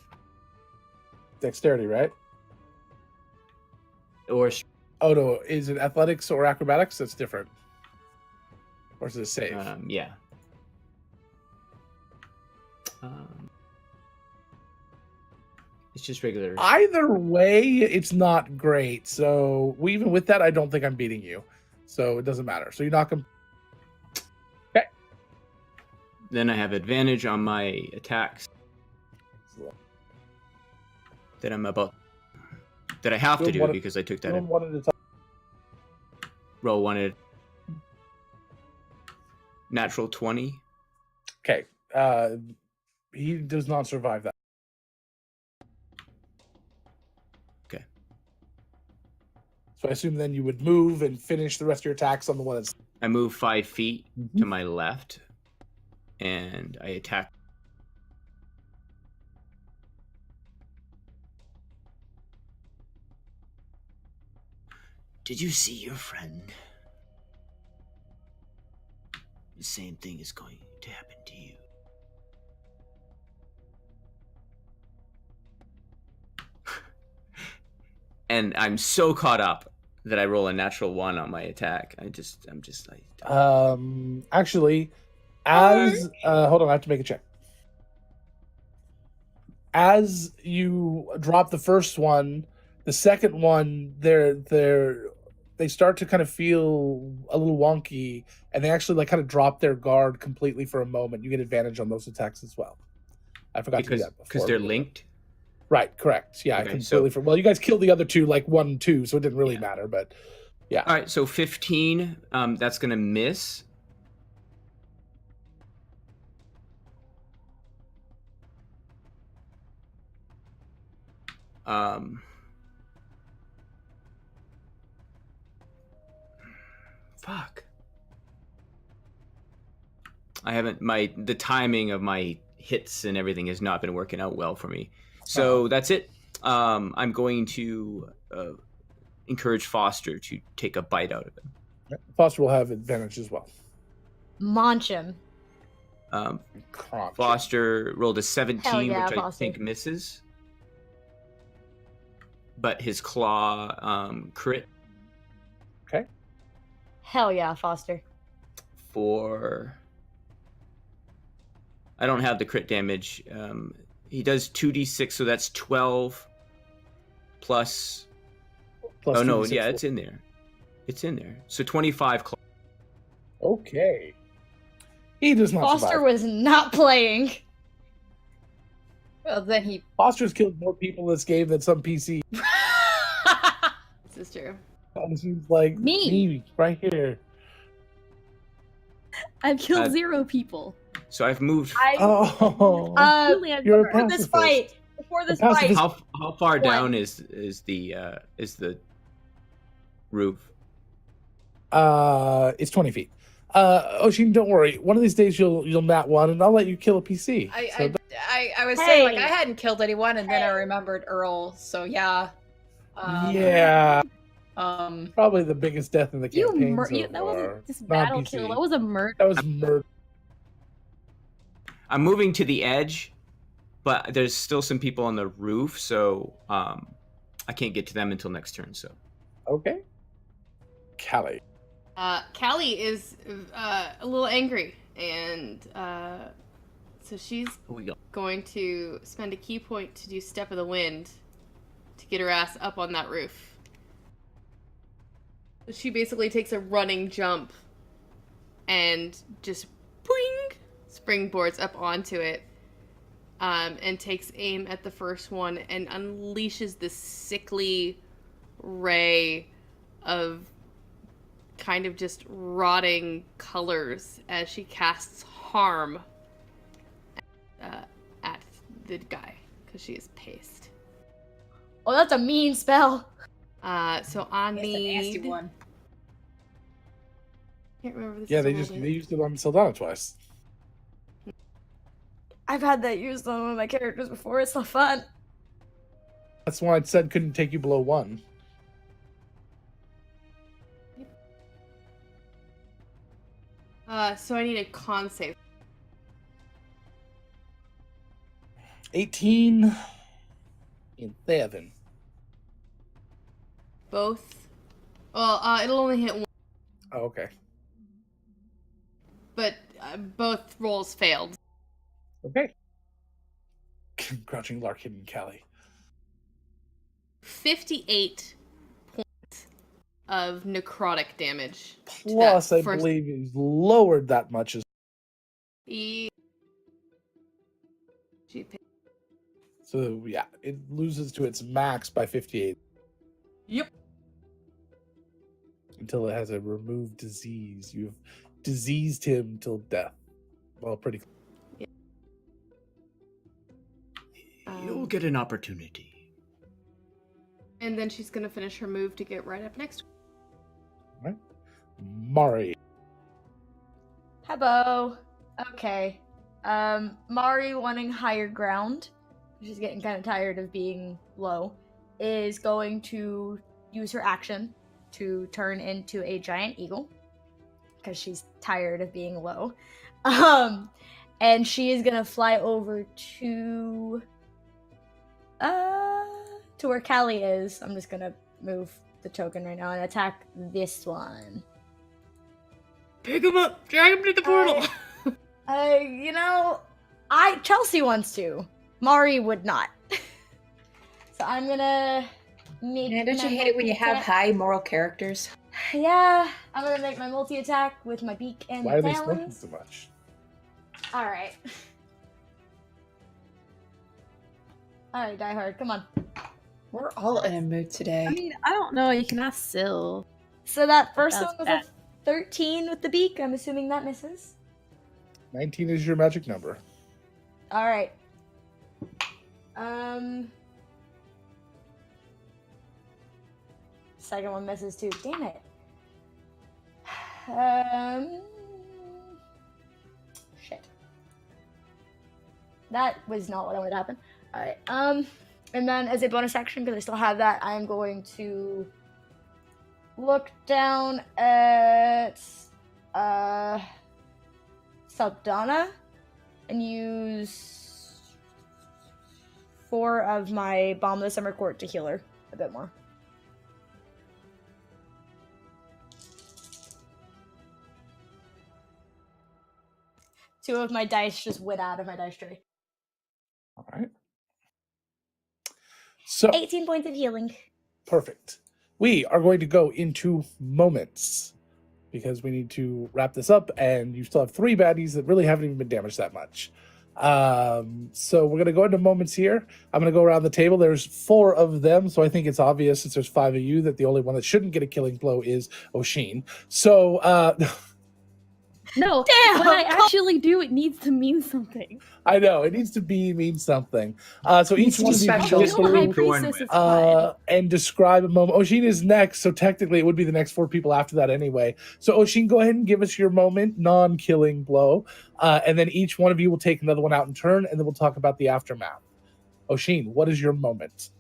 Dexterity, right? Or Oh no, is it athletics or acrobatics? That's different. Or is it a save? yeah. It's just regular. Either way, it's not great. So even with that, I don't think I'm beating you. So it doesn't matter. So you knock him. Then I have advantage on my attacks. that I have to Do do one- because I took that Doing one at a time. roll one at natural 20. Okay. He does not survive that. Okay. So I assume then you would move and finish the rest of your attacks on the one that's. I move 5 feet to my left, and I attack. Did you see your friend? The same thing is going to happen to you. And I'm so caught up that I roll a natural 1 on my attack. I'm just like. Actually, as hold on, I have to make a check. As you drop the first one, the second one, they start to kind of feel a little wonky, and they actually like kind of drop their guard completely for a moment. You get advantage on those attacks as well. I forgot to do that before. Because they're linked. Right, correct. Yeah, Okay, I completely. Well, you guys killed the other two like 1 and 2, so it didn't really matter. But yeah. All right, so 15. That's gonna miss. Fuck. I haven't the timing of my hits and everything has not been working out well for me. So that's it. I'm going to encourage Foster to take a bite out of it. Foster will have advantage as well. Munch him. Crunch. Foster rolled a 17, Hell yeah, which I Foster. think misses. But his claw crit Okay. Hell yeah, Foster. for... I don't have the crit damage. He does 2d6, so that's 12 plus... Plus oh, no, 2d6 yeah, it's in there. It's in there. So 25 claw. Okay. He does not Foster survive. was not playing. Well, then he. Foster's killed more people in this game than some PC. This is true. It seems like Me. right here. I've killed Uh, 0 people. So I've moved... Oh. Really, I've You're a never- Before this pacifist. fight. Before this pacifist. fight. How far One. down is the roof? It's 20 feet. Oshin, don't worry. One of these days you'll nat one, and I'll let you kill a PC. I was saying like Hey. I hadn't killed anyone, and then I remembered Earl. So yeah. Yeah, Um. probably the biggest death in the You, campaign mur- so you that far. wasn't just Not battle PC. kill. That was a murder. That was murder. I'm moving to the edge, but there's still some people on the roof, so I can't get to them until next turn. So Okay. Callie. Callie is a little angry, and so she's we go. going to spend a key point to do Step of the Wind to get her ass up on that roof. She basically takes a running jump and just boing, springboards up onto it, and takes aim at the first one and unleashes this sickly ray of kind of just rotting colors as she casts harm at the guy because she is paced. Oh, that's a mean spell. So I It's a nasty need. one. Can't remember this. Yeah, is they rolled in. used it on Sildana twice. I've had that used on one of my characters before. It's not fun. That's why I said couldn't take you below 1. So I need a con save. 18 and 7. Both. Well, it'll only hit one, Oh, okay. but both rolls failed. Okay. Crouching Lark, hidden Callie. 58 points of necrotic damage. to that Plus, I first- believe he's lowered that much as She paid So yeah, it loses to its max by 58 Yep. until it has a remove disease. You've diseased him till death. Well, pretty. You'll get an opportunity. And then she's gonna finish her move to get right up next. Right. Mari. Hello. Okay. Mari wanting higher ground, she's getting kind of tired of being low, is going to use her action to turn into a giant eagle because she's tired of being low. And she is gonna fly over to where Callie is. I'm just gonna move the token right now and attack this one. Pick him up! Drag him to the portal! Chelsea wants to. Mari would not. So I'm gonna make. Yeah, don't you my hate it when you have multi-attack- high moral characters? Yeah, I'm gonna make my multi-attack with my beak and Why are they smoking talons. so much? Alright. Alright, Die Hard, come on. We're all in a mood today. I mean, I don't know. You can ask Syl. So that first That's one was bad. a 13 with the beak. I'm assuming that misses. 19 is your magic number. Alright. Second one misses too. Damn it. Shit. That was not what I wanted to happen. Alright. And then as a bonus action, because I still have that, I am going to look down at Saldana and use 4 of my Balm of the Summer Court to heal her a bit more. Two of my dice just went out of my dice tray. All right. So 18 points of healing. perfect. We are going to go into moments because we need to wrap this up, and you still have 3 baddies that really haven't even been damaged that much. So we're going to go into moments here. I'm going to go around the table. There's 4 of them, so I think it's obvious since there's 5 of you that the only one that shouldn't get a killing blow is Oshin. So No, Damn! when I actually do, it needs to mean something. I know it needs to mean something. So each Needs to one be of you special. just You're the high Join priestess, with. it's fine. and describe a moment. Oshin is next, so technically it would be the next 4 people after that anyway. So Oshin, go ahead and give us your moment, non-killing blow, and then each one of you will take another one out in turn, and then we'll talk about the aftermath. Oshin, what is your moment?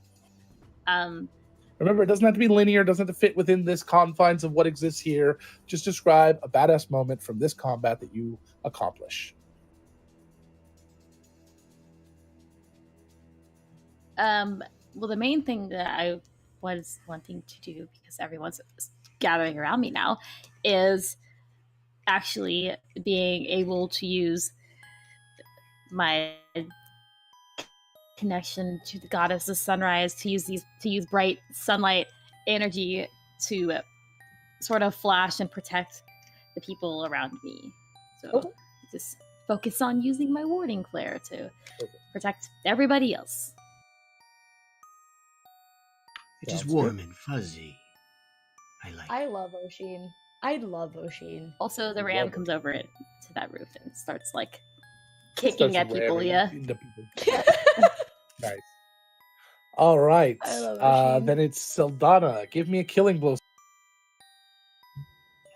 Remember, it doesn't have to be linear, it doesn't have to fit within this confines of what exists here. Just describe a badass moment from this combat that you accomplish. Well, the main thing that I was wanting to do, because everyone's gathering around me now, is actually being able to use my connection to the goddess of sunrise to use bright sunlight energy to sort of flash and protect the people around me. So Okay. just focus on using my warding flare to protect everybody else. It is Sounds warm good. and fuzzy. I like I love Oshin. I love Oshin. Also, the Love ram it. comes over it to that roof and starts like Starts kicking at people. ramming Yeah. into people. Nice. All right. I love Oshin. Then it's Saldana. Give me a killing blow.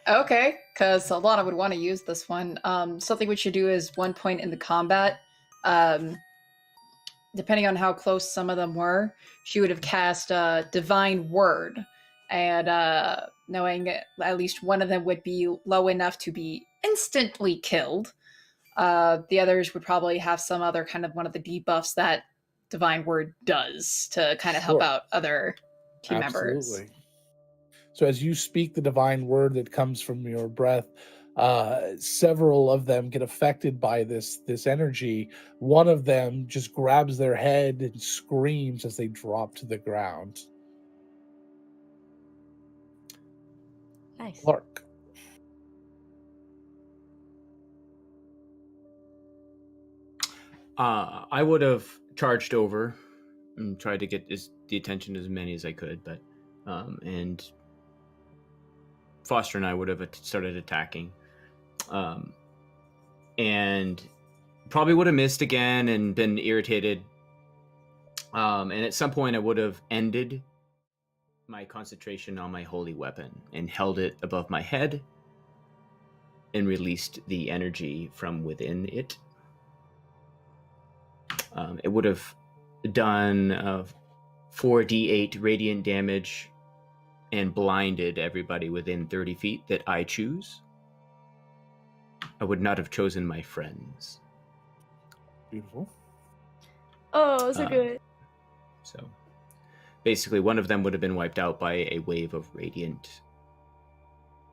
Okay, because Saldana would want to use this one. Something we should do is 1 point in the combat. Depending on how close some of them were, she would have cast Divine Word. And knowing at least one of them would be low enough to be instantly killed. The others would probably have some other kind of one of the debuffs that Divine Word does to kind of help Sure. out other team members. Absolutely. So as you speak the divine word that comes from your breath, several of them get affected by this energy. One of them just grabs their head and screams as they drop to the ground. Nice. Clark. I would have charged over and tried to get the attention of as many as I could, but and Foster and I would have started attacking, and probably would have missed again and been irritated. And at some point, I would have ended my concentration on my holy weapon and held it above my head and released the energy from within it. It would have done 4d8 radiant damage and blinded everybody within 30 feet that I choose. I would not have chosen my friends. Beautiful. Oh, so good. So basically, one of them would have been wiped out by a wave of radiant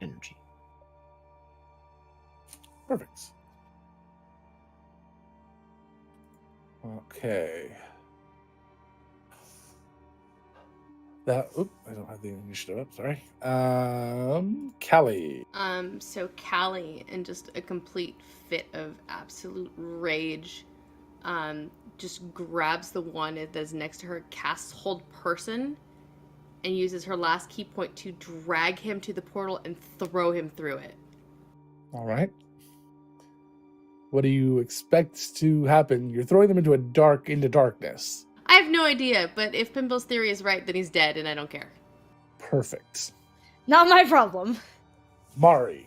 energy. Perfect. Okay. I don't have the initiative up, sorry. Callie. So Callie, in just a complete fit of absolute rage, just grabs the one that's next to her, casts Hold Person, and uses her last key point to drag him to the portal and throw him through it. All right. What do you expect to happen? You're throwing them into darkness. I have no idea, but if Pimple's theory is right, then he's dead, and I don't care. Perfect. Not my problem. Mari.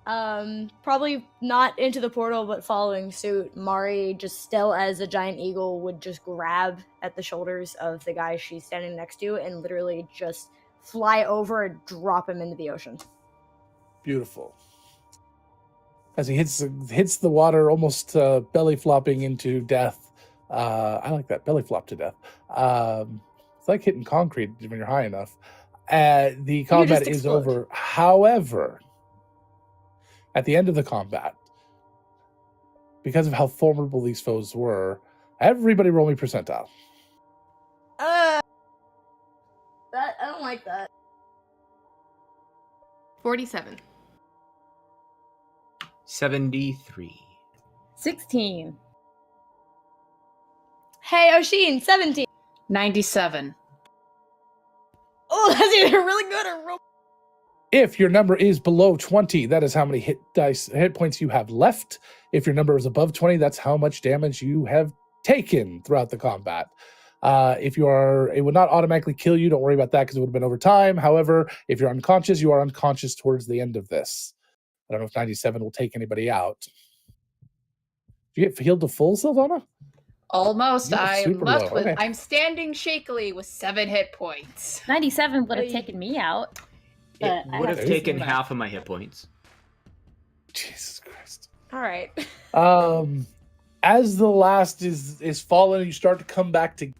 Probably not into the portal, but following suit. Mari, just still as a giant eagle, would just grab at the shoulders of the guy she's standing next to and literally just fly over and drop him into the ocean. Beautiful. As he hits the water, almost belly flopping into death. I like that, belly flop to death. It's like hitting concrete when you're high enough. The combat is over. However, at the end of the combat, because of how formidable these foes were, everybody roll me percentile. I don't like that. 47. 73. 16. Hey, Oshin, 17. 97. Oh, that's either really good or real. If your number is below 20, that is how many hit points you have left. If your number is above 20, that's how much damage you have taken throughout the combat. It would not automatically kill you. Don't worry about that because it would have been over time. However, if you're unconscious, you are unconscious towards the end of this. I don't know if 97 will take anybody out. Do you get healed to full, Sylvana? Almost. You're I'm super left low. with. Okay. I'm standing shakily with 7 hit points. 97 would have taken me out. It But I would have have to taken move half of my hit points. Jesus Christ. All right. As the last is fallen, you start to come back to.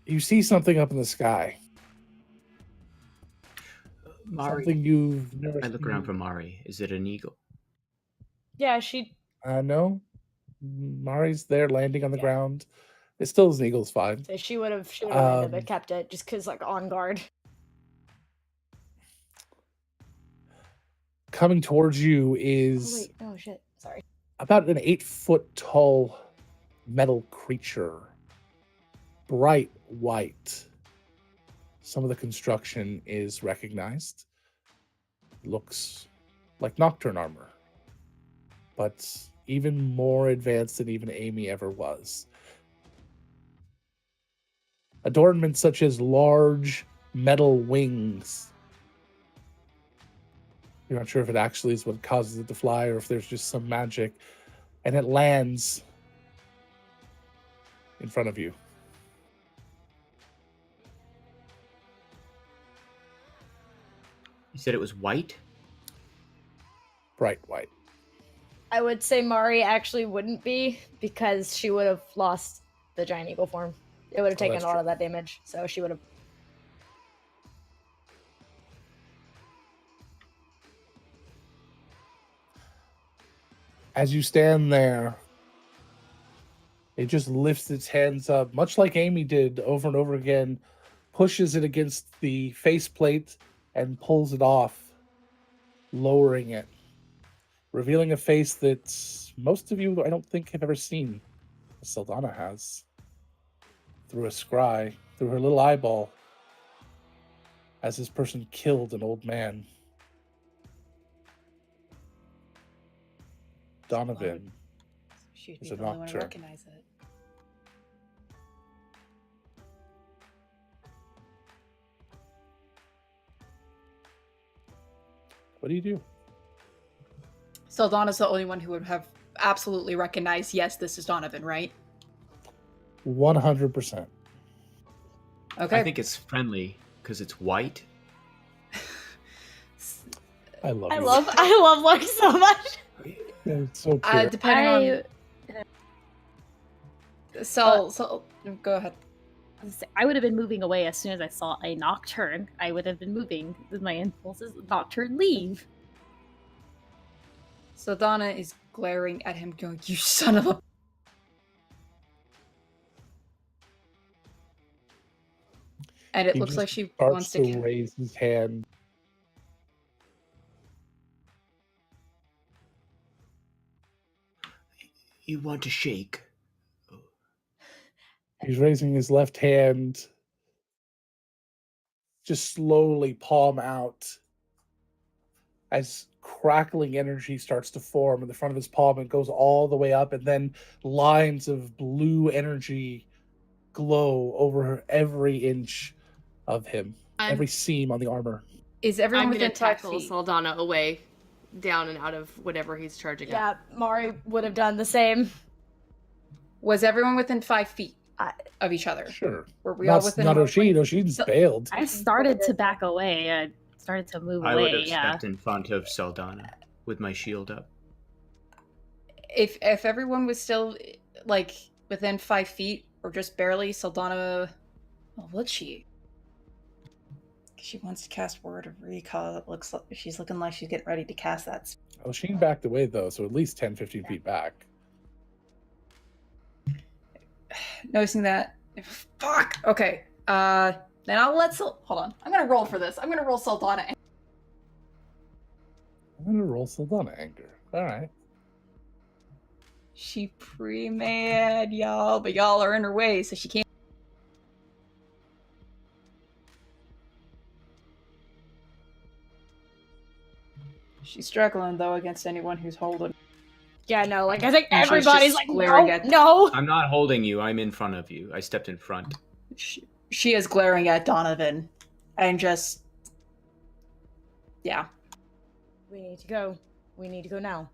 You see something up in the sky. Mari. Something you've never. I look around for Mari. Is it an eagle? Yeah, she. No. Mari's there, landing on the Yeah. ground. It still is an eagle's fine. So she would have landed, but Um, kept it just because, like, on guard. Coming towards you Oh, is wait. Oh, shit. Sorry. about an 8-foot tall metal creature. Bright white. Some of the construction is recognized. Looks like Nocturne armor, but even more advanced than even Amy ever was. Adornments such as large metal wings. You're not sure if it actually is what causes it to fly or if there's just some magic. And it lands in front of you. You said it was white? Bright white. I would say Mari actually wouldn't be because she would have lost the giant eagle form. It would have taken that's a lot true. of that damage, so she would have. As you stand there, it just lifts its hands up, much like Amy did over and over again, pushes it against the faceplate and pulls it off, lowering it, revealing a face that's most of you, I don't think, have ever seen what Saldana has. Through a scry, through her little eyeball, as this person killed an old man. Donovan. She'd It's be a the only one to nocturne. recognize it. What do you do? Saldana's the only one who would have absolutely recognized, yes, this is Donovan, right? 100%. Okay. I think it's friendly because it's white. I love I you. love Lark so much. It's so cute. Depending on so go ahead. I would have been moving away as soon as I saw a nocturne. I would have been moving with my impulses. Nocturne, leave. Saldana is glaring at him, going, "You son of a." And it He looks just like she starts wants to to. raise his hand. You want to shake? He's raising his left hand, just slowly palm out, as crackling energy starts to form in the front of his palm and goes all the way up, and then lines of blue energy glow over every inch of him, every seam on the armor. Is everyone I'm gonna within 5 tackle feet? Saldana away, down and out of whatever he's charging at. Yeah, Mari would have done the same. Was everyone within 5 feet of each other? Sure. Were we all within? Not Oshin. Oshin's So- bailed. I started to back away. I started to move I would away. have Yeah. stepped in front of Saldana with my shield up. If everyone was still like within 5 feet or just barely, Saldana, well, would she? She wants to cast Word of Recall. It looks like she's looking like she's getting ready to cast that. Oshin backed away, though, so at least 10, 15 feet back. Noticing that, fuck. Okay. Then I'll let hold on. I'm gonna roll for this. I'm gonna roll Saldana. I'm going to roll Saldana anger. All right. She pre-mad, y'all, but y'all are in her way, so she can't. She's struggling though against anyone who's holding. Yeah, no, like I think And she's everybody's just like, glaring no, at- no. I'm not holding you. I'm in front of you. I stepped in front. She is glaring at Donovan, and just, yeah. We need to go. We need to go now.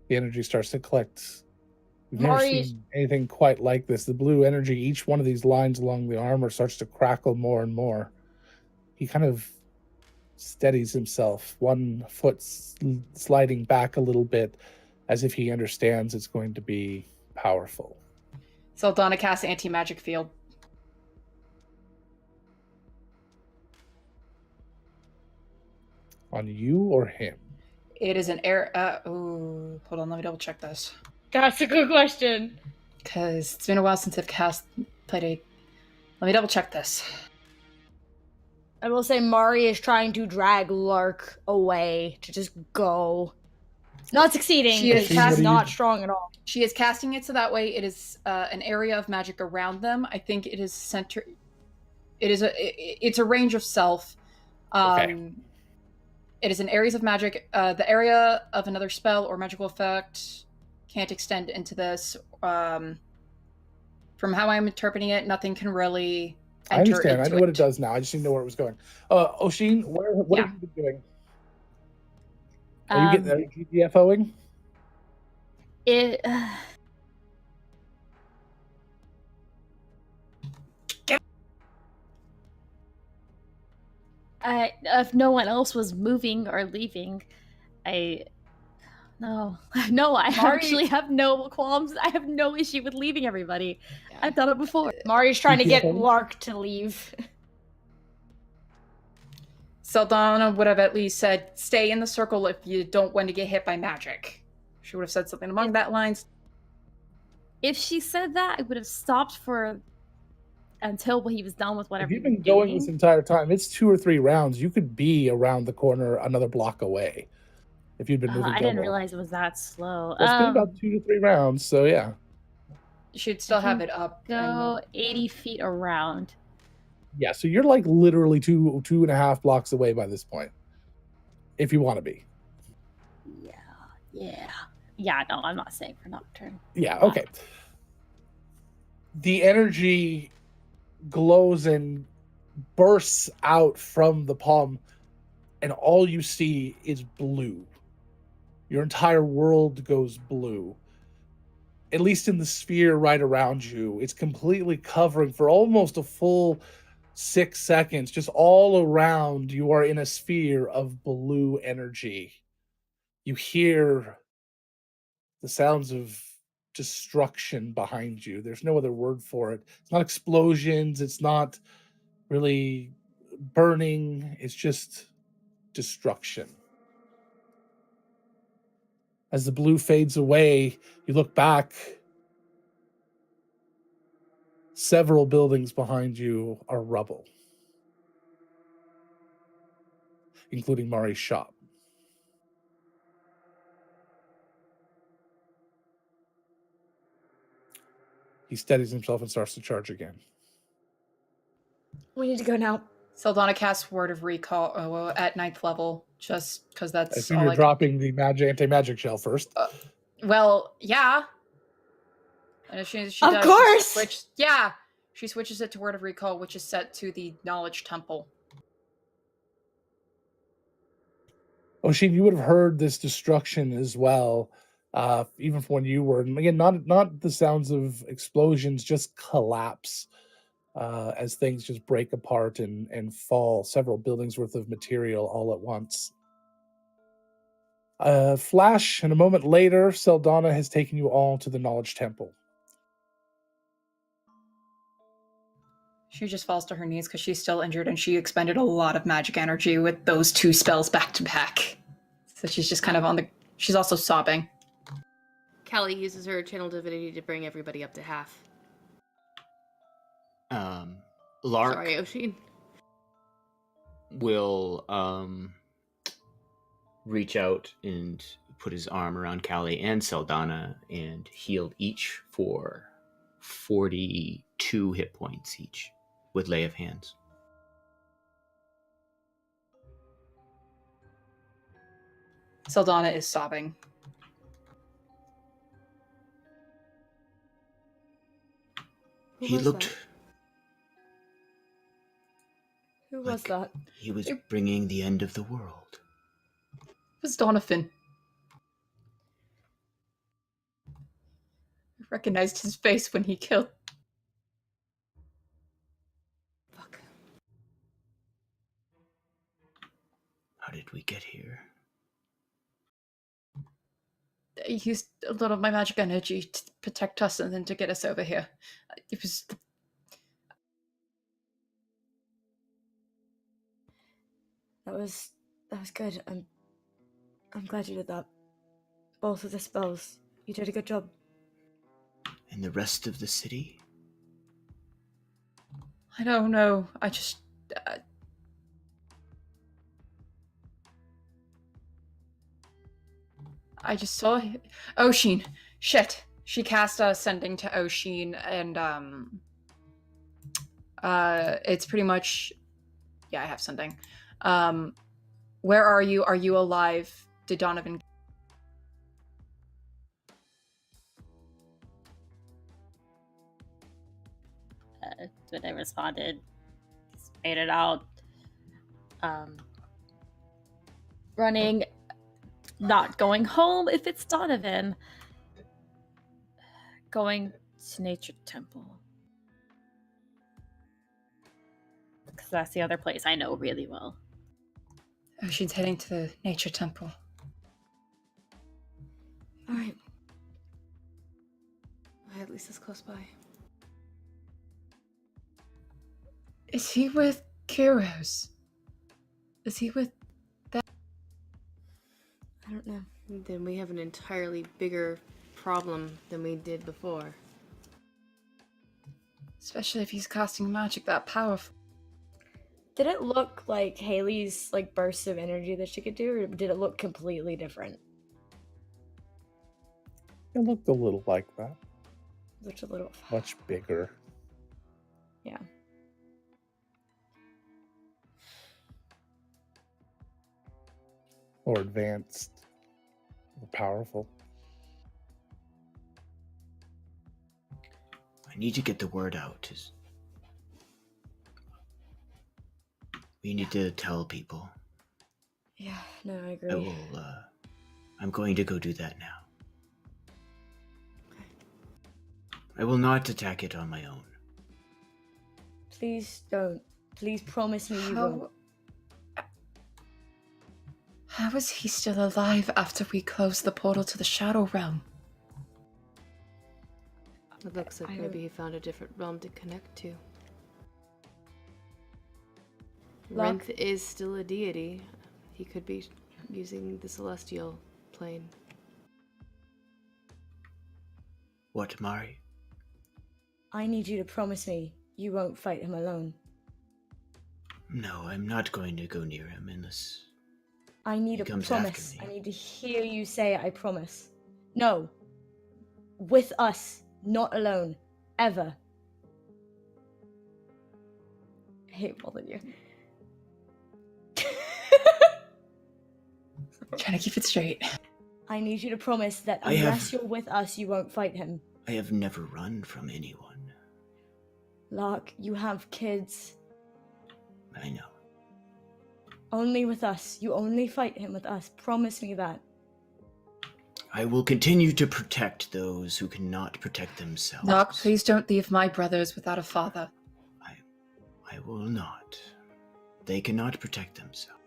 The energy starts to collect. We've never Mari- seen anything quite like this. The blue energy, each one of these lines along the armor starts to crackle more and more. He kind of steadies himself, one foot sliding back a little bit, as if he understands it's going to be powerful. Saldana casts anti-magic field. On you or him? It is an air. Ooh, hold on. Let me double check this. That's a good question. Because it's been a while since I've played a. Let me double check this. I will say Mari is trying to drag Lark away to just go. Not succeeding. She is She's casting- not strong at all. She is casting it so that way it is an area of magic around them. I think it is center. It is it's a range of self. Okay. It is in areas of magic. The area of another spell or magical effect can't extend into this. From how I'm interpreting it, nothing can really enter I understand. I into know what it does now. I just didn't know where it was going. Oshin, what Yeah. have you been doing? Are you GTFOing? It. If no one else was moving or leaving, I actually have no qualms. I have no issue with leaving everybody. Yeah. I've done it before. Mari's trying to get Yeah. Lark to leave. Saldana would have at least said, "Stay in the circle if you don't want to get hit by magic." She would have said something along that lines. If she said that, I would have stopped until he was done with whatever. If you've he was been going this doing. entire time, it's 2 or 3 rounds. You could be around the corner another block away. if you'd been moving I didn't double. realize it was that slow. Well, it's been about 2 to 3 rounds, so yeah. You should still have it up. Go 80 feet around. Yeah, so you're like literally 2.5 blocks away by this point, if you want to be. Yeah, no, I'm not staying for Nocturne. Yeah, okay. The energy glows and bursts out from the palm, and all you see is blue. Your entire world goes blue. At least in the sphere right around you, it's completely covering for almost a full 6 seconds. Just all around, you are in a sphere of blue energy. You hear the sounds of destruction behind you. There's no other word for it. It's not explosions. It's not really burning. It's just destruction. As the blue fades away, you look back. Several buildings behind you are rubble, including Mari's shop. He steadies himself and starts to charge again. We need to go now. Saldana casts Word of Recall at 9th level, just because I that's assume all you're I dropping the anti-magic shell first. Well, yeah. And if she Of does, course! she switches it to Word of Recall, which is set to the Knowledge Temple. Oshin, you would have heard this destruction as well, even from when you were. And again, not the sounds of explosions, just collapse as things just break apart and fall. Several buildings worth of material all at once. Flash, and a moment later, Saldana has taken you all to the Knowledge Temple. She just falls to her knees because she's still injured and she expended a lot of magic energy with those 2 spells back to back. So she's just kind of she's also sobbing. Callie uses her channel divinity to bring everybody up to half. Lark Sorry, Oshin. will reach out and put his arm around Callie and Saldana and heal each for 42 hit points each with Lay of Hands. Saldana is sobbing. He looked... Who was that? He was bringing the end of the world. It was Donovan. I recognized his face when he killed. Fuck. How did we get here? I used a lot of my magic energy to protect us and then to get us over here. It was... That was good. I'm glad you did that. Both of the spells. You did a good job. And the rest of the city? I don't know. I just... I just saw Oshin. Shit. She cast Sending to Oshin, and it's pretty much... Yeah, I have Sending. Where are you? Are you alive? Did Donovan... When I responded, made it out. Running, not going home if it's Donovan. Going to Nature Temple. Because that's the other place I know really well. Oshin's heading to the Nature Temple. Alright. At least it's close by. Is he with Kuros? Is he with... I don't know. Then we have an entirely bigger problem than we did before. Especially if he's casting magic that powerful. Did it look like Haley's like bursts of energy that she could do, or did it look completely different? It looked a little like that. Looked a little Much bigger. Yeah. More advanced. More powerful. I need to get the word out. We need to tell people. Yeah, no, I agree. I will, I'm going to go do that now. I will not attack it on my own. Please don't. Please promise me you won't. How is he still alive after we closed the portal to the Shadow Realm? It looks like maybe he found a different realm to connect to. Locke? Rinth is still a deity. He could be using the celestial plane. What, Mari? I need you to promise me you won't fight him alone. No, I'm not going to go near him unless... I need He a comes promise. after I me. need to hear you say I promise. No. With us, not alone. Ever. I hate both of you. Trying to keep it straight. I need you to promise that I unless have- you're with us, you won't fight him. I have never run from anyone. Lark, you have kids. I know. Only with us. You only fight him with us. Promise me that. I will continue to protect those who cannot protect themselves. Doc, please don't leave my brothers without a father. I will not. They cannot protect themselves.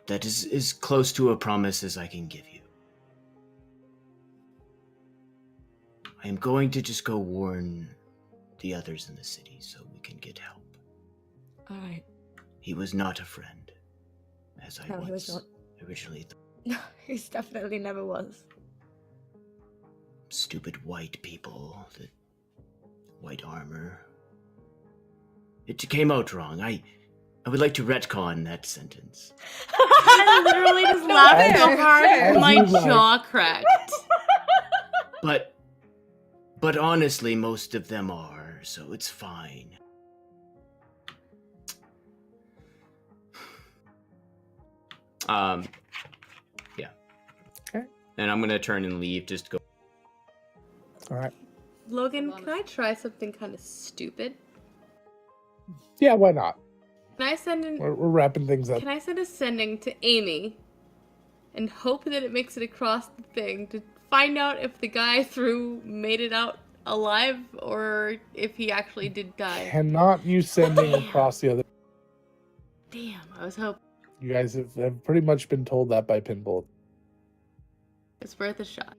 That is as close to a promise as I can give you. I am going to just go warn the others in the city so we can get help. Alright. He was not a friend, as I No, he was once originally thought. No, he definitely never was. Stupid white people, the white armor. It came out wrong. I would like to retcon that sentence. I literally just laughed so hard. As My you like. jaw cracked. But honestly, most of them are, so it's fine. Yeah. Okay. And I'm gonna turn and leave. Just go. All right. Logan, can I try something kind of stupid? Yeah, why not? Can I send We're wrapping things up. Can I send a sending to Amy and hope that it makes it across the thing to find out if the guy made it out alive or if he actually did die? Cannot you sending across the other? Damn, I was hoping You guys have pretty much been told that by Pinball. it's worth a shot.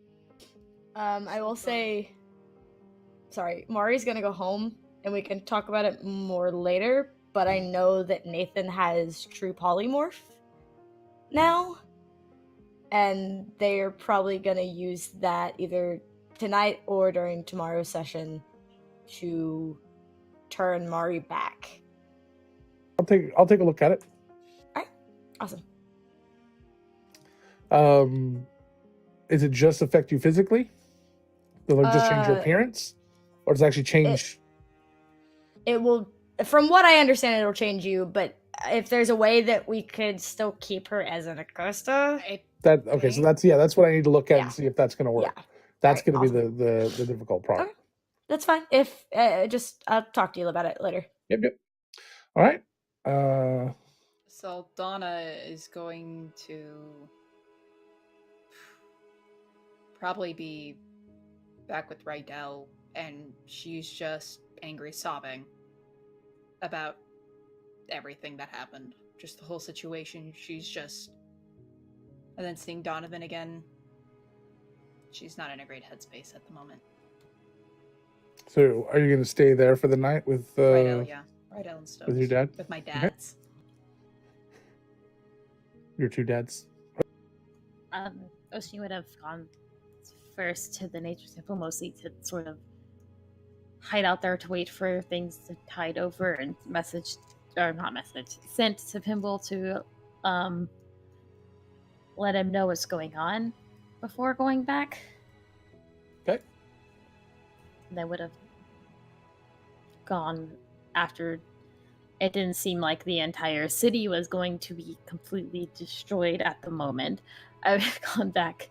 I will say, sorry, Mari's gonna go home and we can talk about it more later, but I know that Nathan has true polymorph now, and they're probably gonna use that either tonight or during tomorrow's session to turn Mari back. I'll take a look at it. Awesome. Is it just affect you physically? Will it just change your appearance, or does it actually change? It will, from what I understand, it'll change you, but if there's a way that we could still keep her as an Acosta, That okay? So that's what I need to look at Yeah. and see if that's going to work. yeah, That's Alright, going to be the difficult part. Okay. That's fine. If I'll talk to you about it later. Yep. All right. So Donna is going to probably be back with Rydell, and she's just angry, sobbing about everything that happened. Just the whole situation. She's just... And then seeing Donovan again, she's not in a great headspace at the moment. So, are you going to stay there for the night with Rydell, yeah. Rydell and Stokes. with your dad? With my dads. Your two dads? Ocean would have gone first to the nature temple, mostly to sort of hide out there to wait for things to tide over and sent to Pimble to let him know what's going on before going back. Okay. They would have gone after. It didn't seem like the entire city was going to be completely destroyed at the moment. I would have gone back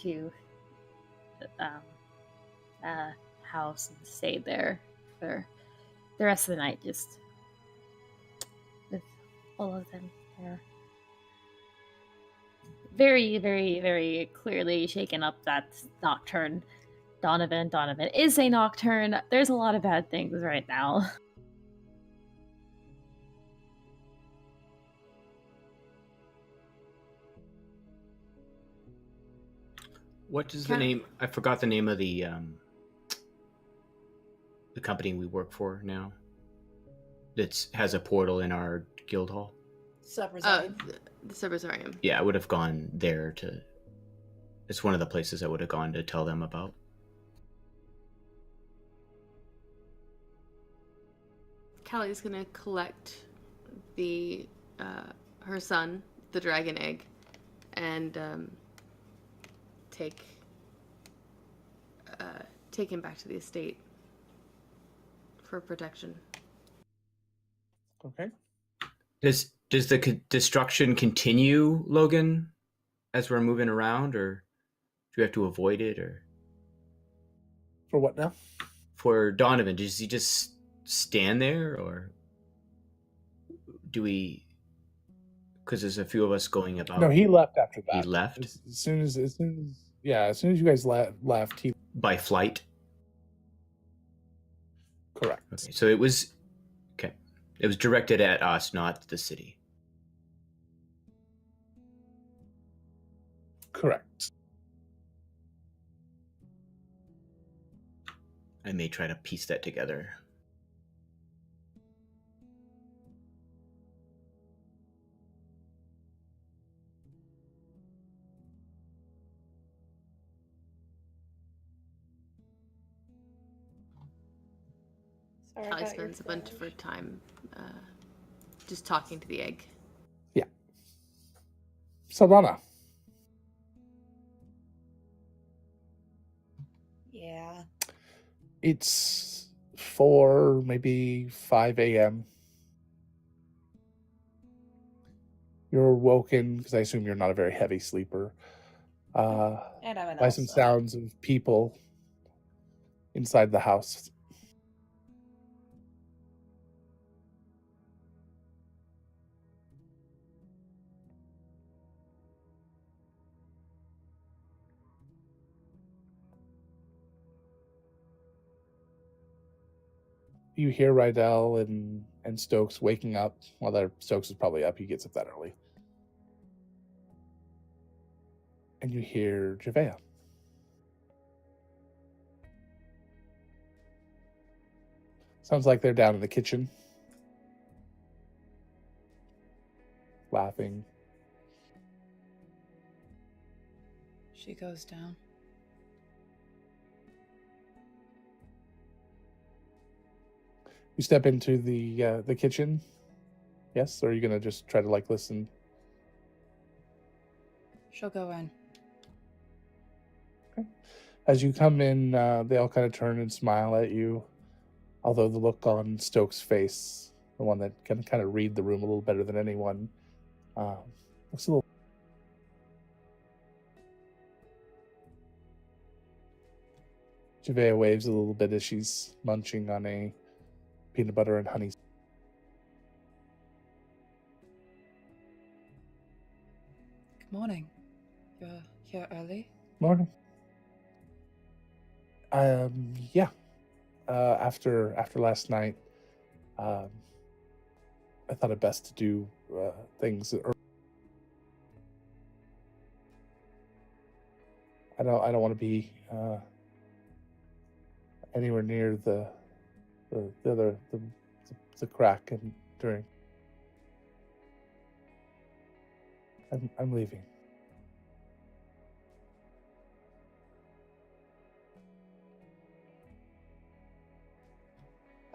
to house and stayed there for the rest of the night, just with all of them there. Very, very, very clearly shaken up that nocturne. Donovan is a nocturne. There's a lot of bad things right now. What is the name? I forgot the name of the company we work for now. That has a portal in our guild hall. The Subrosarium. Yeah, I would have gone there to. It's one of the places I would have gone to tell them about. Callie's gonna collect the her son, the dragon egg, and take him back to the estate for protection. Okay. Does the destruction continue, Logan, as we're moving around, or do we have to avoid it, or For what now? for Donovan? Does he just stand there, or do we? Because there's a few of us going about. No, he left after that. He left? As soon as you guys left, he By flight. correct. Okay, so it was okay. It was directed at us, not the city. Correct. I may try to piece that together. Sorry Callie about your spends a bunch of her flash. time just talking to the egg. Saldana. Yeah. It's 4, maybe 5 a.m. You're woken, because I assume you're not a very heavy sleeper, And I'm an by some elf, so- sounds of people inside the house. You hear Rydell and Stokes waking up. Well, Stokes is probably up. He gets up that early. And you hear Javea. Sounds like they're down in the kitchen, laughing. She goes down. You step into the kitchen. Yes, or are you gonna just try to listen? She'll go in. As you come in, they all kind of turn and smile at you. Although the look on Stokes' face, the one that can kind of read the room a little better than anyone, looks a little. Javea waves a little bit as she's munching on a peanut butter and honey. Good morning. You're here early? Morning. Yeah. After last night, I thought it best to do things early. I don't want to be anywhere near the crack and during. I'm leaving.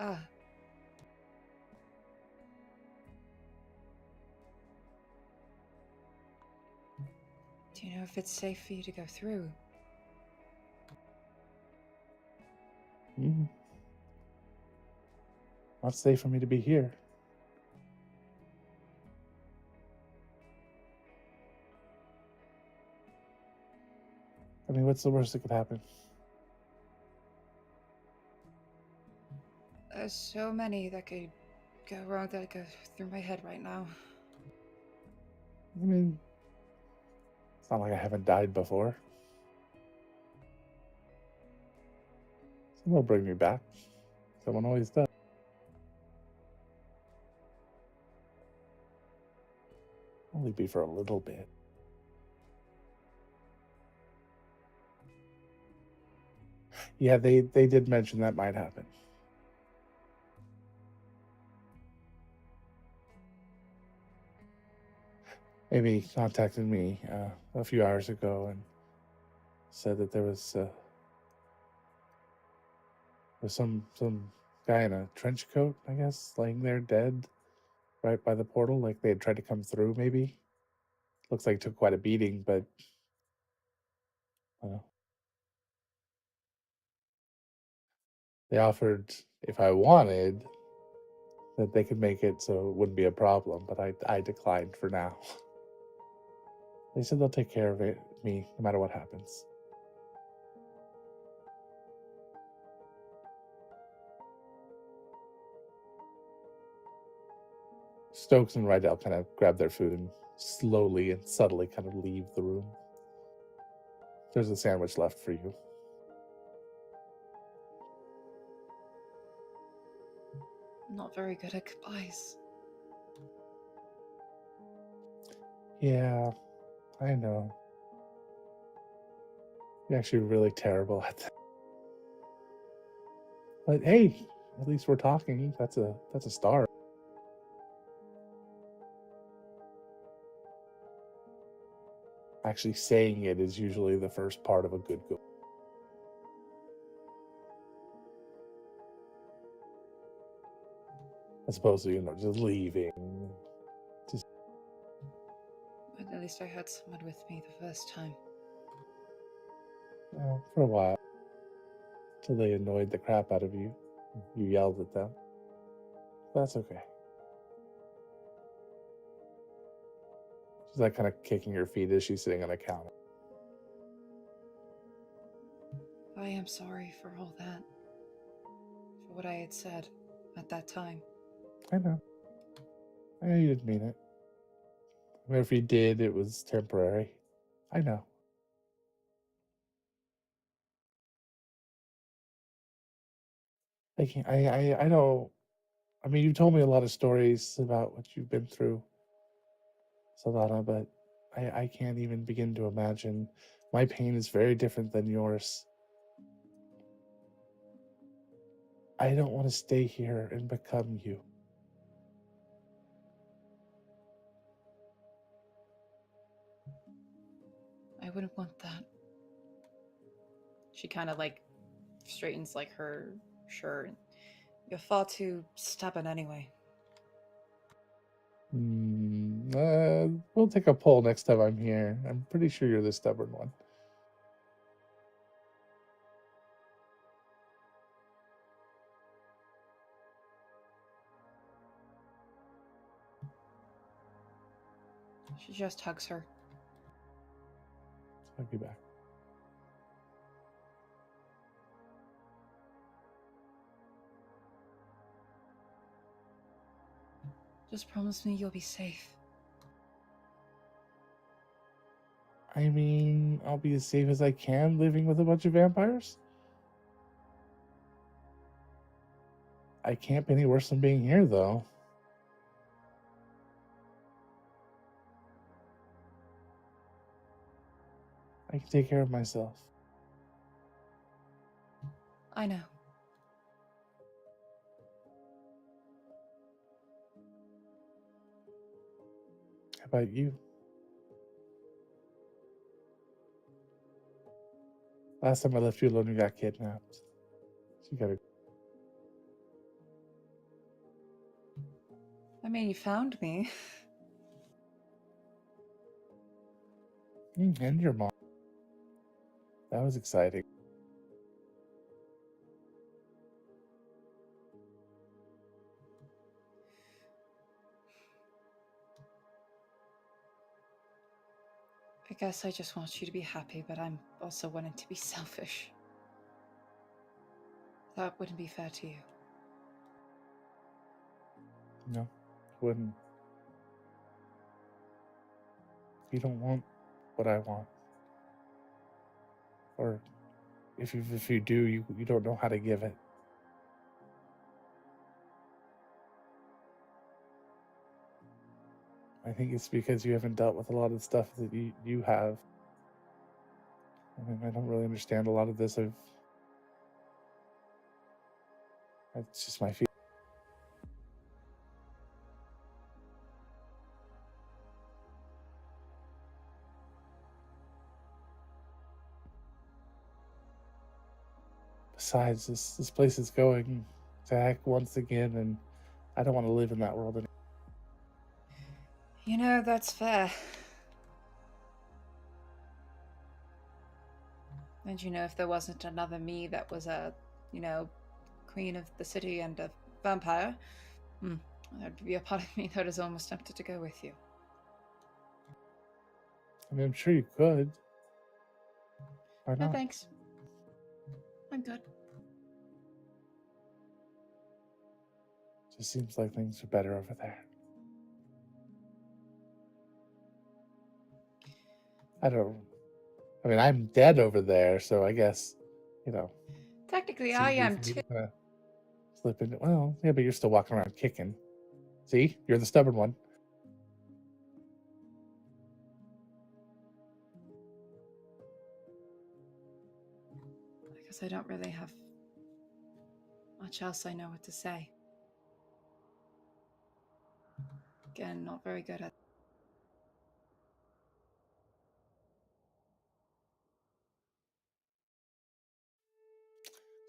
Ah. Do you know if it's safe for you to go through? Mm. Not safe for me to be here. I mean, what's the worst that could happen? There's so many that could go wrong that go through my head right now. I mean, it's not like I haven't died before. Someone will bring me back. Someone always does. Only be for a little bit. Yeah, they did mention that might happen. Amy contacted me a few hours ago and said that there was some guy in a trench coat, I guess, laying there dead right by the portal, like they had tried to come through. Maybe looks like it took quite a beating, but they offered if I wanted that they could make it so it wouldn't be a problem, but I declined for now. They said they'll take care of me no matter what happens. Stokes and Rydell kind of grab their food and slowly and subtly kind of leave the room. There's a sandwich left for you. I'm not very good at goodbyes. Yeah, I know. You're actually really terrible at that. But hey, at least we're talking. That's a start. Actually saying it is usually the first part of a good goal. As opposed to, just leaving. But at least I had someone with me the first time. For a while. Till they annoyed the crap out of you. You yelled at them. That's okay. She's like kind of kicking her feet as she's sitting on a counter. I am sorry for all that. For what I had said at that time. I know. I know you didn't mean it. I mean, if you did, it was temporary. I know. I don't. I mean, you told me a lot of stories about what you've been through, Solana, but I can't even begin to imagine. My pain is very different than yours. I don't want to stay here and become you. I wouldn't want that. She kind of like straightens like her shirt. You're far too stubborn anyway. We'll take a poll next time I'm here. I'm pretty sure you're the stubborn one. She just hugs her. I'll be back. Just promise me you'll be safe. I mean, I'll be as safe as I can living with a bunch of vampires. I can't be any worse than being here, though. I can take care of myself. I know. How about you? Last time I left you alone, you got kidnapped. So you gotta. I mean, you found me. And your mom. That was exciting. I guess I just want you to be happy, but I'm also wanting to be selfish. That wouldn't be fair to you. No, wouldn't. You don't want what I want. Or if you do, you don't know how to give it. I think it's because you haven't dealt with a lot of stuff that you have. I mean, I don't really understand a lot of this. It's just my feeling. Besides, this place is going to heck once again, and I don't want to live in that world anymore. You know, that's fair. And you know, if there wasn't another me that was a, queen of the city and a vampire, there'd be a part of me that is almost tempted to go with you. I mean, I'm sure you could. Why No not? thanks. I'm good. Just seems like things are better over there. I mean, I'm dead over there, so I guess, Technically, it's I easy am for me too. to kinda slip into. Well, yeah, but you're still walking around kicking. See, you're the stubborn one. I guess I don't really have much else I know what to say. Again, not very good at.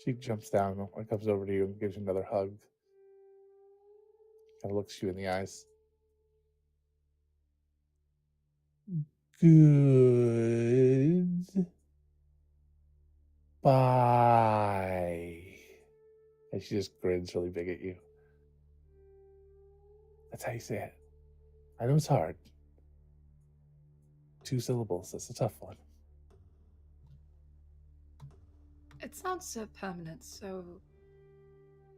She jumps down and comes over to you and gives you another hug. Kind of looks you in the eyes. Good. Bye. And she just grins really big at you. That's how you say it. I know it's hard. 2 syllables. That's a tough one. It sounds so permanent, so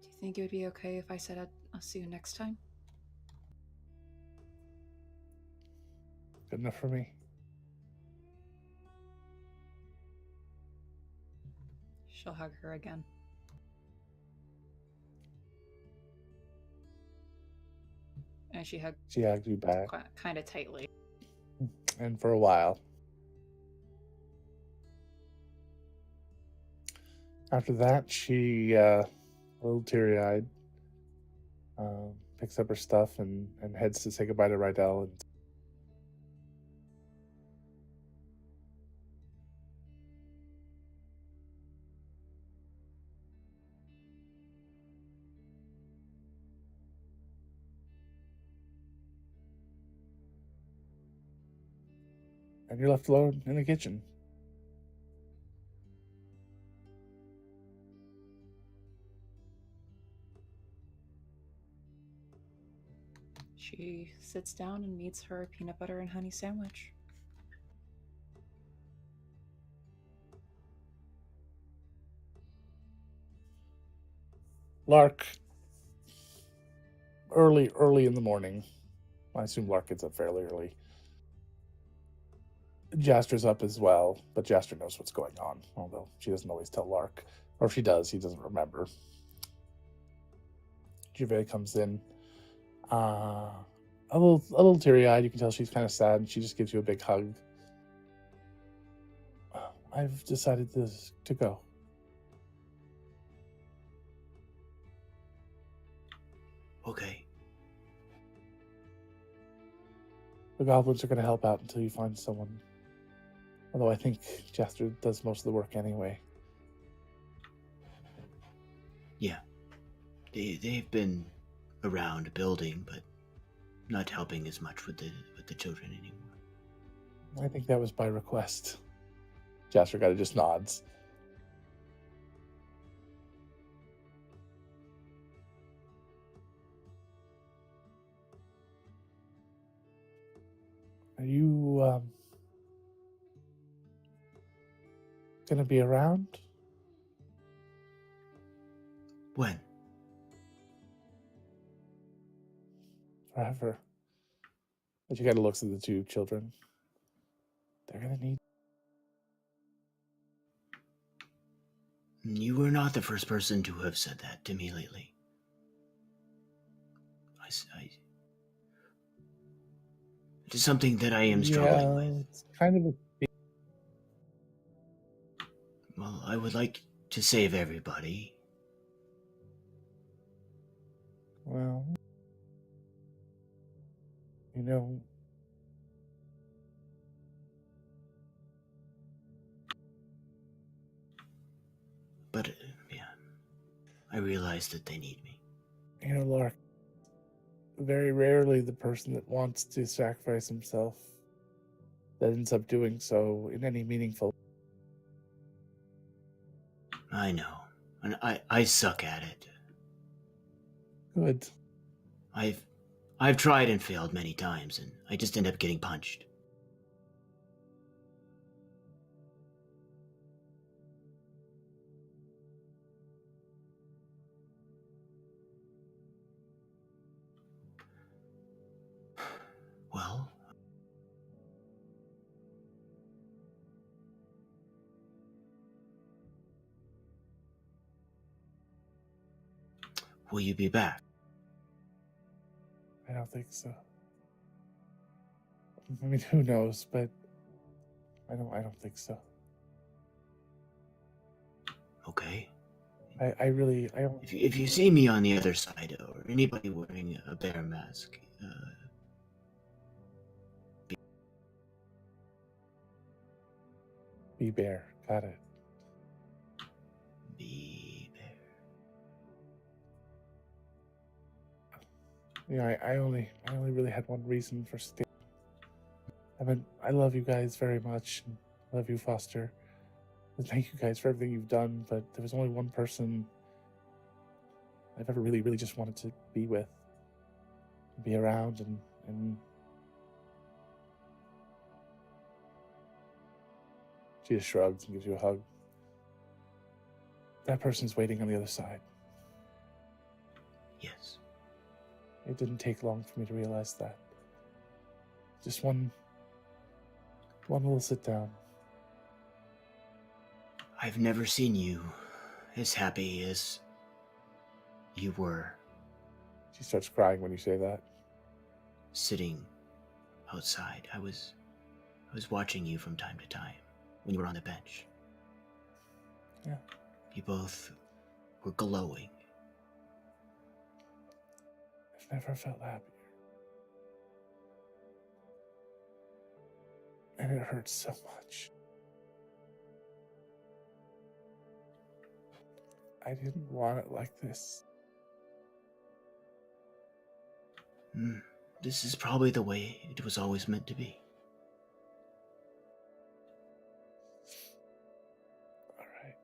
do you think it would be okay if I said I'll see you next time? Good enough for me. She'll hug her again. And she hugged She hugged you back. kind of tightly. And for a while. After that, she, a little teary-eyed, picks up her stuff and heads to say goodbye to Rydell. And you're left alone in the kitchen. She sits down and meets her peanut butter and honey sandwich. Lark, early in the morning. I assume Lark gets up fairly early. Jaster's up as well, but Jaster knows what's going on, although she doesn't always tell Lark. Or if she does, he doesn't remember. Juve comes in, a little teary-eyed. You can tell she's kind of sad, and she just gives you a big hug. I've decided to go. Okay. The goblins are going to help out until you find someone. Although I think Jaster does most of the work anyway. Yeah. They've been around building, but not helping as much with the children anymore. I think that was by request. Jastergata just nods. Are you gonna be around? When? Forever. But you kind of looks at the two children. They're gonna need. You were not the first person to have said that to me lately. It is something that I am struggling with. It's kind of a. Well, I would like to save everybody. Well, you know, But, yeah, I realize that they need me. you know, Lark. Very rarely the person that wants to sacrifice himself that ends up doing so in any meaningful. I know, and I suck at it. Good. I've tried and failed many times, and I just end up getting punched. Well, will you be back? I don't think so. I mean, who knows? But I don't think so. Okay. I really don't. If you see me on the other side, or anybody wearing a bear mask, Be bear. Got it. be there. You know, I only really had one reason for staying. I love you guys very much. And I love you, Foster. And thank you guys for everything you've done. But there was only one person I've ever really, really just wanted to be with, be around, and she just shrugs and gives you a hug. That person's waiting on the other side. Yes. It didn't take long for me to realize that. Just one little sit down. I've never seen you as happy as you were She starts crying when you say that. sitting outside. I was watching you from time to time when you were on the bench. Yeah. You both were glowing. I've never felt happier. And it hurts so much. I didn't want it like this. This is probably the way it was always meant to be. Alright.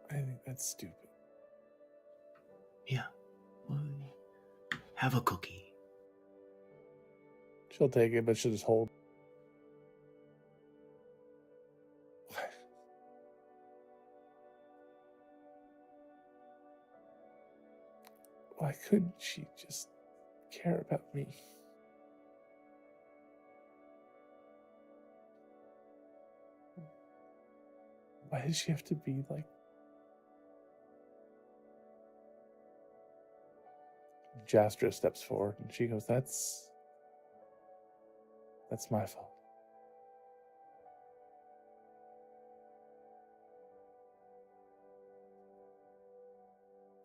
I think that's stupid. Yeah. Well, have a cookie. She'll take it, but she'll just hold. Why couldn't she just care about me? Why does she have to be like... Jastra steps forward and she goes, That's my fault.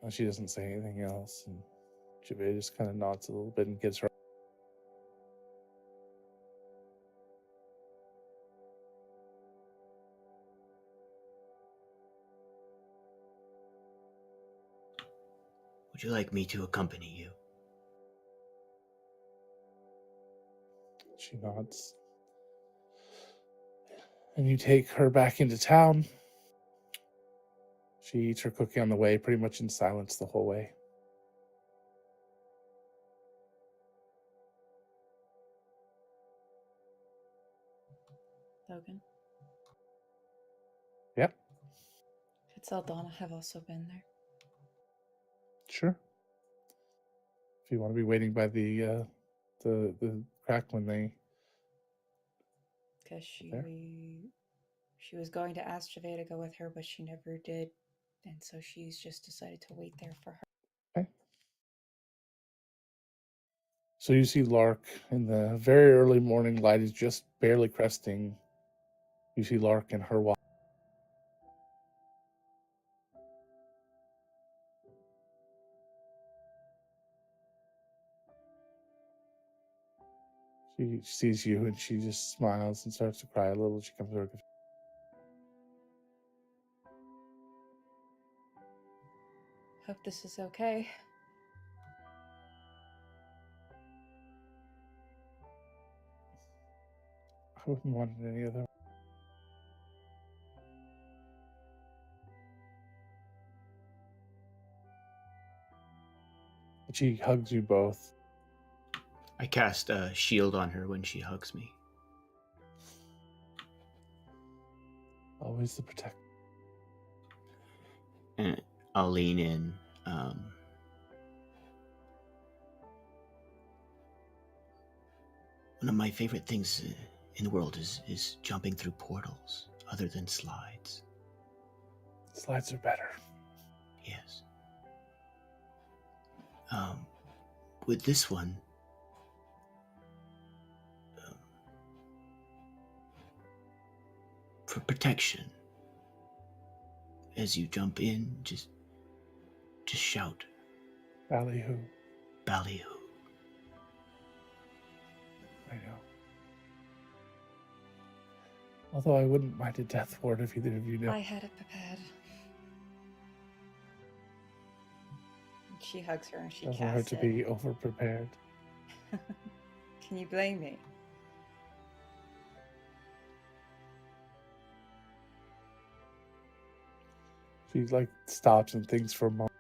And she doesn't say anything else, and Javier just kind of nods a little bit and gives her. Would you like me to accompany you? She nods. And you take her back into town. She eats her cookie on the way, pretty much in silence the whole way. Logan. Yep, Could Saldana have also been there? sure. If you want to be waiting by the crack when they Because there. she was going to ask Gervais to go with her, but she never did, and so she's just decided to wait there for her. Okay. So you see Lark in the very early morning light is just barely cresting. You see Lark and her walk. She sees you and she just smiles and starts to cry a little. She comes over. Hope this is okay. I wouldn't want it any other. She hugs you both. I cast a shield on her when she hugs me. Always the protector. And I'll lean in. One of my favorite things in the world is jumping through portals, other than slides. Slides are better. Yes. With this one, for protection, as you jump in, just shout, Ballyhoo. ballyhoo. I know. Although I wouldn't mind a death ward if either of you know. I had it prepared. She hugs her and she Doesn't casts hurt to it. be over prepared. Can you blame me? She like stops and thinks for a moment.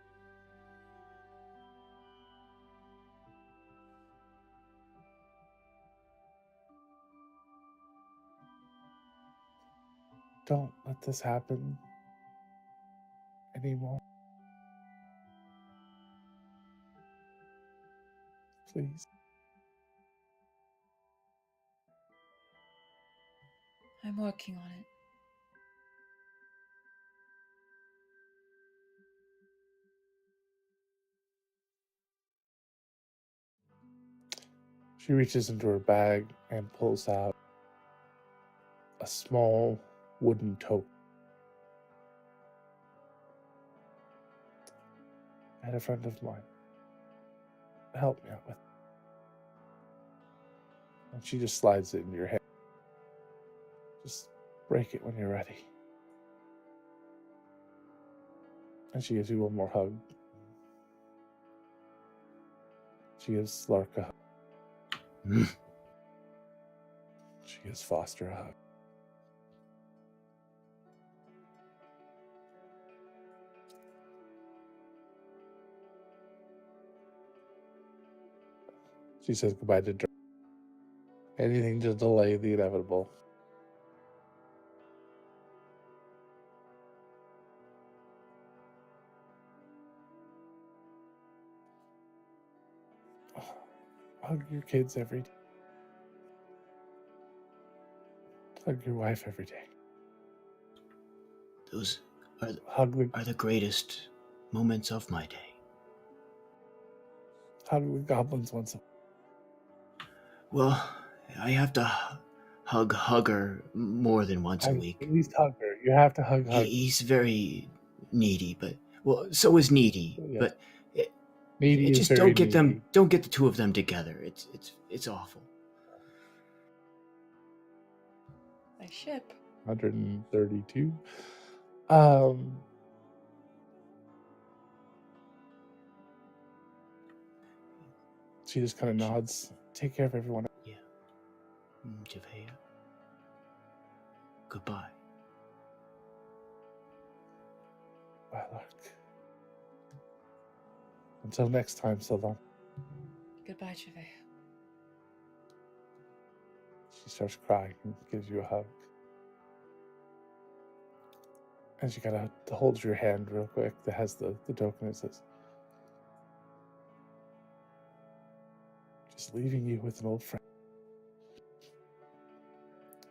Don't let this happen anymore. Please. I'm working on it. She reaches into her bag and pulls out a small wooden token. I had a friend of mine help me out with it. And she just slides it into your hand. Just break it when you're ready. And she gives you one more hug. She gives Lark a hug. She gives Foster a hug. She says goodbye to Dirk. Anything to delay the inevitable. Hug your kids every day. Hug your wife every day. Those Hug are the greatest moments of my day. the goblins once a Well, I have to hug her more than once a week. At least hug her. You have to hug. He's very needy, but so is Needy. Yeah. But Needy is just very needy. don't get the two of them together. It's awful. I ship. 132. She just kind of nods. Take care of everyone. Yeah. Javea, goodbye. Lilac. Until next time, Sylvan. Goodbye, Javea. She starts crying and gives you a hug. And she kind of holds your hand real quick that has the token that says, just leaving you with an old friend.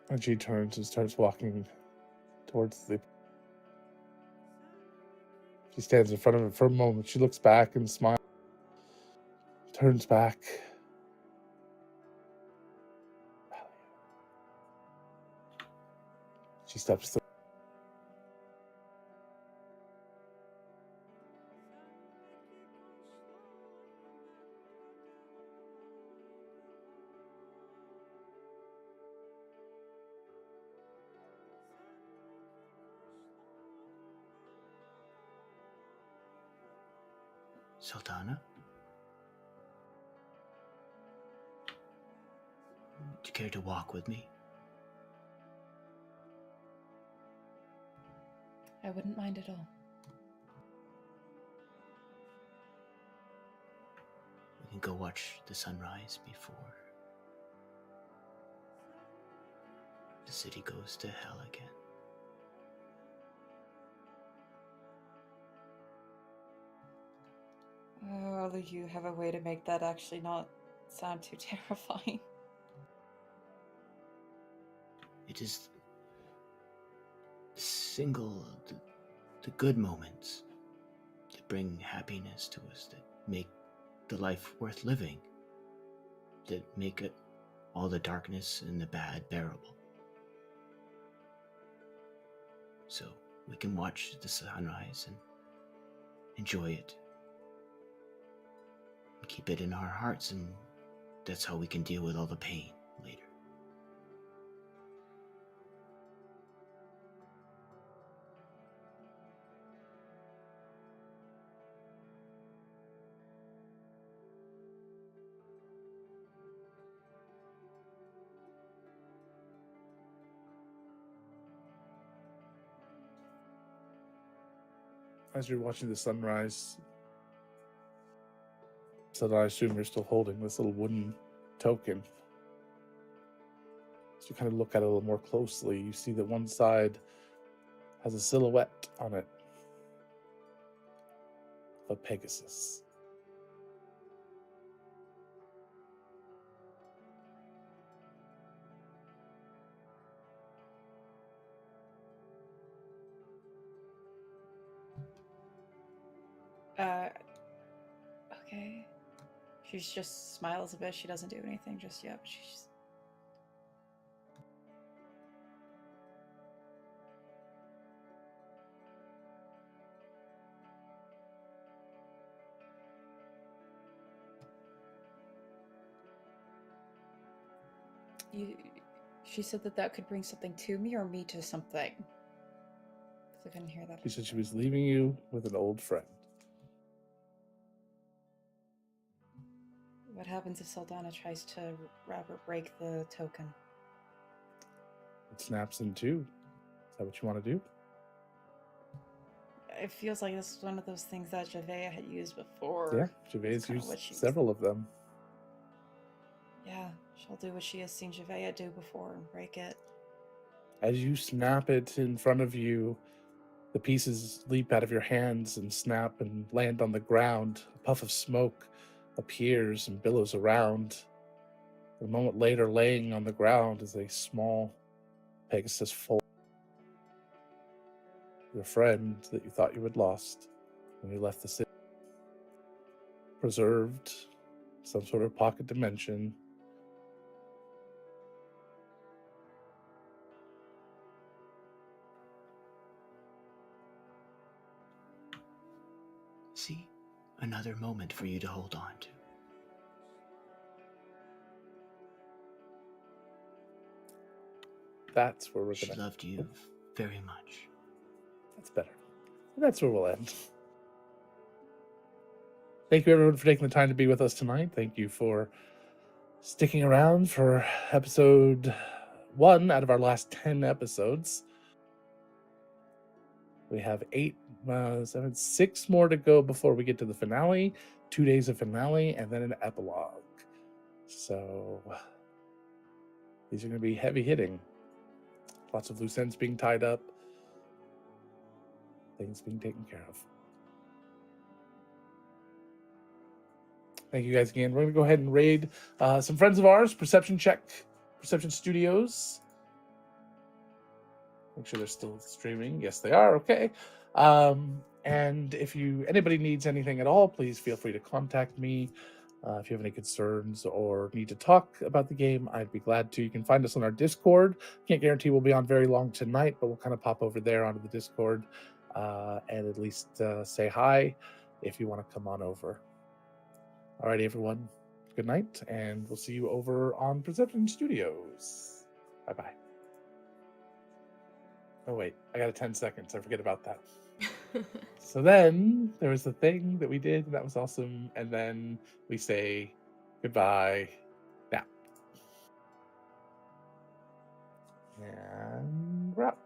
And she turns and starts walking towards the... She stands in front of it for a moment. She looks back and smiles. Turns back. She steps through. Sultana? Would you care to walk with me? I wouldn't mind at all. We can go watch the sunrise before the city goes to hell again. Oh, you have a way to make that actually not sound too terrifying. It is the good moments that bring happiness to us, that make the life worth living, that make it all the darkness and the bad bearable. So we can watch the sunrise and enjoy it. And keep it in our hearts, and that's how we can deal with all the pain later. As you're watching the sunrise, so that I assume you're still holding this little wooden token. So you kind of look at it a little more closely. You see that one side has a silhouette on it of a Pegasus. Okay. She just smiles a bit. She doesn't do anything just yet, but she's... She said that could bring something to me or me to something. 'Cause I couldn't hear that. She said she was leaving you with an old friend. What happens if Saldana tries to wrap or break the token? It snaps in two. Is that what you want to do? It feels like this is one of those things that Javea had used before. Yeah, Javea's kinda used what she was- several of them. Yeah, she'll do what she has seen Javea do before and break it. As you snap it in front of you, the pieces leap out of your hands and snap and land on the ground. A puff of smoke appears and billows around. A moment later, laying on the ground is a small Pegasus foal. Your friend that you thought you had lost when you left the city. Preserved, some sort of pocket dimension. See? Another moment for you to hold on to. That's where we're She gonna. loved you very much. That's better. That's where we'll end. Thank you, everyone, for taking the time to be with us tonight. Thank you for sticking around for episode 1 out of our last 10 episodes. We have 6 more to go before we get to the finale, 2 days of finale, and then an epilogue. So these are going to be heavy hitting. Lots of loose ends being tied up, things being taken care of. Thank you guys again. We're going to go ahead and raid some friends of ours, Perception Studios. Make sure they're still streaming. Yes, they are. Okay. And if anybody needs anything at all, please feel free to contact me. If you have any concerns or need to talk about the game, I'd be glad to. You can find us on our Discord. Can't guarantee we'll be on very long tonight, but we'll kind of pop over there onto the Discord and at least say hi if you want to come on over. Alrighty, everyone. Good night, and we'll see you over on Perception Studios. Bye-bye. Oh, wait. I got 10 seconds. I forget about that. So then there was the thing that we did, and that was awesome. And then we say goodbye now. And wrap.